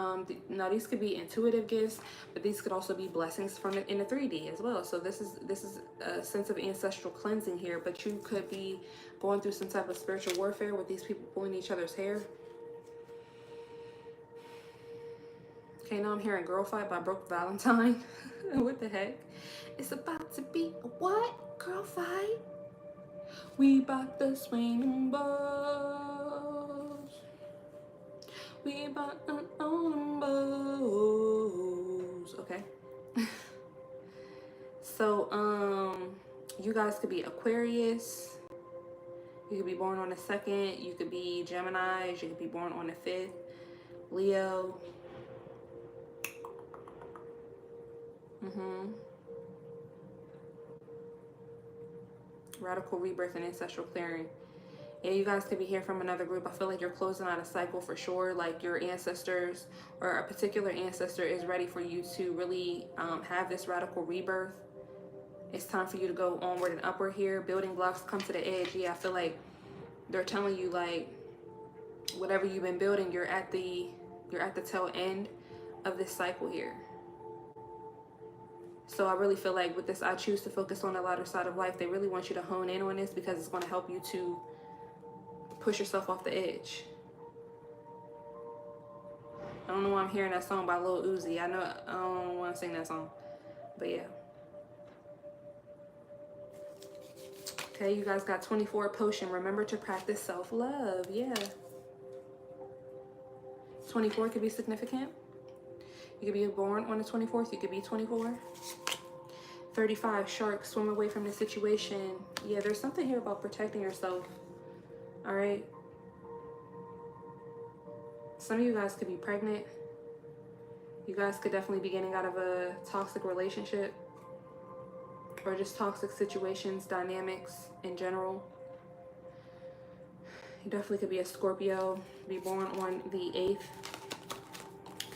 now these could be intuitive gifts, but these could also be blessings from in the 3D as well. So this is a sense of ancestral cleansing here, but you could be going through some type of spiritual warfare with these people pulling each other's hair. Okay, now I'm hearing Girl Fight by Brooke Valentine. What the heck? It's about to be a what? Girl fight? We bout to swing them balls. We bout to own them balls. Okay. So, you guys could be Aquarius. You could be born on the 2nd. You could be Gemini. You could be born on the 5th. Leo. Radical rebirth and ancestral clearing. Yeah, you guys could be here from another group. I feel like you're closing out a cycle for sure. Like your ancestors or a particular ancestor is ready for you to really have this radical rebirth. It's time for you to go onward and upward here. Building blocks come to the edge. Yeah, I feel like they're telling you like whatever you've been building, you're at the tail end of this cycle here. So I really feel like with this, I choose to focus on the lighter side of life. They really want you to hone in on this because it's going to help you to push yourself off the edge. I don't know why I'm hearing that song by Lil Uzi. I know I don't want to sing that song, but yeah. Okay, you guys got 24 potion. Remember to practice self-love. Yeah. 24 could be significant. You could be born on the 24th. You could be 24. 35, shark, swim away from the situation. Yeah, there's something here about protecting yourself. All right. Some of you guys could be pregnant. You guys could definitely be getting out of a toxic relationship or just toxic situations, dynamics in general. You definitely could be a Scorpio, be born on the 8th.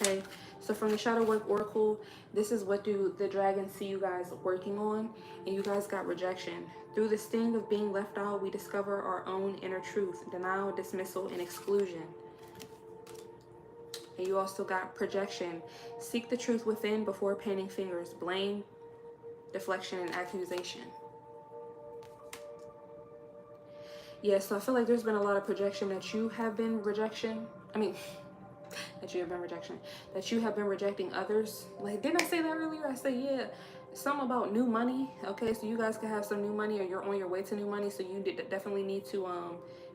Okay. So from the Shadow Work Oracle, this is what do the dragons see you guys working on. And you guys got rejection. Through the sting of being left out, we discover our own inner truth. Denial, dismissal, and exclusion. And you also got projection. Seek the truth within before pointing fingers. Blame, deflection, and accusation. Yeah, so I feel like there's been a lot of projection that you have been rejection. That you have been rejection. That you have been rejecting others. Like, didn't I say that earlier? I said, yeah, something about new money. Okay, so you guys can have some new money or you're on your way to new money. So you definitely need to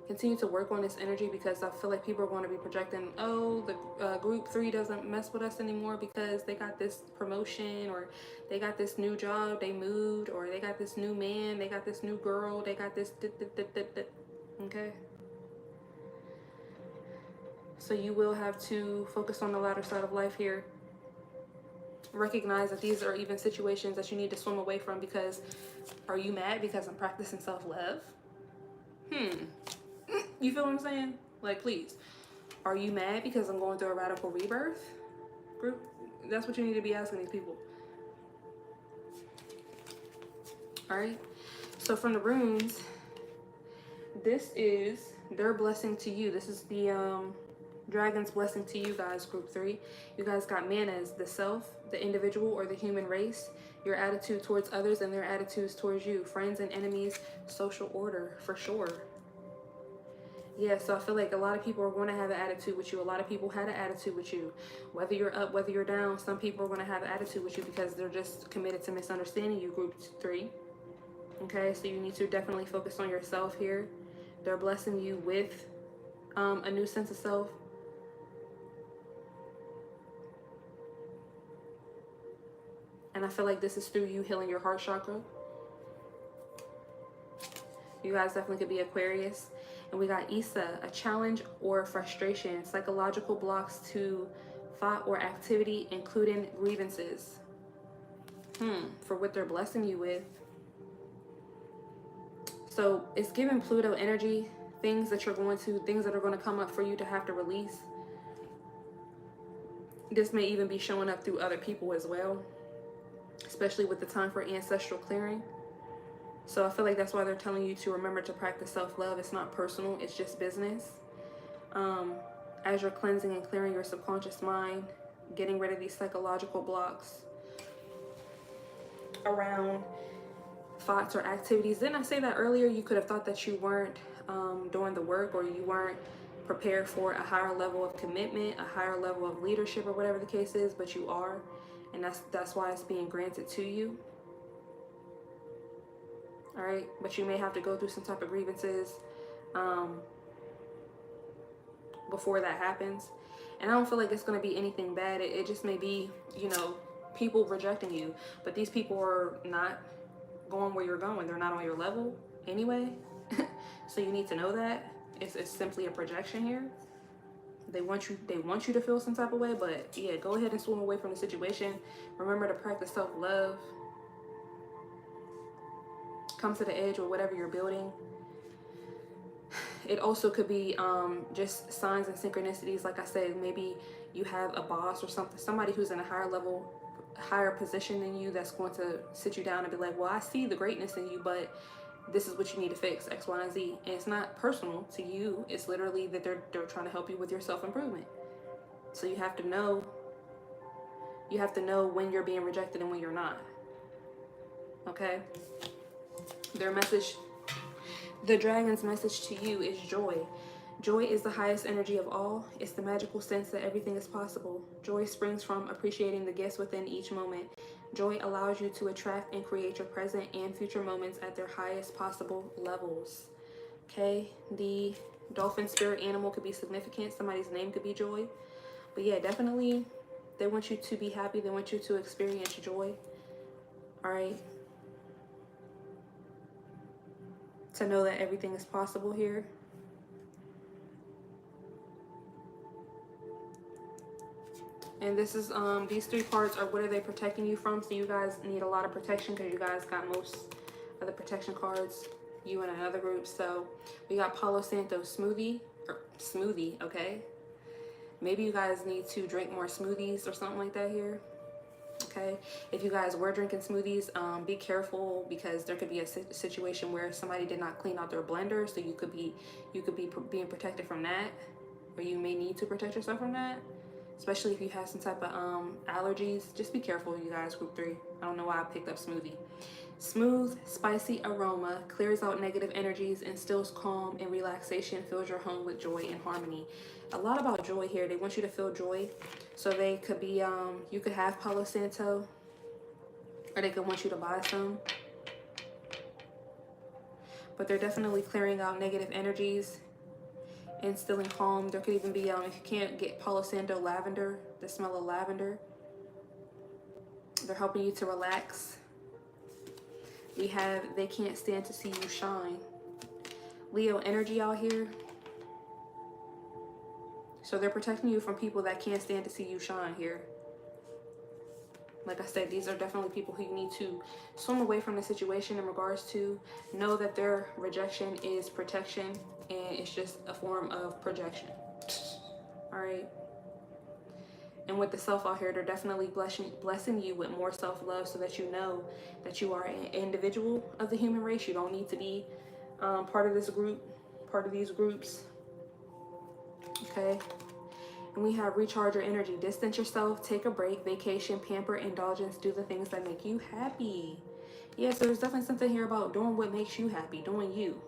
continue to work on this energy because I feel like people are going to be projecting, oh, the group 3 doesn't mess with us anymore because they got this promotion or they got this new job, they moved, or they got this new man, they got this new girl, they got this, okay? So you will have to focus on the lighter side of life here. Recognize that these are even situations that you need to swim away from because are you mad because I'm practicing self-love? You feel what I'm saying? Like, please. Are you mad because I'm going through a radical rebirth? Group? That's what you need to be asking these people. All right. So from the runes, this is their blessing to you. This is the dragon's blessing to you guys, group 3. You guys got manas, the self, the individual, or the human race, your attitude towards others and their attitudes towards you, friends and enemies, social order, for sure. Yeah, so I feel like a lot of people are going to have an attitude with you. A lot of people had an attitude with you. Whether you're up, whether you're down, some people are going to have an attitude with you because they're just committed to misunderstanding you, group 3. Okay, so you need to definitely focus on yourself here. They're blessing you with a new sense of self. And I feel like this is through you healing your heart chakra. You guys definitely could be Aquarius. And we got Issa, a challenge or frustration, psychological blocks to thought or activity, including grievances. For what they're blessing you with. So it's giving Pluto energy, things that are going to come up for you to have to release. This may even be showing up through other people as well, especially with the time for ancestral clearing. So I feel like that's why they're telling you to remember to practice self-love. It's not personal, it's just business. As you're cleansing and clearing your subconscious mind, getting rid of these psychological blocks around thoughts or activities. Didn't I say that earlier? You could have thought that you weren't doing the work, or you weren't prepared for a higher level of commitment, a higher level of leadership, or whatever the case is, but you are. And that's why it's being granted to you. All right, but you may have to go through some type of grievances before that happens. And I don't feel like it's going to be anything bad. It just may be, you know, people rejecting you. But these people are not going where you're going. They're not on your level anyway. So you need to know that. It's simply a projection here. They want you to feel some type of way. But yeah, go ahead and swim away from the situation. Remember to practice self-love. Come to the edge with whatever you're building. It also could be just signs and synchronicities. Like I said, maybe you have a boss or somebody who's in a higher position than you, that's going to sit you down and be like, well, I see the greatness in you, but this is what you need to fix, X, Y, and Z. And it's not personal to you. It's literally that they're trying to help you with your self-improvement. So you have to know when you're being rejected and when you're not. Okay? The dragon's message to you is joy. Joy is the highest energy of all. It's the magical sense that everything is possible. Joy springs from appreciating the gifts within each moment. Joy allows you to attract and create your present and future moments at their highest possible levels. Okay, the dolphin spirit animal could be significant. Somebody's name could be Joy. But yeah, definitely, they want you to be happy. They want you to experience joy. All right. To know that everything is possible here. And this is these 3 cards are what are they protecting you from. So you guys need a lot of protection because you guys got most of the protection cards, you and another group. So we got Palo Santo smoothie, okay? Maybe you guys need to drink more smoothies or something like that here. Okay, if you guys were drinking smoothies, be careful, because there could be a situation where somebody did not clean out their blender, so you could be being protected from that, or you may need to protect yourself from that, especially if you have some type of allergies. Just be careful, you guys, group 3. I don't know why I picked up smoothie. Smooth, spicy aroma clears out negative energies, instills calm and relaxation, fills your home with joy and harmony. A lot about joy here. They want you to feel joy. So they could be, you could have Palo Santo, or they could want you to buy some. But they're definitely clearing out negative energies, instilling calm. There could even be, if you can't get Palo Santo, lavender, the smell of lavender. They're helping you to relax. We have, they can't stand to see you shine. Leo energy out here. So they're protecting you from people that can't stand to see you shine here. Like I said, these are definitely people who you need to swim away from the situation in regards to. Know that their rejection is protection, and it's just a form of projection. All right. And with the self out here, they're definitely blessing you with more self-love, so that you know that you are an individual of the human race. You don't need to be part of this group. part of these groups. Okay. And we have recharge your energy, distance yourself, take a break, vacation, pamper, indulgence, do the things that make you happy. Yeah, so there's definitely something here about doing what makes you happy, doing you.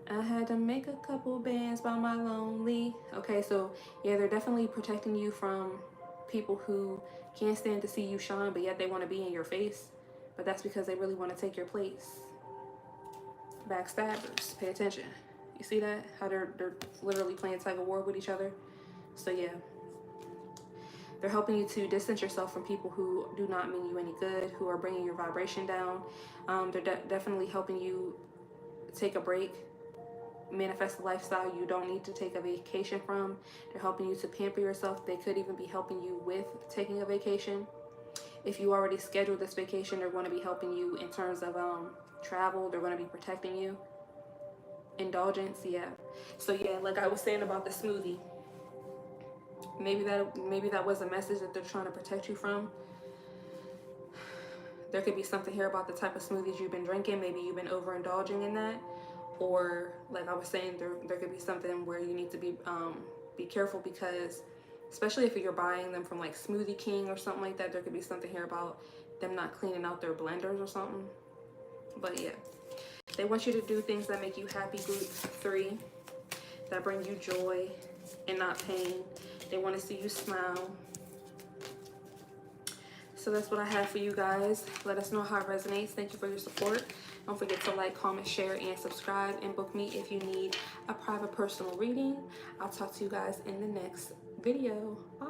I had to make a couple bands by my lonely. Okay, so yeah, they're definitely protecting you from people who can't stand to see you shine, but yet they want to be in your face. But that's because they really want to take your place. Backstabbers, pay attention. You see that? How they're literally playing tug of war with each other. So yeah, they're helping you to distance yourself from people who do not mean you any good, who are bringing your vibration down. They're definitely helping you take a break, manifest a lifestyle you don't need to take a vacation from. They're helping you to pamper yourself. They could even be helping you with taking a vacation. If you already scheduled this vacation, they're going to be helping you in terms of travel. They're going to be protecting you. Indulgence, yeah. So yeah, like I was saying about the smoothie, maybe that was a message that they're trying to protect you from. There could be something here about the type of smoothies you've been drinking. Maybe you've been overindulging in that. Or like I was saying, there could be something where you need to be careful, because especially if you're buying them from like Smoothie King or something like that, there could be something here about them not cleaning out their blenders or something. But yeah, they want you to do things that make you happy, group 3, that bring you joy and not pain. They want to see you smile. So that's what I have for you guys. Let us know how it resonates. Thank you for your support. Don't forget to like, comment, share, and subscribe, and book me if you need a private personal reading. I'll talk to you guys in the next video. Bye.